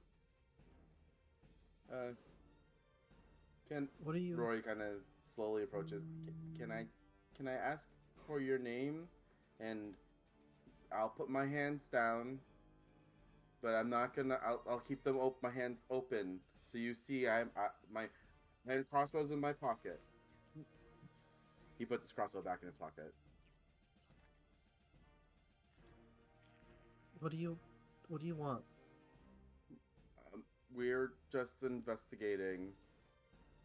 What are you? Roy kind of slowly approaches. Can I ask for your name? And I'll put my hands down, but I'm not gonna. I'll keep them my hands open, so you see my crossbow's in my pocket. He puts his crossbow back in his pocket. What do you want? We're just investigating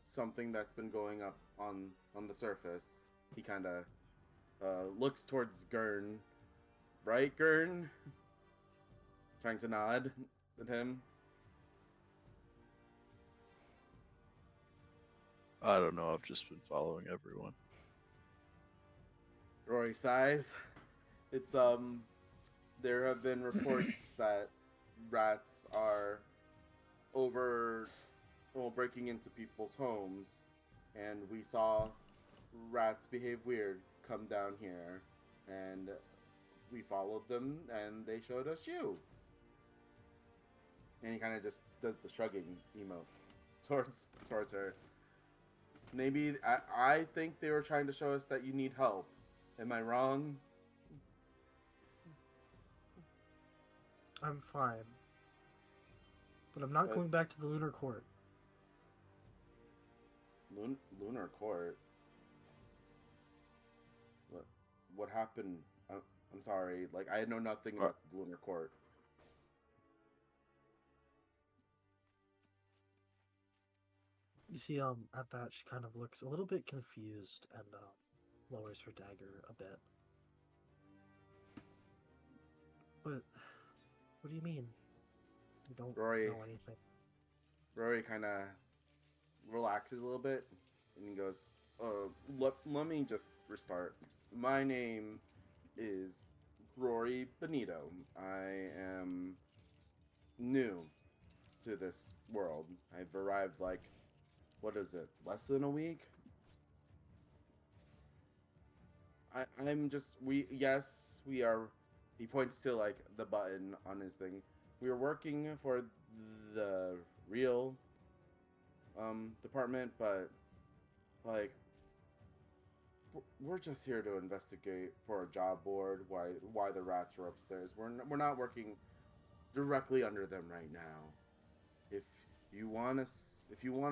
something that's been going up on the surface. He kind of looks towards Gurn. Right, Gurn? Trying to nod at him. I don't know. I've just been following everyone. Rory sighs. It's there have been reports that rats are breaking into people's homes, and we saw rats behave weird come down here, and we followed them, and they showed us you. And he kind of just does the shrugging emote towards her. Maybe I think they were trying to show us that you need help. Am I wrong? I'm fine. But I'm not going back to the Lunar Court. Lunar Court? What happened? I'm sorry. Like, I know nothing about the Lunar Court. You see, at that, she kind of looks a little bit confused and lowers her dagger a bit. But what do you mean? You don't know anything. Rory kind of relaxes a little bit, and he goes, let me just restart. My name is Rory Benito. I am new to this world. I've arrived like, what is it, less than a week? We are, he points to like the button on his thing. We are working for the real department, but like we're just here to investigate for a job board why the rats are upstairs. We're not working directly under them right now. If you want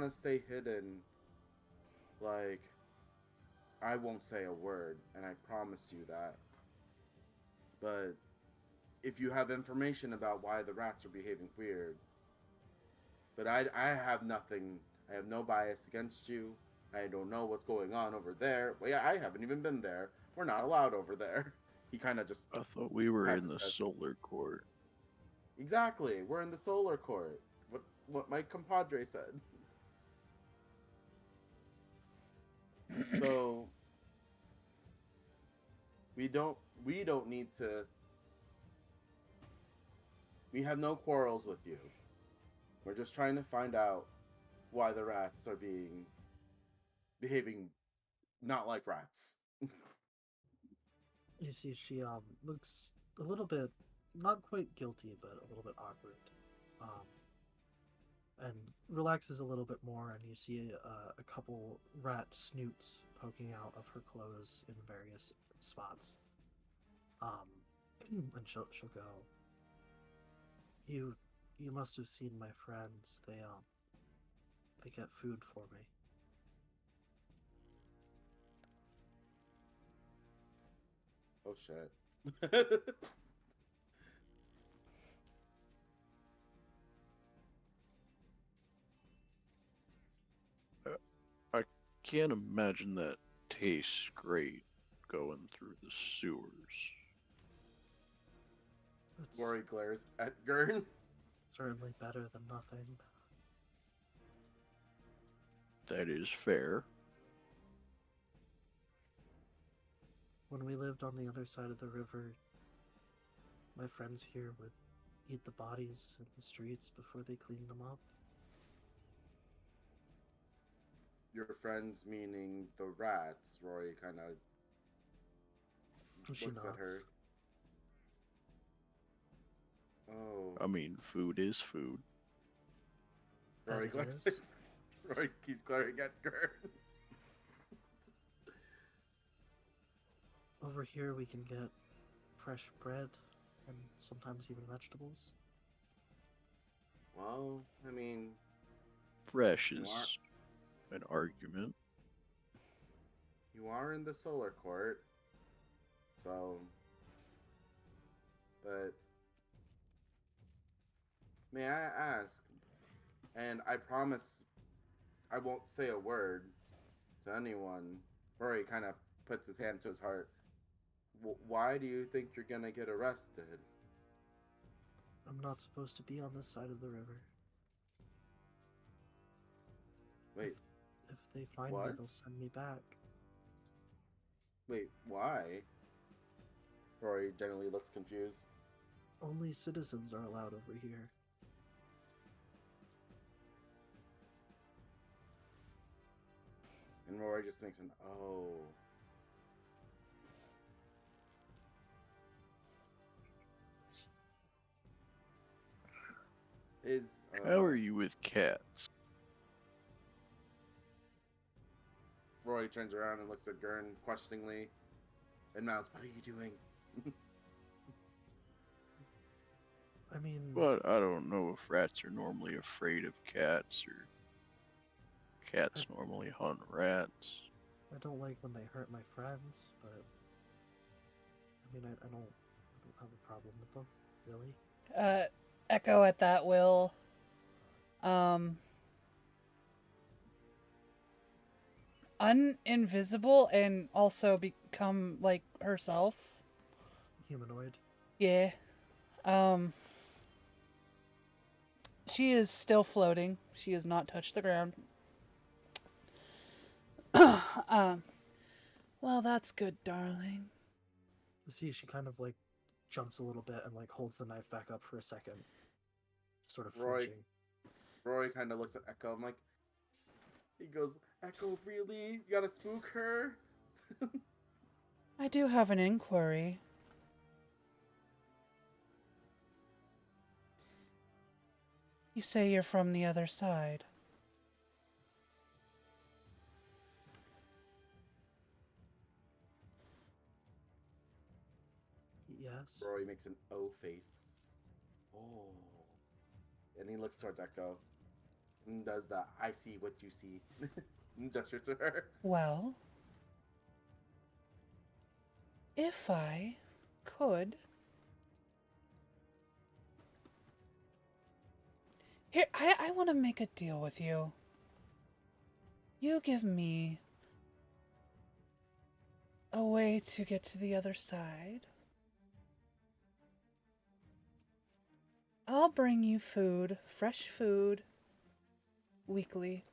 to stay hidden, like, I won't say a word, and I promise you that. But if you have information about why the rats are behaving weird, but I have nothing. I have no bias against you. I don't know what's going on over there. Well, yeah, I haven't even been there. We're not allowed over there. He kind of just. I thought we were in the head. Solar Court. Exactly, we're in the Solar Court. What my compadre said. So we don't need to. We have no quarrels with you. We're just trying to find out why the rats are behaving not like rats. You see, she looks a little bit, not quite guilty, but a little bit awkward, and relaxes a little bit more. And you see a couple rat snoots poking out of her clothes in various spots. And she'll go. You You must have seen my friends. They get food for me. Oh shit. I can't imagine that tastes great going through the sewers. It's Rory glares at Gurn. certainly better than nothing. That is fair. When we lived on the other side of the river, my friends here would eat the bodies in the streets before they cleaned them up. Your friends, meaning the rats. Rory kind of She looks at her. nods. Oh. I mean, food is food. Rory That it glares. is. Rory keeps glaring at Gurn. Over here we can get fresh bread and sometimes even vegetables. Well, I mean, Fresh You is an argument. you are in the Solar Court, so. But. May I ask, and I promise I won't say a word to anyone. Rory kind of puts his hand to his heart. Why do you think you're gonna get arrested? I'm not supposed to be on this side of the river. Wait, If they find me, What? they'll send me back. wait, why? Rory generally looks confused. Only citizens are allowed over here. And Rory just makes an oh. Is How are you with cats? Rory turns around and looks at Gurn questioningly and mouths, "What are you doing?" I mean, But I don't know if rats are normally afraid of cats or cats normally hunt rats. I don't like when they hurt my friends, but I mean, I don't have a problem with them, really. Echo at that will. Uninvisible and also become like herself. Humanoid. Yeah. She is still floating. She has not touched the ground. Well, that's good, darling. You see, she kind of like jumps a little bit and like holds the knife back up for a second, sort of Roy- flinching. Rory kind of looks at Echo. I'm like, he goes, "Echo, really? You gotta spook her?" I do have an inquiry. You say you're from the other side. Yes. Rory makes an O face. Oh. And he looks towards Echo and does the "I see what you see" and gesture to her. Well, if I could. Here, I want to make a deal with you. You give me a way to get to the other side. I'll bring you food, fresh food, weekly.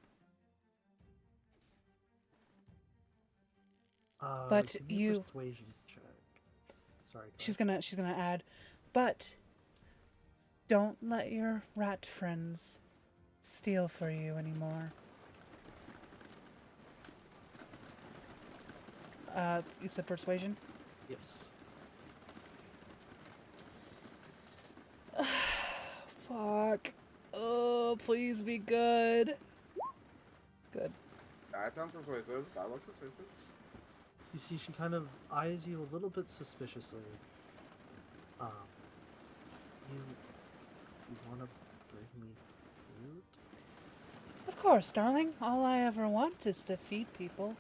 But Give me a you- persuasion check. Sorry. go She's ahead. gonna add, but don't let your rat friends steal for you anymore. You said persuasion? Yes. Fuck. Oh, please be good. Good. That sounds persuasive. That looks persuasive. You see, she kind of eyes you a little bit suspiciously. You want to give me food? Of course, darling. All I ever want is to feed people.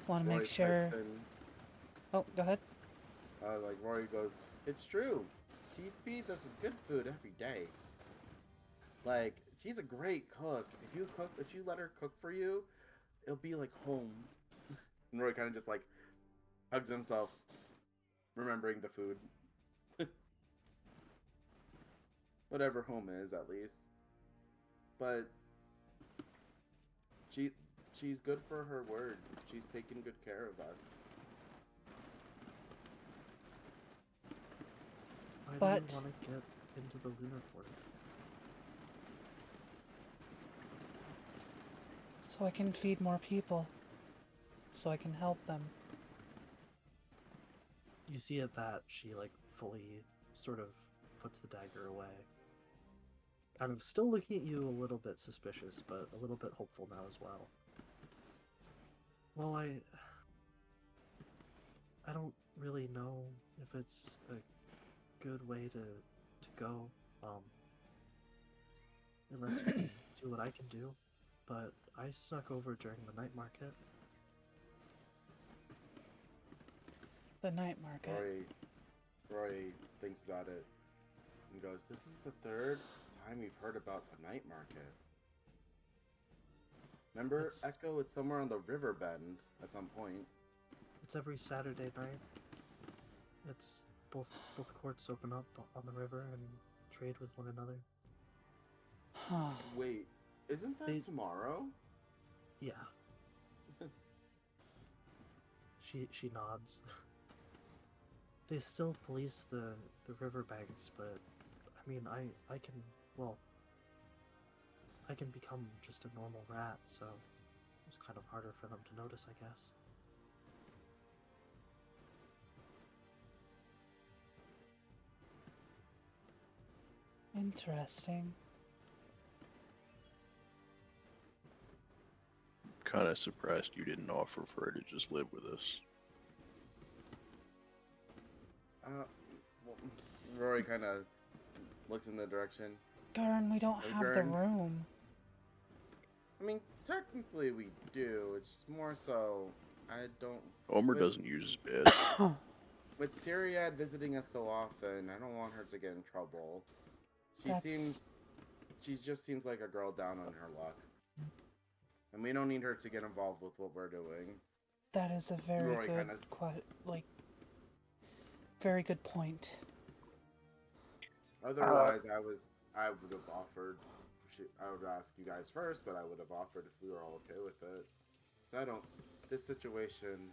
Want to Rory make sure. types in, Oh, go ahead. like Rory goes, it's true. She feeds us good food every day. Like, she's a great cook. If you let her cook for you, it'll be like home. And Rory kind of just like hugs himself, remembering the food. Whatever home is, at least. But she's good for her word. She's taking good care of us. Why do But- you want to get into the lunar port? So I can feed more people. So I can help them. You see at that she like fully sort of puts the dagger away. Kind of still looking at you a little bit suspicious, but a little bit hopeful now as well. Well, I don't really know if it's a good way to go. Unless you can do what I can do. But I snuck over during the night market. The night market. Rory thinks about it and goes, this is the third time we've heard about the night market. Remember, It's- Echo, it's somewhere on the river bend at some point. It's every Saturday night. It's both courts open up on the river and trade with one another. Huh. Wait, isn't that They- tomorrow? Yeah. She nods. They still police the riverbanks, but I mean I can I can become just a normal rat, so it's kind of harder for them to notice, I guess. Interesting. Kind of surprised you didn't offer for her to just live with us. Well, Rory kind of looks in the direction. Gurn, we don't Hey, have the Gurn. room. I mean, technically we do. It's more so I don't. Homer Wait. doesn't use his bed. With Tyriad visiting us so often, I don't want her to get in trouble. That's- She just seems like a girl down on her luck. And we don't need her to get involved with what we're doing. That is a very Rory good, kinda- very good point. Otherwise, I would have offered. I would ask you guys first, but I would have offered if we were all okay with it. So I don't. This situation,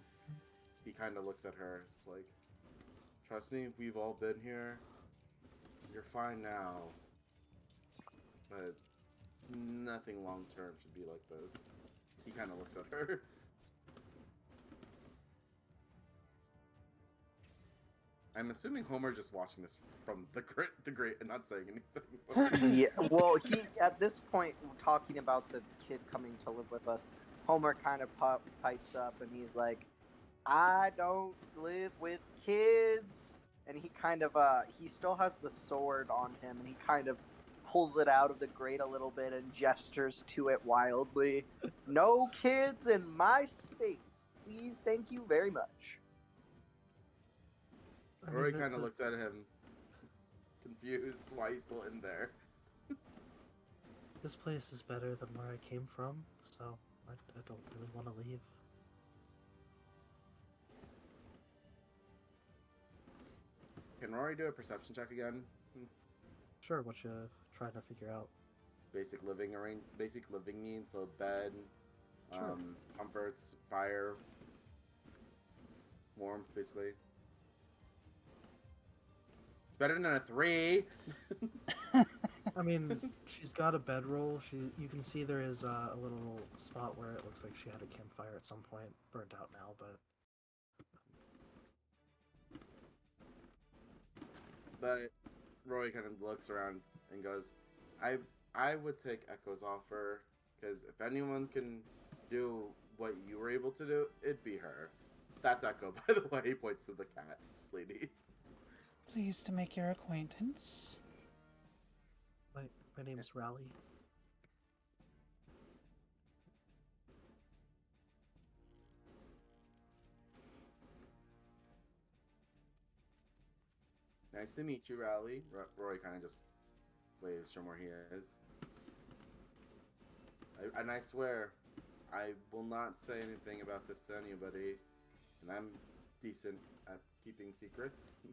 he kind of looks at her. It's like, trust me, we've all been here. You're fine now, but nothing long term should be like this. He kind of looks at her. I'm assuming Homer's just watching this from the great, and not saying anything. Yeah, well, he at this point talking about the kid coming to live with us. Homer kind of pipes up and he's like, "I don't live with kids," and he kind of he still has the sword on him, and he kind of pulls it out of the grate a little bit and gestures to it wildly. "No kids in my space, please. Thank you very much." I mean, Rory that- kind of looks that's- at him, confused why he's still in there. This place is better than where I came from, so I don't really want to leave. Can Rory do a perception check again? Sure, what you trying to figure out? Basic living needs, so bed, Sure. comforts, fire, warmth, basically. It's better than a 3. I mean, she's got a bedroll. You can see there is a little spot where it looks like she had a campfire at some point, burned out now, but But Roy kind of looks around and goes, I would take Echo's offer, because if anyone can do what you were able to do, it'd be her. That's Echo, by the way. He points to the cat lady. Pleased to make your acquaintance. My name's Rally. Nice to meet you, Rally. Rory kind of just waves from where he is. And I swear, I will not say anything about this to anybody. And I'm decent at keeping secrets.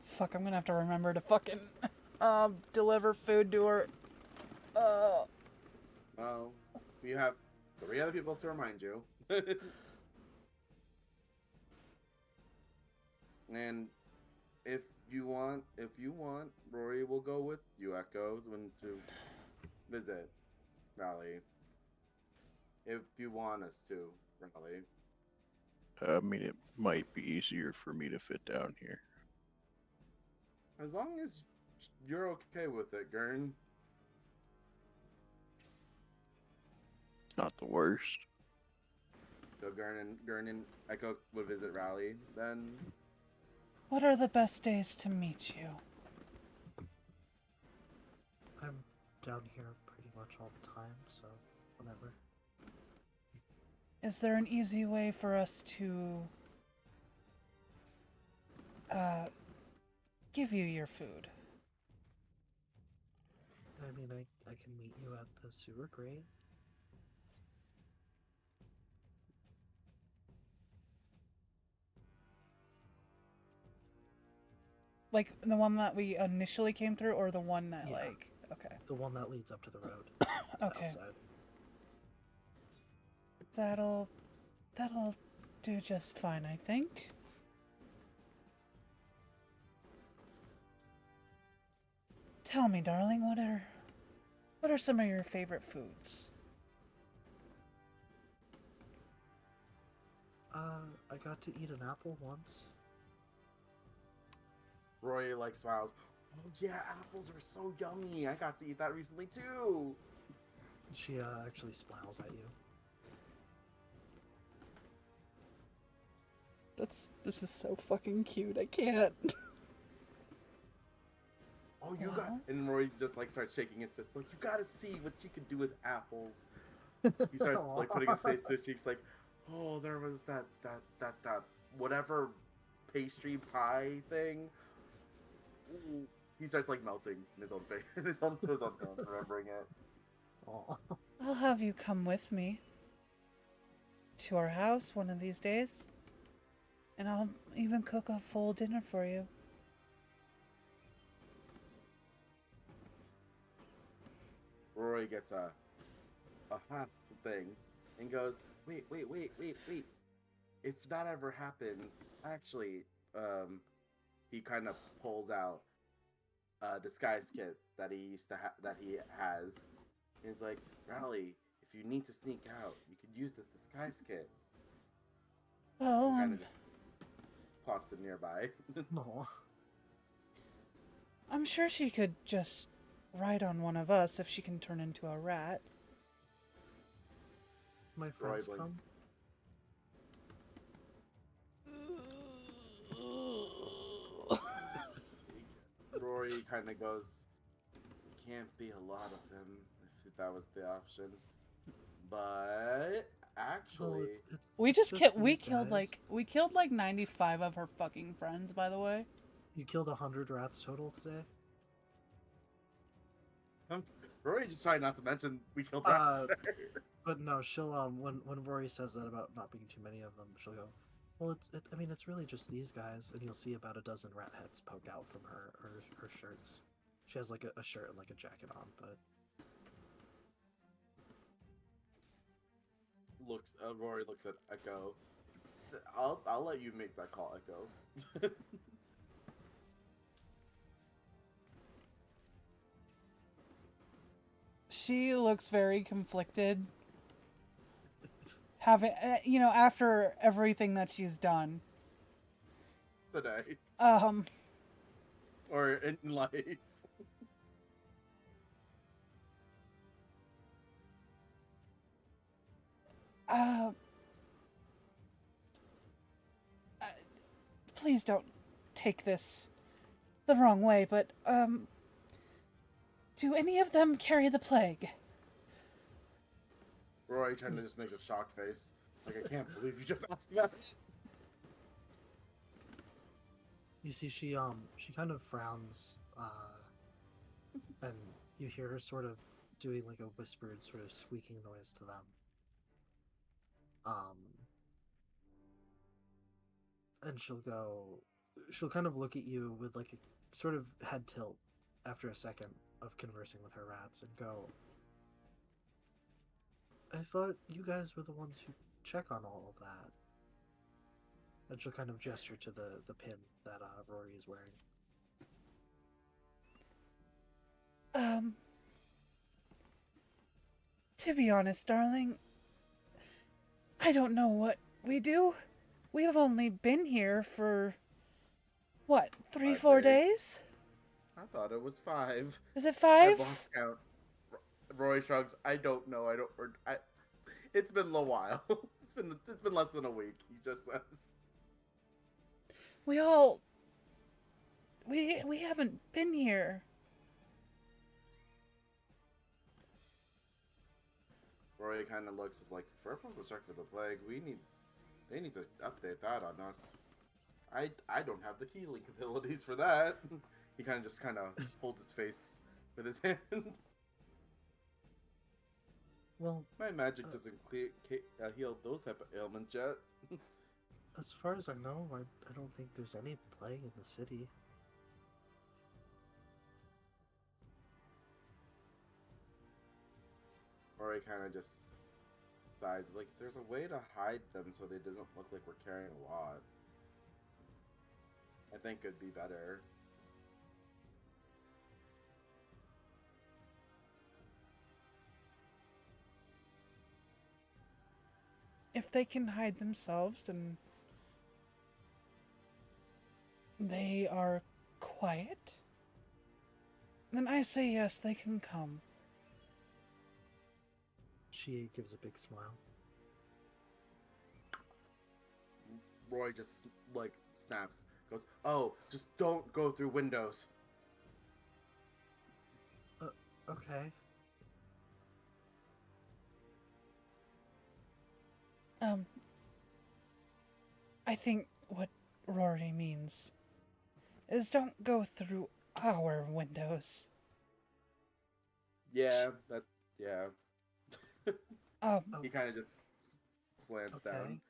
Fuck, I'm gonna have to remember to fucking deliver food to her. Well, you have 3 other people to remind you. And if you want, Rory will go with you, Echoes, when to visit Rally. If you want us to, Rally. I mean, it might be easier for me to fit down here. As long as you're okay with it, Gurn. Not the worst. So Gurn and Echo would visit Rally, then. What are the best days to meet you? I'm down here pretty much all the time, so whenever. Is there an easy way for us to give you your food? I mean, I can meet you at the sewer grate. Like the one that we initially came through, or the one that Yeah. okay. The one that leads up to the road. Okay. Outside. That'll do just fine, I think. Tell me, darling, what are some of your favorite foods? I got to eat an apple once. Rory like smiles. Oh yeah, apples are so yummy. I got to eat that recently too. She actually smiles at you. This is so fucking cute. I can't. Oh, you got. Well. And Rory just like starts shaking his fist. Like, you gotta see what you can do with apples. He starts like putting his face to his cheeks. Like, oh, there was that whatever pastry pie thing. Ooh. He starts like melting in his own face, in his own toes on film, remembering it. Aw. I'll have you come with me to our house one of these days. And I'll even cook a full dinner for you. Rory gets a thing and goes, wait. If that ever happens, actually, he kind of pulls out a disguise kit that he used to that he has. He's like, Rally, if you need to sneak out, you could use this disguise kit. Well, Kind of just plops it nearby. Aw. I'm sure she could just ride on one of us if she can turn into a rat. My Rory friends come. blinks. Rory kind of goes, can't be a lot of them if that was the option. But actually, Well, We it's just we these killed guys. like 95 of her fucking friends, by the way. You killed 100 rats total today? Rory's just trying not to mention we killed Uh, rats. But no, she'll when Rory says that about not being too many of them, she'll go, well, I mean, it's really just these guys, and you'll see about a dozen rat heads poke out from her shirts. She has like a shirt and like a jacket on, but Rory looks at Echo. I'll let you make that call, Echo. She looks very conflicted. Having, after everything that she's done. Today. Or in life. Please don't take this the wrong way, but, Do any of them carry the plague? Rory kind of just makes a shocked face. Like, I can't believe you just asked that. You see, she kind of frowns, and you hear her sort of doing like a whispered, sort of squeaking noise to them. And she'll kind of look at you with like a sort of head tilt after a second of conversing with her rats and go, I thought you guys were the ones who check on all of that. And she'll kind of gesture to the pin that Rory is wearing. To be honest, darling, I don't know what we do. We've only been here for, what, 3, 5 4 days. days? I thought it was 5. Is it I 5? lost count. Rory shrugs. I don't know. It's been a while. It's been less than a week. He just says. We haven't been here. Rory kind of looks like, if we're supposed to check for the plague, they need to update that on us. I don't have the key link abilities for that. He kind of holds his face with his hand. Well, My magic doesn't heal those type of ailments yet. as far as I know, I don't think there's any plague in the city. Rory kind of just sighs, like, there's a way to hide them so they doesn't look like we're carrying a lot. I think it'd be better. If they can hide themselves and they are quiet, then I say yes, they can come. She gives a big smile. Roy just, like, snaps. Goes, oh, just don't go through windows. Okay. I think what Rory means is don't go through our windows. Yeah, Um, He kind of just slants down.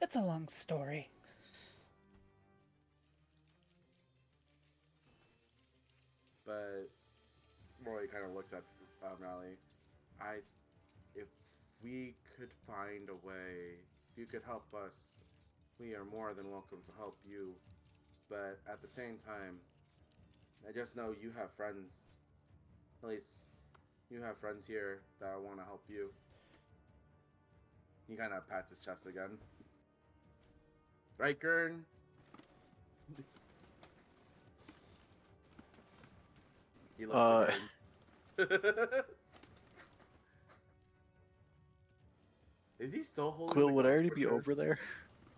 It's a long story. But Roy kind of looks at Raleigh. If we could find a way, if you could help us, we are more than welcome to help you. But at the same time, I just know you have friends. At least you have friends here that want to help you. He kind of pats his chest again. Right, Gurn? He looks at Gurn. Is he still holding Quill, the would I ghost already be order? over there?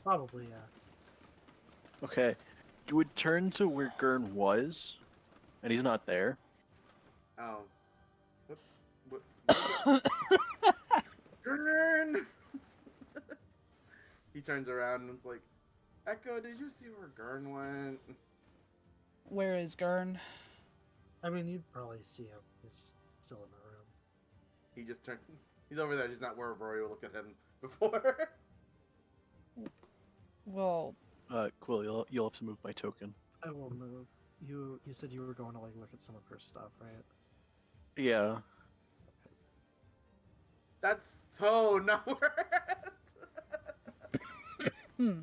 Probably, yeah. Okay. You would turn to where Gurn was, and he's not there. Oh. What? Gurn! He turns around and it's like, Echo, did you see where Gurn went? Where is Gurn? I mean, you'd probably see him. He's still in the room. He just turned. He's over there. He's not where Rory looked at him before. Well, Quill, you'll have to move my token. I will move. You said you were going to like look at some of her stuff, right? Yeah. That's so not where. It's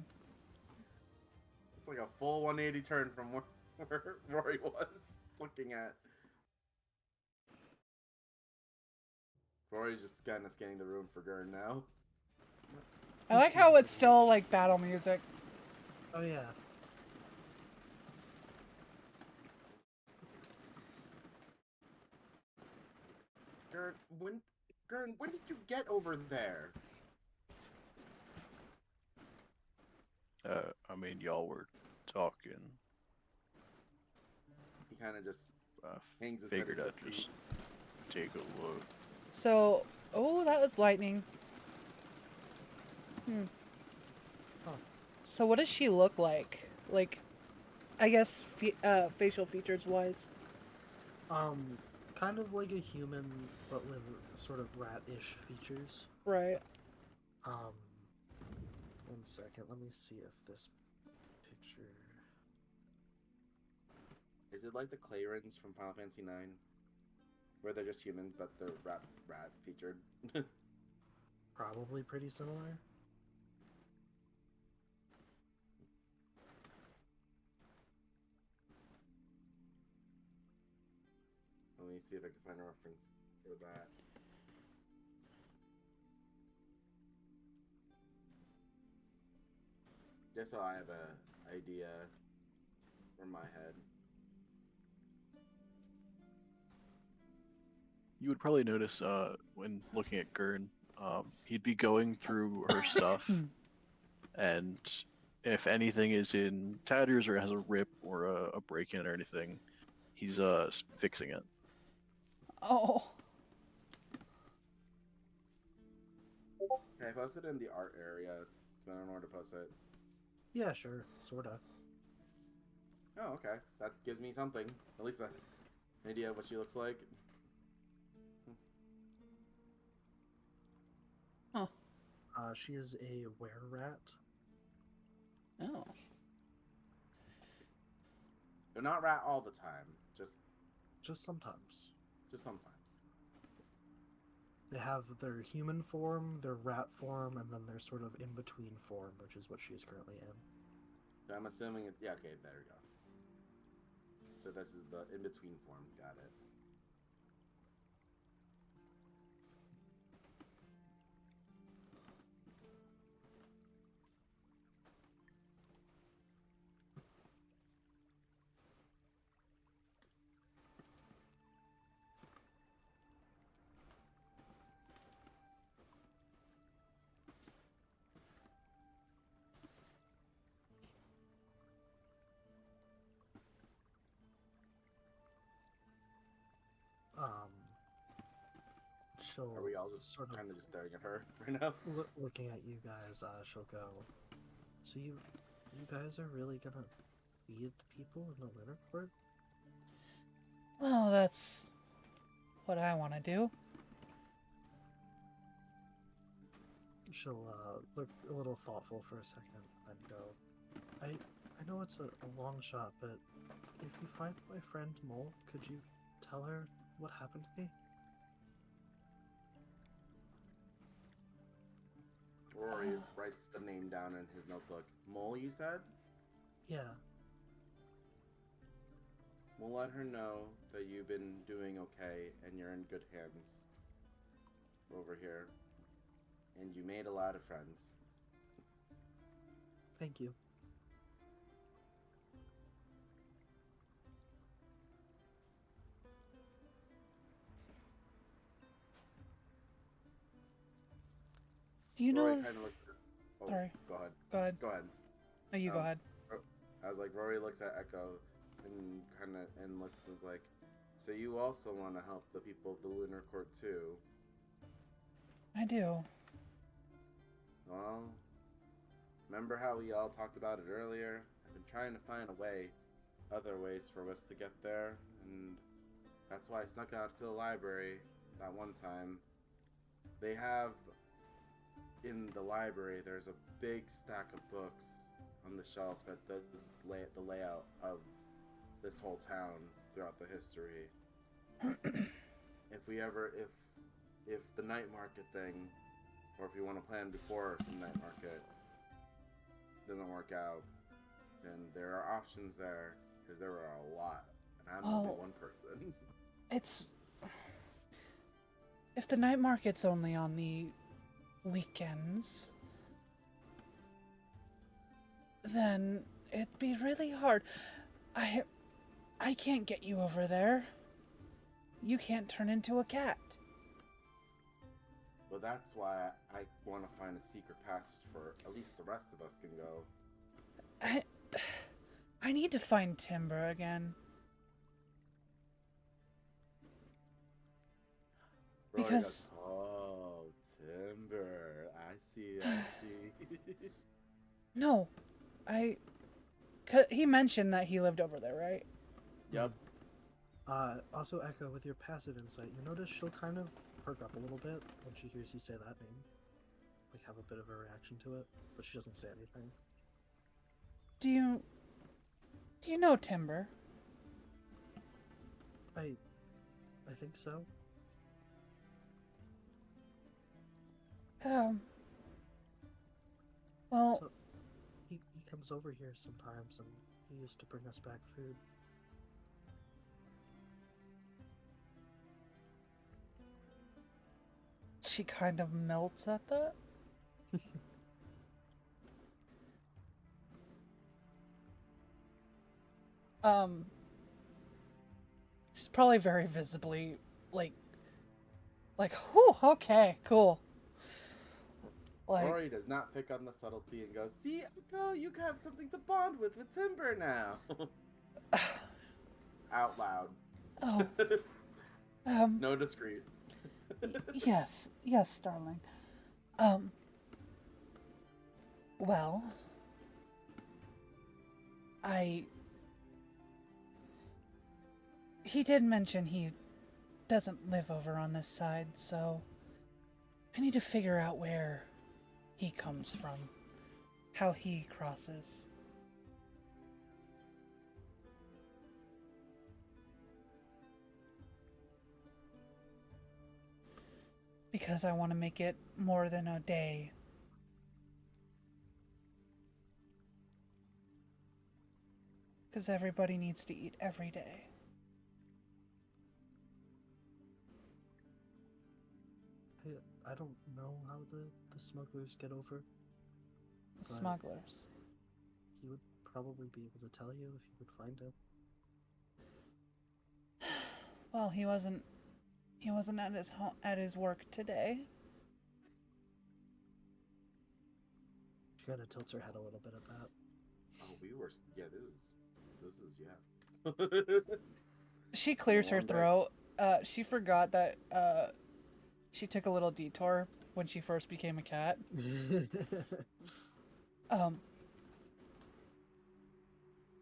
like a full 180 turn from where Rory was looking at. Rory's just kind of scanning the room for Gurn now. I like how it's still like battle music. Oh yeah. Gurn, when did you get over there? I mean, y'all were talking. He kind of just I hangs his head figured at I'd your just feet. take a look. So, oh, that was lightning. Huh. So, what does she look like? Like, I guess facial features wise. Kind of like a human, but with sort of rat-ish features. Right. Um, 1 second. Let me see if this picture. Is it like the Clayrons from Final Fantasy IX? Where they're just humans, but they're rat featured? Probably pretty similar. Let me see if I can find a reference for that. Just so I have a idea from my head. You would probably notice when looking at Gurn, he'd be going through her stuff, and if anything is in tatters or has a rip or a break-in or anything, he's fixing it. Oh. Can I post it in the art area? I don't know where to post it. Yeah, sure, sorta. Oh, okay. That gives me something. At least an idea of what she looks like. She is a were-rat. Oh. They're not rat all the time. Just sometimes. Just sometimes. They have their human form, their rat form, and then their sort of in-between form, which is what she is currently in. So I'm assuming it. Yeah. Okay. There we go. So this is the in-between form. Got it. She'll Are we all just sort of kind of just staring at her right now? looking at you guys. She'll go. So you guys are really gonna feed the people in the Lunar Court? Well, that's what I want to do. She'll look a little thoughtful for a second, and then go. I know it's a long shot, but if you find my friend Mole, could you tell her what happened to me? Rory writes the name down in his notebook. Mole, you said? Yeah. We'll let her know that you've been doing okay and you're in good hands over here. And you made a lot of friends. Thank you. Do you know Rory if... kind of looks. Oh, Sorry. Go ahead. Go ahead. Go ahead. No, you go Um, ahead. I was like, Rory looks at Echo and kind of and looks and is like, so you also want to help the people of the Lunar Court too? I do. Well, remember how we all talked about it earlier? I've been trying to find other ways for us to get there, and that's why I snuck out to the library that one time. They have, in the library, there's a big stack of books on the shelf that does the layout of this whole town throughout the history. If the night market thing, or if you want to plan before the night market doesn't work out, then there are options there, because there are a lot, and I'm only one person. It's... If the night market's only on the weekends, then it'd be really hard. I can't get you over there. You can't turn into a cat. But that's why I want to find a secret passage for at least the rest of us can go. I need to find Timber again. Rory Because- goes, oh, Timber. I see. I see. No, he mentioned that he lived over there, right? Yep. Also, Echo, with your passive insight, you notice she'll kind of perk up a little bit when she hears you say that name. Like, have a bit of a reaction to it, but she doesn't say anything. Do you know Timber? I think so. Well, So, he comes over here sometimes, and he used to bring us back food. she kind of melts at that. She's probably very visibly like, whew, okay, cool. Like, Rory does not pick on the subtlety and goes, see, Echo, you have something to bond with Timber now. Out loud. oh, No discreet. yes, darling. Well, he did mention he doesn't live over on this side, so I need to figure out where he comes from, how he crosses. Because I want to make it more than a day. Because everybody needs to eat every day. I don't know how the smugglers get over. The But- smugglers. He would probably be able to tell you if you could find him. Well, he wasn't at his work today. She kind of tilts her head a little bit at that. Oh, we were. Yeah, this is yeah. She clears her Long day. throat. She forgot that she took a little detour when she first became a cat.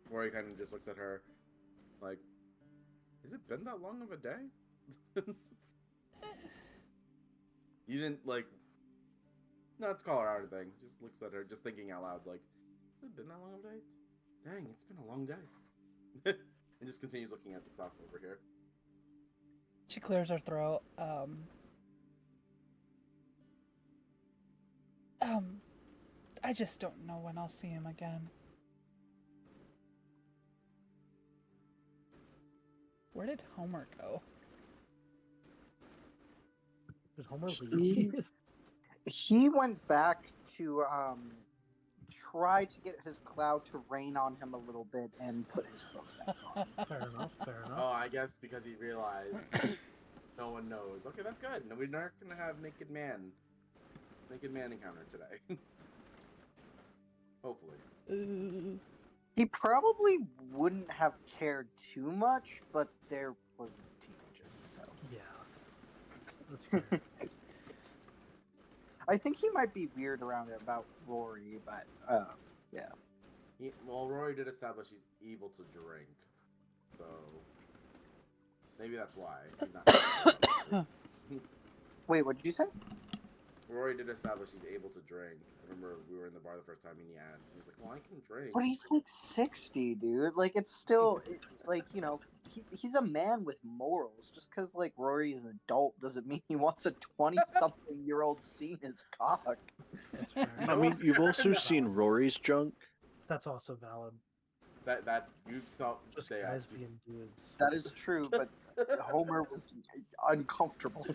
Rory kind of just looks at her, like, has it been that long of a day? You didn't like. Not to call her out or anything. Just looks at her, just thinking out loud, like, has it been that long of a day? Dang, it's been a long day. And just continues looking at the stuff over here. She clears her throat. I just don't know when I'll see him again. Where did Homer go? Did Homer leave? He went back to try to get his cloud to rain on him a little bit and put his books back on. Fair enough, fair enough. Oh, I guess because he realized no one knows. Okay, that's good. No, we're not gonna have naked man encounter today. Hopefully. He probably wouldn't have cared too much, but there was a teenager, so Yeah. That's fair. I think he might be weird around it about Rory, but yeah. Well, Rory did establish he's able to drink, so maybe that's why he's not. Wait, what did you say? Rory did establish he's able to drink. I remember we were in the bar the first time and he asked. He was like, "Well, I can drink." But he's like 60, dude. Like it's still like, you know, he's a man with morals. Just because like Rory is an adult doesn't mean he wants a 20-something-year-old seeing his cock. That's fair. I mean, you've also seen Rory's junk. That's also valid. That you saw Just say guys being dudes. That is true, but Homer was uncomfortable.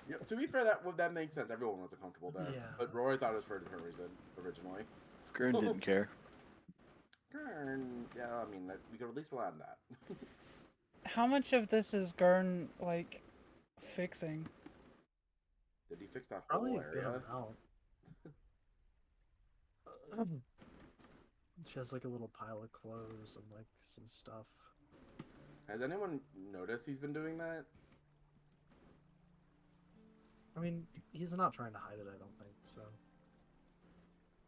Yeah, to be fair, that makes sense. Everyone was uncomfortable there. Yeah. But Rory thought it was for a different reason originally. Gurn didn't care. Yeah, I mean, we could at least rely on that. How much of this is Gurn, like, fixing? Did he fix that Probably whole a good area? amount. She has like a little pile of clothes and like some stuff. Has anyone noticed he's been doing that? I mean, he's not trying to hide it, I don't think, so.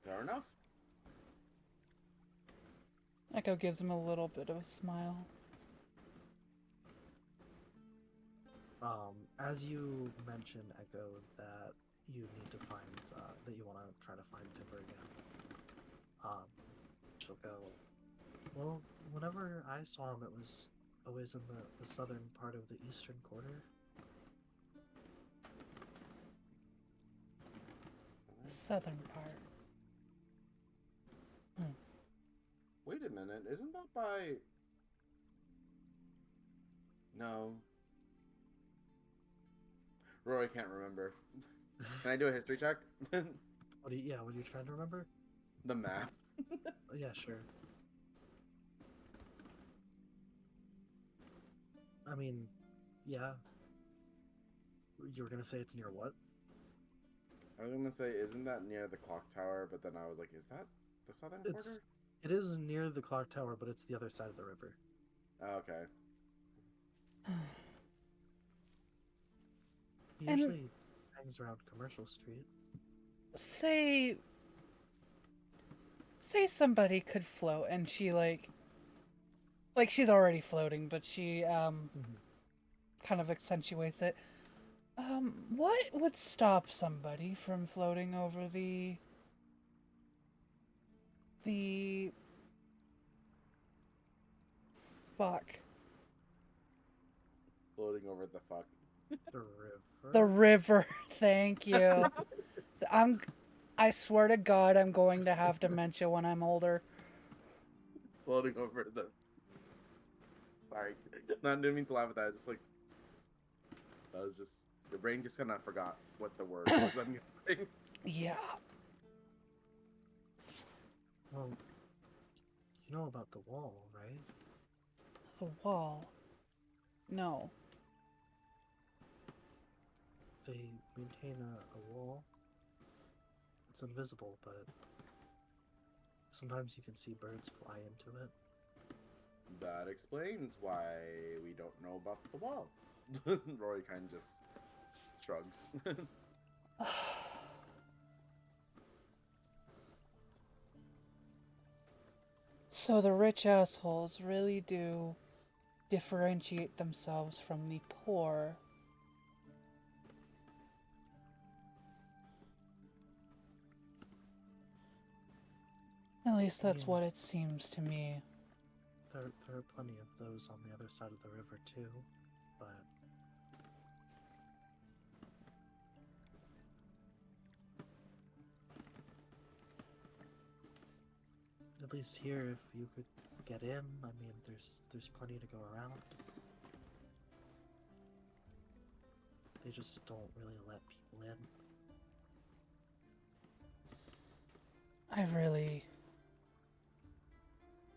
Fair enough. Echo gives him a little bit of a smile. As you mention, Echo, that you need to find, that you want to try to find Timber again, she'll go, well, whenever I saw him, it was always in the southern part of the eastern quarter. Southern part. Wait a minute, isn't that by... No. Rory can't remember. Can I do a history check? What are you trying to remember? The map. Yeah, sure. I mean, yeah. You were gonna say it's near what? I was gonna say, isn't that near the clock tower? But then I was like, is that the southern quarter? It is near the clock tower, but it's the other side of the river. Oh, okay. He And- usually hangs around Commercial Street. Say somebody could float and she like she's already floating, but she kind of accentuates it. What would stop somebody from floating over the fuck? Floating over the fuck. The river. The river. Thank you. I swear to God, I'm going to have dementia when I'm older. Floating over the... Sorry. No, I didn't mean to laugh at that. Just like... That was just... Your brain just kind of forgot what the word was. I'm guessing. Yeah. Well, you know about the wall, right? The wall. No. They maintain a wall. It's invisible, but sometimes you can see birds fly into it. That explains why we don't know about the wall. Rory kind of just shrugs. So the rich assholes really do differentiate themselves from the poor. At least that's Yeah. what it seems to me. There are plenty of those on the other side of the river too, but at least here, if you could get in, I mean, there's plenty to go around. They just don't really let people in.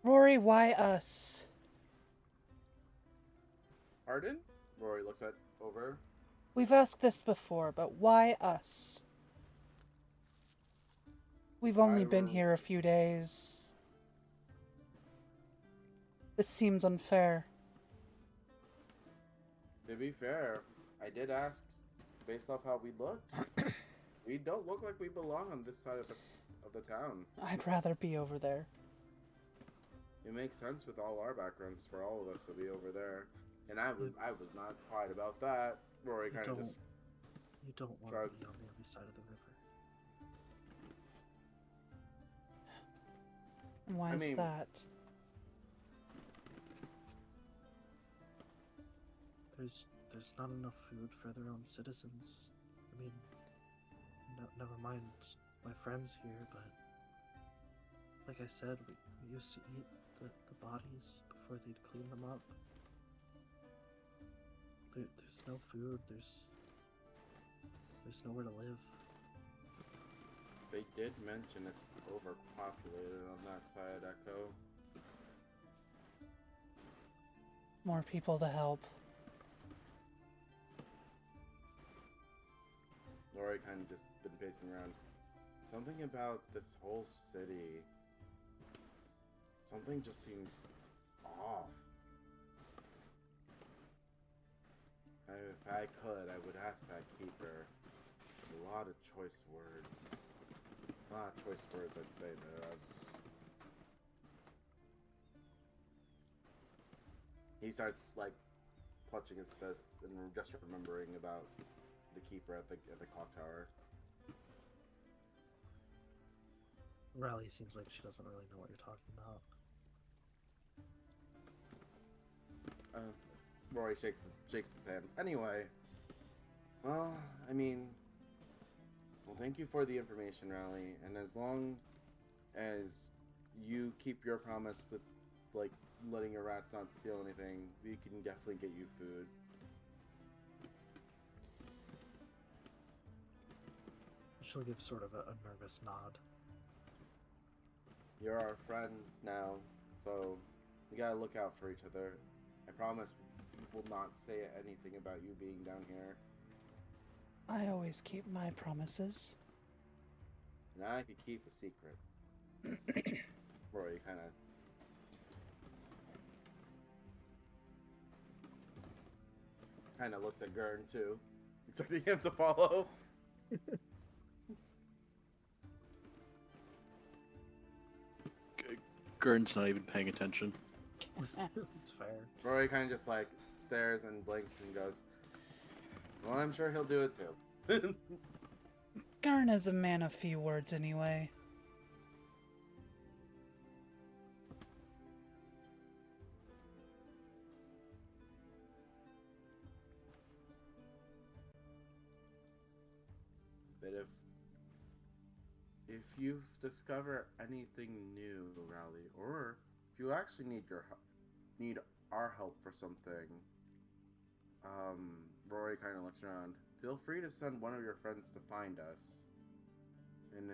Rory, why us? Pardon? Rory looks at over. We've asked this before, but why us? We've only been were- here a few days. This seems unfair. To be fair, I did ask, based off how we looked, we don't look like we belong on this side of the town. I'd rather be over there. It makes sense with all our backgrounds for all of us to be over there, and I was not quiet about that. Rory You kind of don't, just you don't want shrugs. to be on the other side of the river. And why I is mean- that? There's not enough food for their own citizens. I mean, never mind my friends here, but like I said, we used to eat the bodies before they'd clean them up. There's no food. There's nowhere to live. They did mention it's overpopulated on that side, Echo. More people to help. Rory kind of just been pacing around. Something about this whole city. something just seems off. If I could, I would ask that keeper a lot of choice words. A lot of choice words, I'd say that. He starts like clutching his fist and just remembering about the keeper at the clock tower. Rally seems like she doesn't really know what you're talking about. Rory shakes his hand. Anyway, well, I mean, well, thank you for the information, Rally. And as long as you keep your promise with, like, letting your rats not steal anything, we can definitely get you food. She'll give sort of a nervous nod. You're our friend now, so we gotta look out for each other. I promise we will not say anything about you being down here. I always keep my promises. And I could keep a secret. Rory kind of looks at Gurn too, expecting him to follow. Gurn's not even paying attention. It's fair. Rory kind of just like stares and blinks and goes, "Well, I'm sure he'll do it too." Garn is a man of few words anyway. But if you discover anything new, Rally, or if you actually need our help for something, Rory kind of looks around. Feel free to send one of your friends to find us. And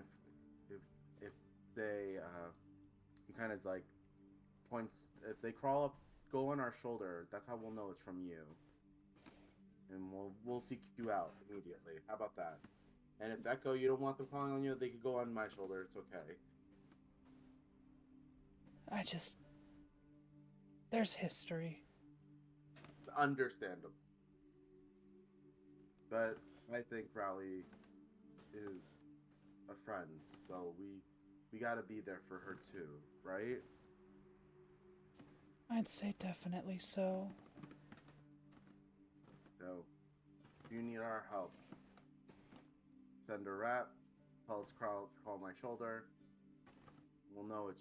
if they he kind of like points. If they crawl up, go on our shoulder. That's how we'll know it's from you. And we'll seek you out immediately. How about that? And if Echo, you don't want them crawling on you, they could go on my shoulder. It's okay. There's history. Understandable. But I think Rowley is a friend, so we gotta be there for her too, right? I'd say definitely so. So, if you need our help, send a rat, tell it to crawl my shoulder. We'll know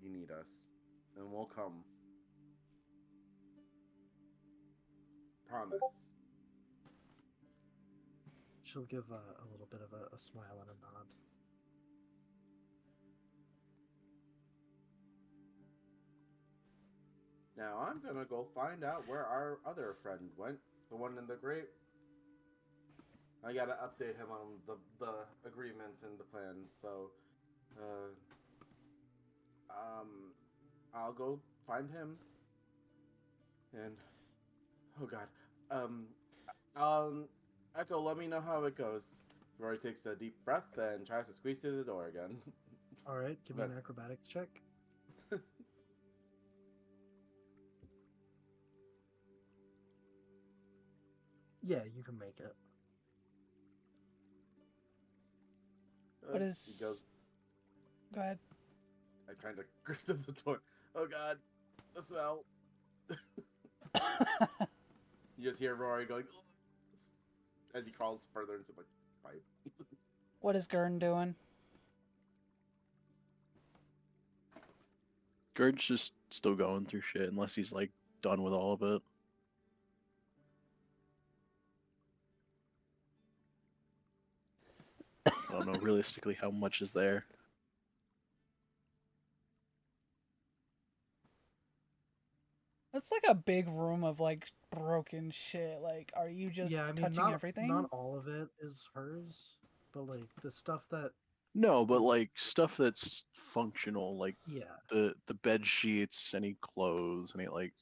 you need us, and we'll come. Promise. She'll give a little bit of a smile and a nod. Now I'm gonna go find out where our other friend went, the one in the grape. I gotta update him on the agreement and the plan. So, I'll go find him. And oh god, Echo, let me know how it goes. Rory takes a deep breath and tries to squeeze through the door again. All right, give me an acrobatics check. Yeah, you can make it. What He is... goes, Go ahead. I kind of grip the door. Oh god, the smell. You just hear Rory going as he crawls further into the pipe. What is Gurn doing? Gurn's just still going through shit unless he's like done with all of it. I don't know realistically how much is there. It's like a big room of like broken shit. Like, are you just Yeah, I mean, touching not everything? not all of it is hers, but like the stuff that No, but is- like stuff that's functional, like yeah, the bed sheets, any clothes, any like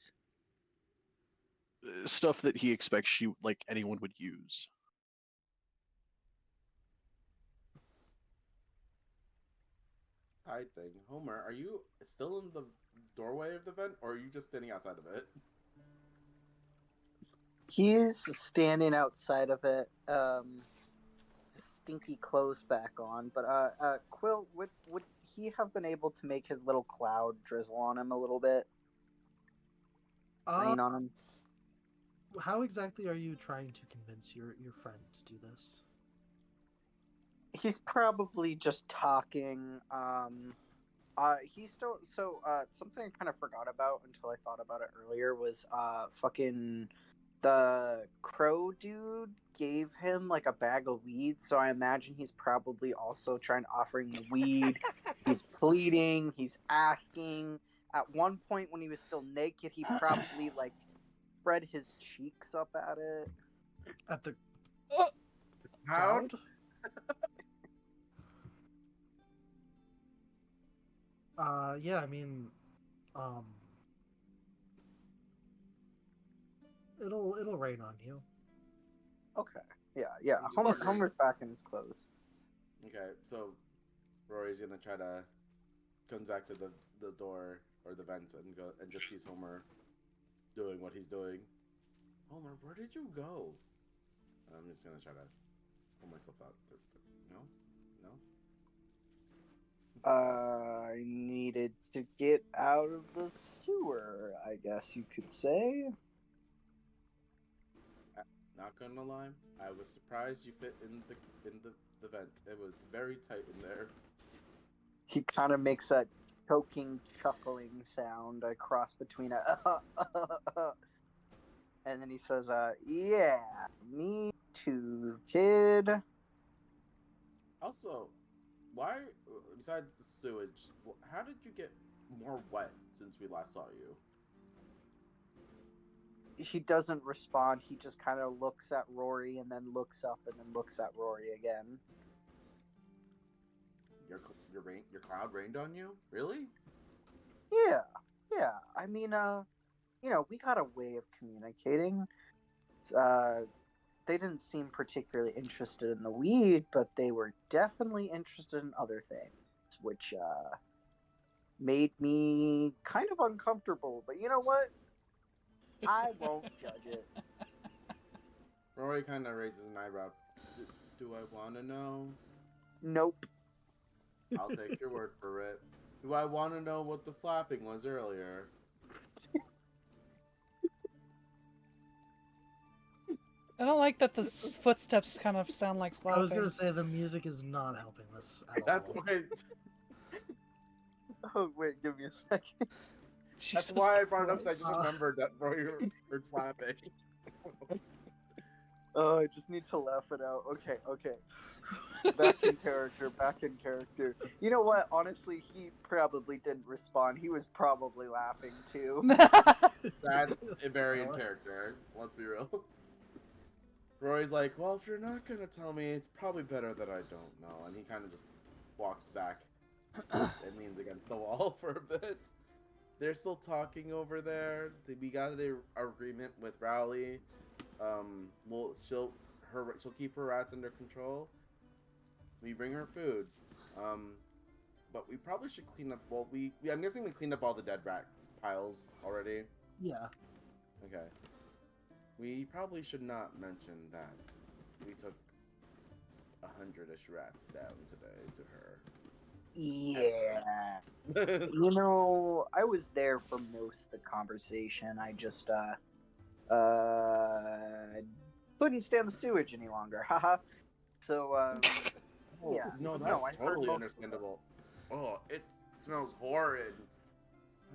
stuff that he expects anyone would use. side thing. Homer, are you still in the doorway of the vent, or are you just standing outside of it? He's standing outside of it, stinky clothes back on. But Quill, would he have been able to make his little cloud drizzle on him a little bit, Uh, rain on him? how exactly are you trying to convince your friend to do this? He's probably just talking. He's still so. Something I kind of forgot about until I thought about it earlier was fucking the crow dude gave him like a bag of weed, so I imagine he's probably also trying to offer him the weed. He's pleading, he's asking. At one point when he was still naked, he probably like spread his cheeks up at it. At the How? cloud? Yeah, I mean, um, it'll rain on you. Okay. Yeah. Well, Homer's back in his clothes. Okay, so Rory's gonna try to comes back to the door or the vent and go and just sees Homer doing what he's doing. Homer, where did you go? I'm just gonna try to pull myself out. No, no. I needed to get out of the sewer, I guess you could say. Not gonna lie, I was surprised you fit in the vent. It was very tight in there. He kind of makes that choking, chuckling sound, a cross between a and then he says, yeah, me too, kid. Also, why, besides the sewage, how did you get more wet since we last saw you? He doesn't respond. He just kind of looks at Rory and then looks up and then looks at Rory again. Your cloud rained on you? Really? Yeah. I mean, we got a way of communicating. They didn't seem particularly interested in the weed, but they were definitely interested in other things, which made me kind of uncomfortable. But you know what? I won't judge it. Rory kind of raises an eyebrow. Do I want to know? Nope. I'll take your word for it. Do I want to know what the slapping was earlier? I don't like that the footsteps kind of sound like slapping. I was gonna say the music is not helping this at That's all. okay. Oh, wait, give me a second. That's Jesus why I brought it up, so I Christ. just remembered that Rory heard slapping. Oh, I just need to laugh it out. Okay. Back in character. You know what? Honestly, he probably didn't respond. He was probably laughing too. That's very in character. Let's be real. Rory's like, well, if you're not gonna tell me, it's probably better that I don't know. And he kind of just walks back and leans against the wall for a bit. They're still talking over there. We got an agreement with Rowley. She'll keep her rats under control. We bring her food. But we probably should clean up. Well, I'm guessing we cleaned up all the dead rat piles already. Yeah. Okay. We probably should not mention that we took 100-ish rats down today to her. Yeah. You know, I was there for most of the conversation. I just couldn't stand the sewage any longer. Haha. So yeah. No, No, that's I heard totally most of understandable. Oh, it smells horrid.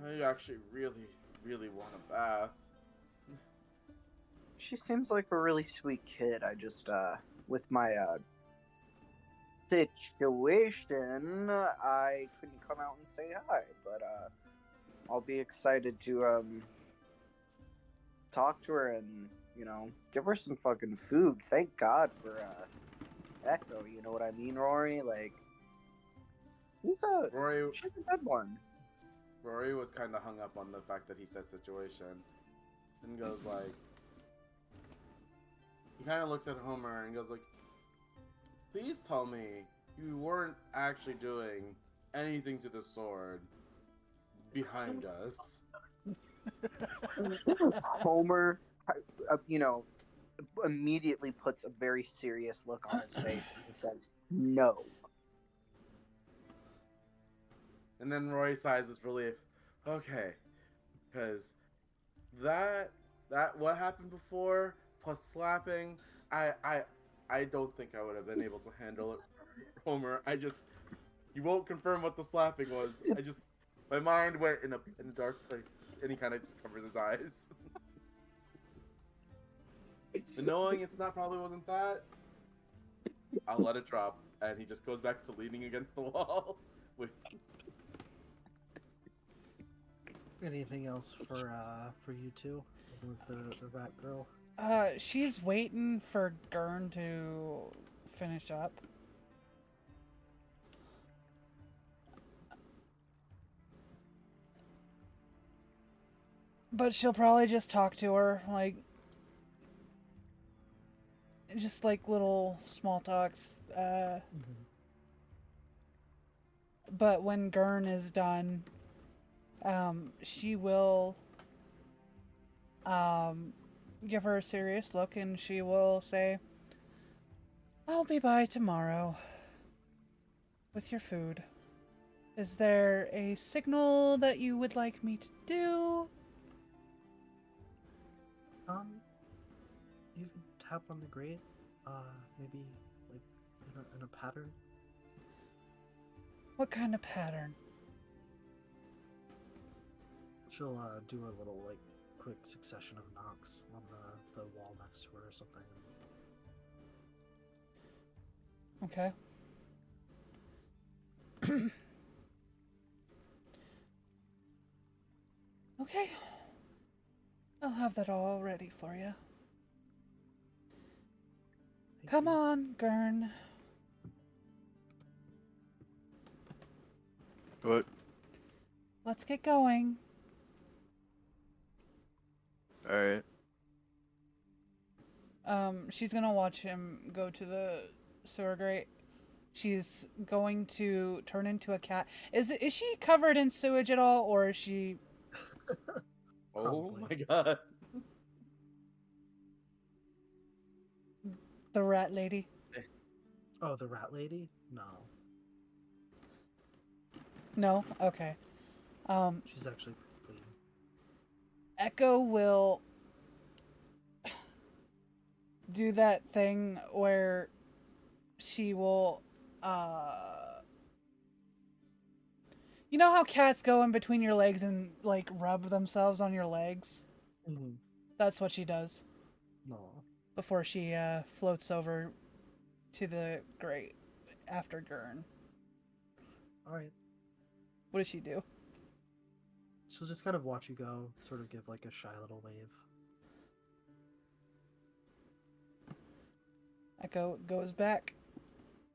I actually really, really want a bath. She seems like a really sweet kid. I just with my situation, I couldn't come out and say hi, but I'll be excited to talk to her and, give her some fucking food. Thank God for Echo, you know what I mean, Rory? Like, she's a good one. Rory was kind of hung up on the fact that he said situation, and goes like, he kind of looks at Homer and goes like, please tell me you weren't actually doing anything to the sword behind us. Homer, immediately puts a very serious look on his face and says, "No." And then Roy sighs with relief. Okay, because that what happened before plus slapping, I don't think I would have been able to handle it, Homer. You won't confirm what the slapping was. My mind went in a dark place, and he kind of just covers his eyes. And knowing it's not probably wasn't that, I'll let it drop, and he just goes back to leaning against the wall. With Anything else for you two with the rat girl? She's waiting for Gurn to finish up. But she'll probably just talk to her, like, just like little small talks. But when Gurn is done, she will give her a serious look and she will say, "I'll be by tomorrow with your food. Is there a signal that you would like me to do?" You could tap on the grate, maybe like in a pattern. What kind of pattern? She'll do a little like quick succession of knocks on the wall next to her or something. Okay. Okay. I'll have that all ready for you. Thank Come you. on, Gurn. What? Let's get going. Alright. She's gonna watch him go to the sewer grate. She's going to turn into a cat. Is she covered in sewage at all, or is she? oh Probably. my god. The rat lady? Oh, the rat lady? No, No? Okay. she's actually pretty clean. Echo will do that thing where she will, you know how cats go in between your legs and, like, rub themselves on your legs? Mm-hmm. That's what she does No. before she, floats over to the grate after Gurn. All right. What does she do? She'll just kind of watch you go, sort of give like a shy little wave. Echo goes back.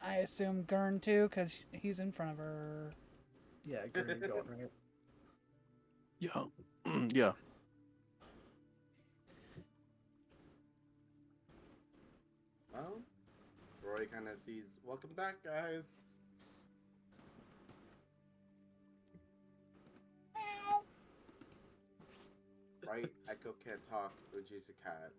I assume Gurn too, because he's in front of her. Yeah, Gurney going right. Yeah. Yeah. Well, Roy kind of sees, welcome back, guys. Right? Echo can't talk when she's a cat.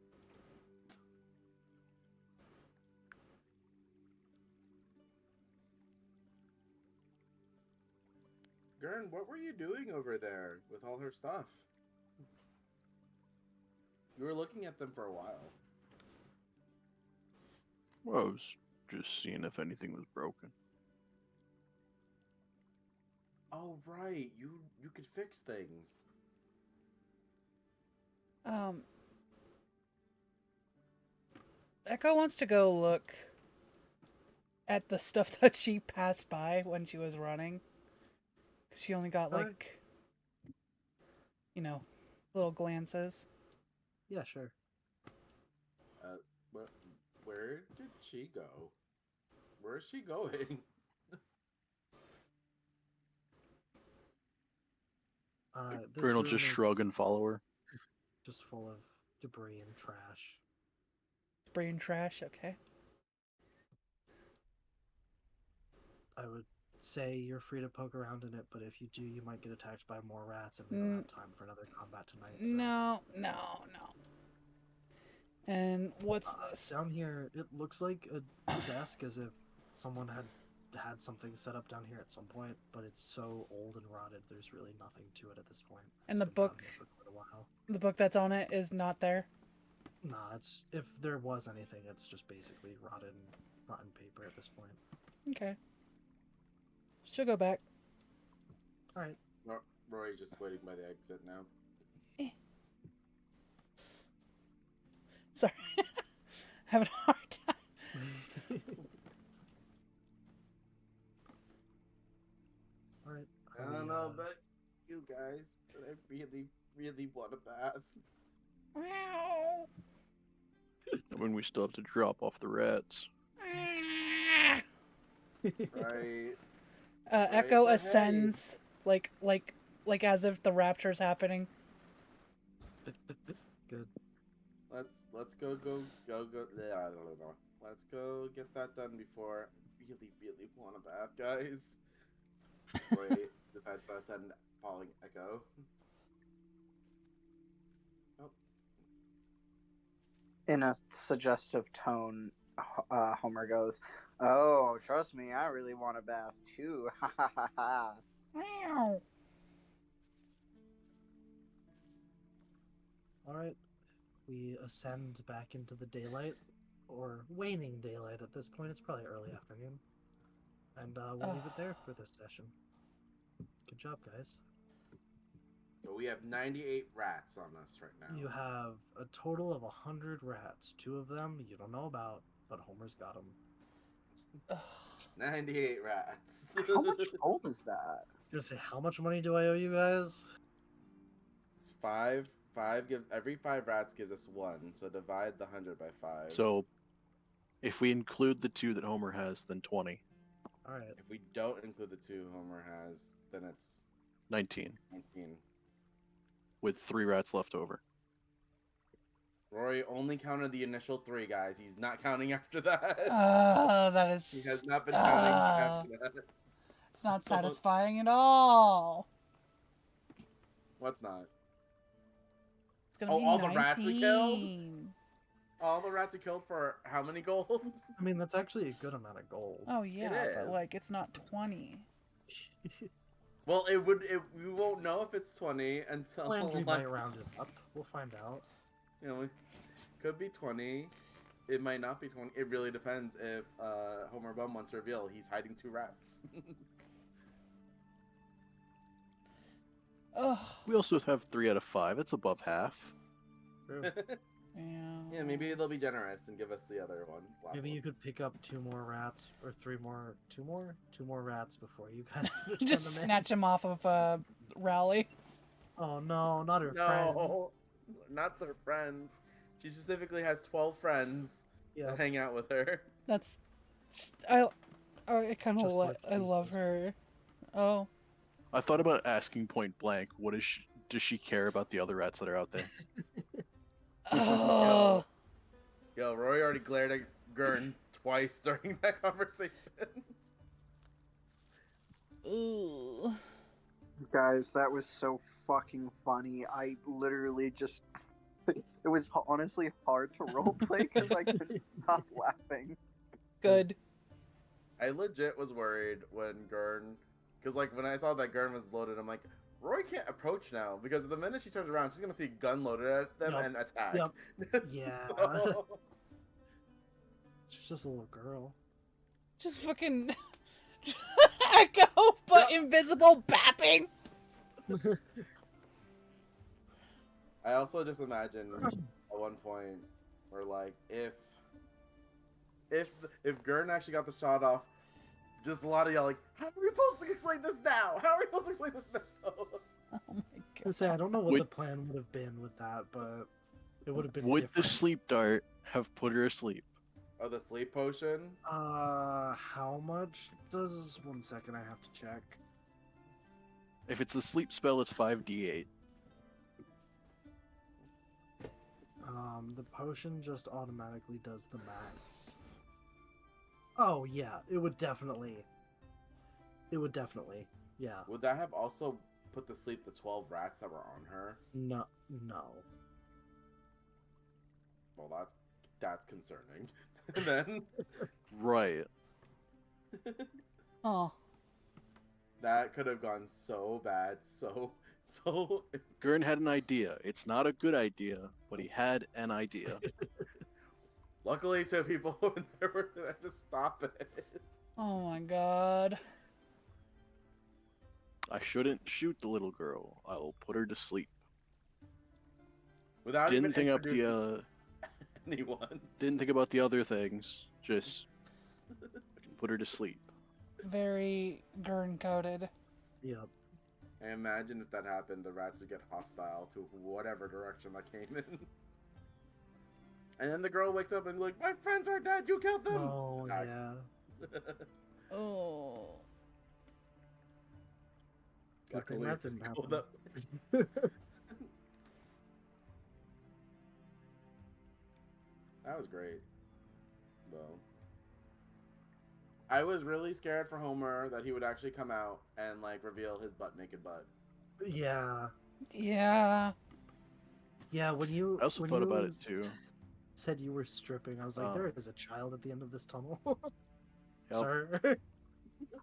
Gurn, what were you doing over there with all her stuff? You were looking at them for a while. Well, I was just seeing if anything was broken. Oh, right. You could fix things. Echo wants to go look at the stuff that she passed by when she was running. 'Cause she only got, like, you know, little glances. Yeah, sure. Where did she go? Where is she going? This Grin will room just is shrug and follow her. just full of debris and trash. Brain trash, okay. I would say you're free to poke around in it, but if you do, you might get attacked by more rats, and we don't have time for another combat tonight. So. No. And what's this? Down here, it looks like a desk, as if someone had something set up down here at some point, but it's so old and rotted, there's really nothing to it at this point. And It's the been down book? here for quite a while. The book that's on it is not there. Nah, it's if there was anything, it's just basically rotten paper at this point. Okay. She'll go back. All right. Rory's just waiting by the exit now. Sorry. Having a hard time. All right. I don't know about you guys, but I really, really want a bath. Meow. I mean, we still have to drop off the rats. Right? Echo but hey. ascends like as if the rapture's happening. Good. Let's go. Blah, blah, blah. Let's go get that done before I really, really want a bath, guys. Roy decides to send following Echo. Oh. In a suggestive tone, Homer goes, "Oh, trust me, I really want a bath too." Ha ha ha ha. Meow. All right. We ascend back into the daylight, or waning daylight at this point. It's probably early afternoon. And we'll leave it there for this session. Good job, guys. So we have 98 rats on us right now. You have a total of 100 rats. 2 of them you don't know about, but Homer's got them. 98 rats. How much gold is that? I was gonna say, how much money do I owe you guys? It's 5. 5 gives every 5 rats gives us 1. So divide the 100 by 5. So, if we include the 2 that Homer has, then 20. All right. If we don't include the 2 Homer has, then it's 19. 19. With 3 rats left over. Rory only counted the initial 3, guys. He's not counting after that. That is. He has not been counting after that. It's not satisfying at all. What's not? It's gonna be all the rats we killed? 19. All the rats are killed for how many gold? I mean, that's actually a good amount of gold. Oh yeah, but is. like it's not 20. Well, we won't know if it's 20 until Landry like, might round it up. We'll find out. you know, it could be 20. It might not be 20. It really depends if Homer Bum wants to reveal he's hiding 2 rats. Ugh. We also have 3 out of 5. That's above half. True. Yeah. Yeah, maybe they'll be generous and give us the other one. Maybe you could pick up 2 more rats, or 3 more, 2 more rats before you guys could You just snatch him off of Rowley. Oh no, not her friends. No, not their friends. She specifically has 12 friends Yeah, that hang out with her. That's. I kind of Just like I love Jesus. her. Oh. I thought about asking point blank, does she care about the other rats that are out there? Oh. Yo, Roy already glared at Gurn twice during that conversation. Ooh. Guys, that was so fucking funny. I literally just. It was honestly hard to roleplay because I couldn't stop laughing. Good. I legit was worried when Gurn, because like when I saw that Gurn was loaded, I'm like, Roy can't approach now because the minute she turns around, she's gonna see a gun loaded at them Yup. and attack. Yup. Yeah. So- She's just a little girl. Just fucking Echo, but invisible bapping. I also just imagine at one point where like if Gurn actually got the shot off, just a lot of y'all like, how are we supposed to explain this now? How are we supposed to explain this now? Oh my I god. say I don't know what Would- the plan would have been with that, but it would have been Would the different. sleep dart have put her asleep? Oh, the sleep potion? How much does? 1 second, I have to check. If it's the sleep spell, it's 5d8. The potion just automatically does the max. Oh yeah, it would definitely. It would definitely. Yeah. Would that have also put to sleep the 12 rats that were on her? No. Well, that's concerning. Then Right. Oh, that could have gone so bad. So. Gurn had an idea. It's not a good idea, but he had an idea. Luckily, two people in there were there to stop it. oh my god. I shouldn't shoot the little girl. I will put her to sleep. Without Didn't even think up introducing the anyone. didn't think about the other things. Just I can put her to sleep. Very Gurn coded. Yep. I imagine if that happened, the rats would get hostile to whatever direction that came in. And then the girl wakes up and like, my friends are dead. You killed them. Oh Attacks. yeah. Oh. Good thing Luckily, that didn't called happen. up. That was great, though. I was really scared for Homer that he would actually come out and like reveal his naked butt. Yeah. Yeah. Yeah. When you I also when thought you about it too. said you were stripping, I was like, Oh. there is a child at the end of this tunnel. Yep. Sir.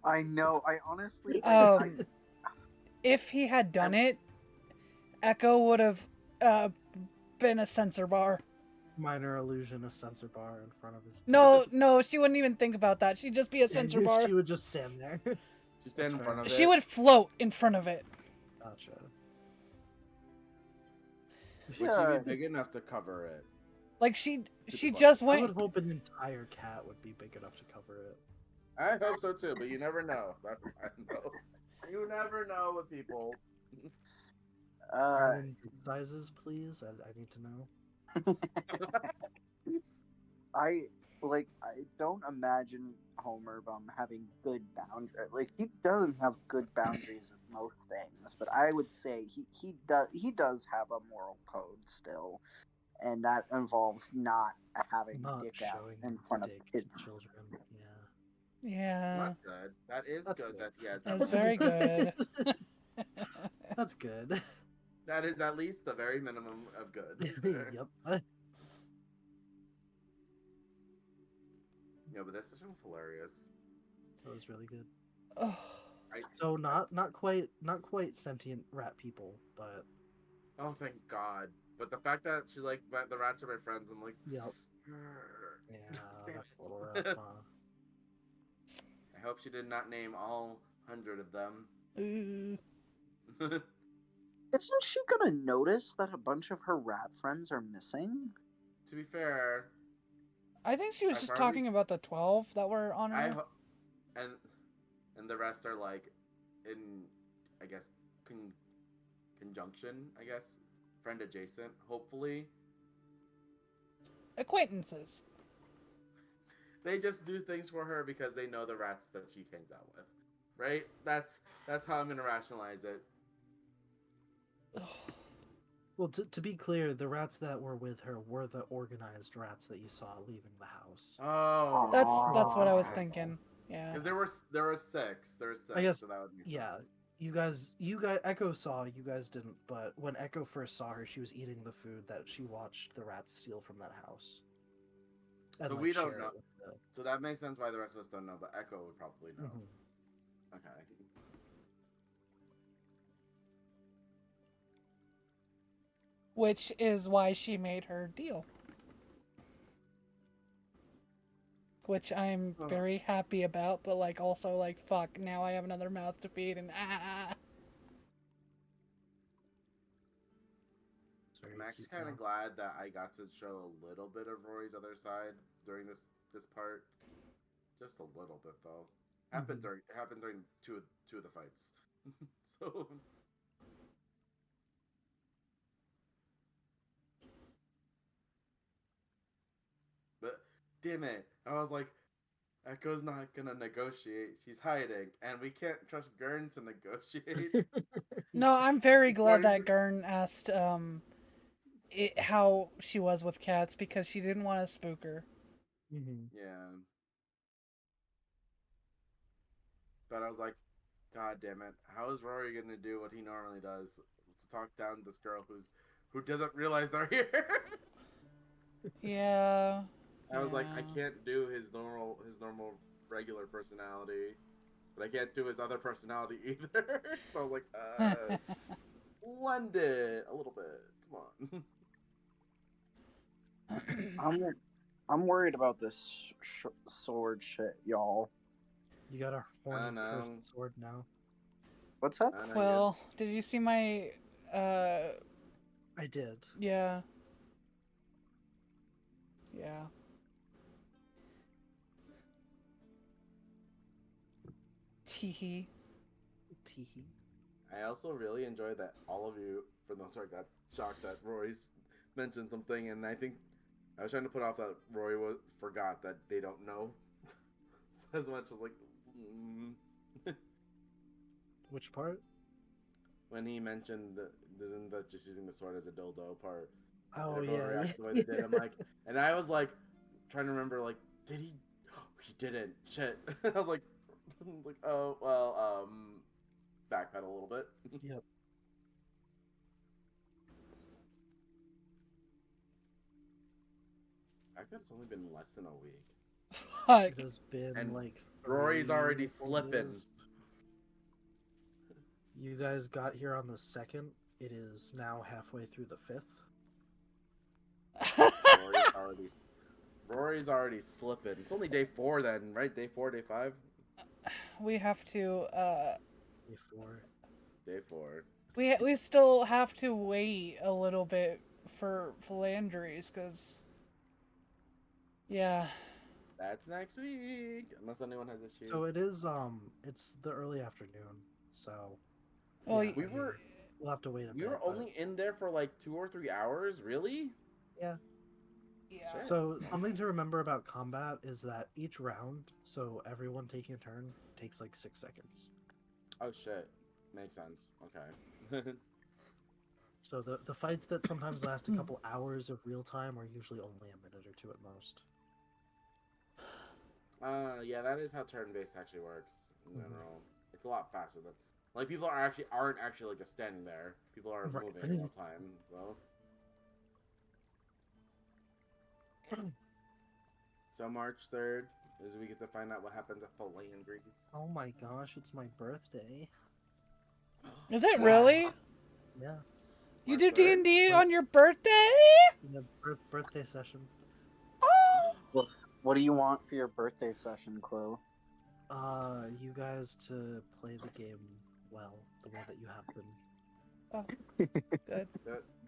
I know. I honestly. If he had done it, Echo would have been a censor bar. Minor illusion, a sensor bar in front of his. No, she wouldn't even think about that. She'd just be a censor bar. She would just stand there. Just stand in That's front of fair. it. She would float in front of it. Gotcha. Would she Yeah. be big enough to cover it? Like she butt. just I went. would hope an entire cat would be big enough to cover it. I hope so too, but you never know. I know. You never know with people. And in big sizes, please. I need to know. I don't imagine Homer having good boundaries. Like he doesn't have good boundaries of most things, but I would say he does have a moral code still, and that involves not having Not a dick out showing in front of dick kids. to children. Yeah. Yeah, Not good. That is That's good. good. That yeah. that's That's very good. That's good. That is at least the very minimum of good. Yep. Yeah, but this decision was hilarious. That was really good. Oh, Right? So not quite sentient rat people, but Oh, thank God. But the fact that she's like, the rats are my friends, I'm like, yep. Yeah, that's a little rough, huh? I hope she did not name all 100 of them. ooh. Isn't she gonna notice that a bunch of her rat friends are missing? To be fair, I think she was I just probably- talking about the 12 that were on I her. ho- and the rest are like in, I guess, conjunction. I guess friend adjacent. Hopefully, Acquaintances. they just do things for her because they know the rats that she hangs out with. Right? That's how I'm gonna rationalize it. Well, to be clear, the rats that were with her were the organized rats that you saw leaving the house. Oh, That's what I was okay. thinking. Yeah. Because there were six. There were six. I guess, so that would make yeah. sense. You guys, Echo saw, you guys didn't, but when Echo first saw her, she was eating the food that she watched the rats steal from that house. So we don't share it know. with the- So that makes sense why the rest of us don't know, but Echo would probably know. Mhm. Okay. Which is why she made her deal. Which I'm Oh. very happy about, but like also like fuck, now I have another mouth to feed and It's very I'm actually cute kind now. of glad that I got to show a little bit of Rory's other side during this part. Just a little bit though. Happened Mhm. during two of the fights. So but damn it. I was like, Echo's not gonna negotiate. She's hiding, and we can't trust Gurn to negotiate. No, I'm very He's glad starting that Gurn asked how she was with cats because she didn't want to spook her. Mhm. Yeah. But I was like, God damn it! How is Rory gonna do what he normally does to talk down to this girl who doesn't realize they're here? Yeah. I was like, I Yeah. can't do his normal regular personality, but I can't do his other personality either. So I was like, blend it a little bit. Come on. I'm worried about this sword shit, y'all. You got a horny know. cursed sword now. What's up? I know Well, did you see my I did. yeah. Yeah. Teehee. Teehee. I also really enjoyed that all of you, for the most part, got shocked that Roy's mentioned something, and I think I was trying to put off that Roy forgot that they don't know as much. I was like, Which part? when he mentioned isn't that just using the sword as a dildo part? Oh, And everyone yeah. reacted the way they did. I'm like, and I was like, trying to remember, like, did he? He didn't. Shit. I was like, oh well, backpedal a little bit. Yep. I think it's only been less than a week. Fuck. It has been And like Rory's already 3 or 4 slipping. days. You guys got here on the 2nd. It is now halfway through the 5th. Rory's already slipping. It's only day 4 then, right? Day 4, day 5? We have to Before. Day 4. we still have to wait a little bit for Philandries because yeah. That's next week. Unless anyone has issues. So it is it's the early afternoon. So Well, yeah, we I mean, were we'll have to wait a we bit. were but- only in there for like 2 or 3 hours, really? Yeah. yeah. So something to remember about combat is that each round, so everyone taking a turn, takes like 6 seconds. Oh shit. Makes sense. Okay. So the fights that sometimes last a couple hours of real time are usually only a minute or 2 at most. Yeah, that is how turn-based actually works in Mhm. general. It's a lot faster than like people aren't actually like just standing there. People are Right. moving in real time. So March 3rd is we get to find out what happens at Philandries. Oh my gosh, it's my birthday. Is it really? Yeah, You March do 3rd? D&D What? on your birthday? the birthday session. Oh! What do you want for your birthday session, Quill? You guys to play the game well, the way that you have been. Good.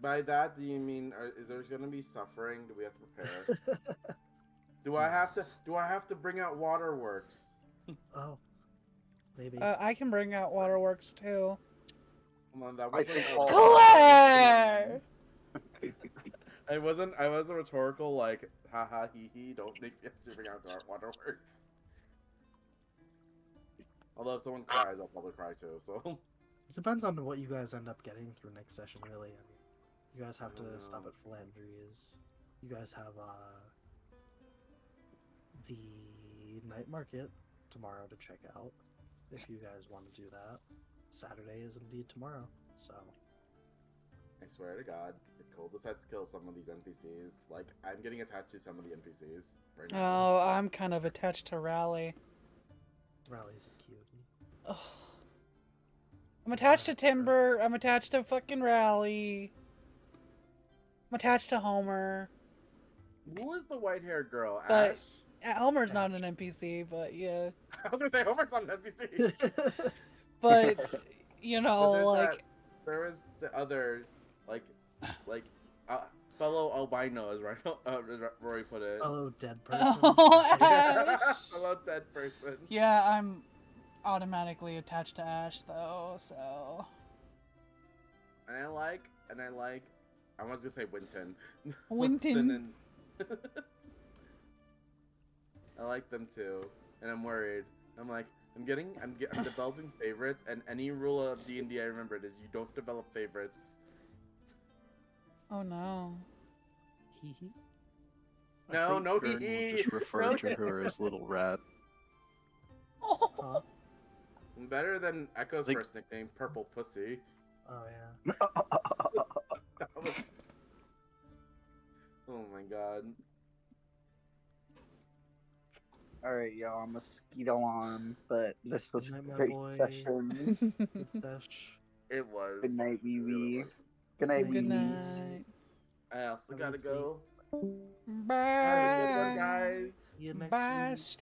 By that, do you mean is there going to be suffering? Do we have to prepare? Do I have to bring out Waterworks? Oh, maybe. I can bring out Waterworks too. Come on, that I wasn't. think all- Claire! I wasn't rhetorical like haha hee hee. Don't make me actually bring out Waterworks. Although if someone cries, I'll probably cry too. So It depends on what you guys end up getting through next session, really. I mean, you guys have I don't to stop know. at Philandries. You guys have the night market tomorrow to check out. If you guys want to do that, Saturday is indeed tomorrow. So I swear to God, the coldest has to kill some of these NPCs. Like I'm getting attached to some of the NPCs right now. Oh, I'm kind of attached to Rally. Rally's a cutie. Ugh. I'm attached to Timber. I'm attached to fucking Rally. I'm attached to Homer. Who is the white-haired girl? But- Ash? Homer's not an NPC, but yeah. I was gonna say Homer's not an NPC. But you But know, there's like there was the other like fellow albino, as Rory put it. Fellow dead person. Oh, Ash. Fellow dead person. Yeah, I'm automatically attached to Ash though, so And I like. I was gonna say Winton. Winton. and- I like them too, and I'm worried. I'm like, I'm developing favorites, and any rule of D&D I remembered is you don't develop favorites. oh no. Hee hee. I No, think no, Vern will hee-hee. just refer No. to her as Little Rat. Huh? Better than Echo's Like- first nickname, Purple Pussy. Oh yeah. That was... Oh my god. Alright, y'all, I'm a mosquito on, but this was a Good night, my great boy. session. Good stash. It was. Good night, It really BB. was. Good night, Good BBs. night. I also Have a gotta good sleep. go. Bye. Have a good one, guys. See you next Bye, week.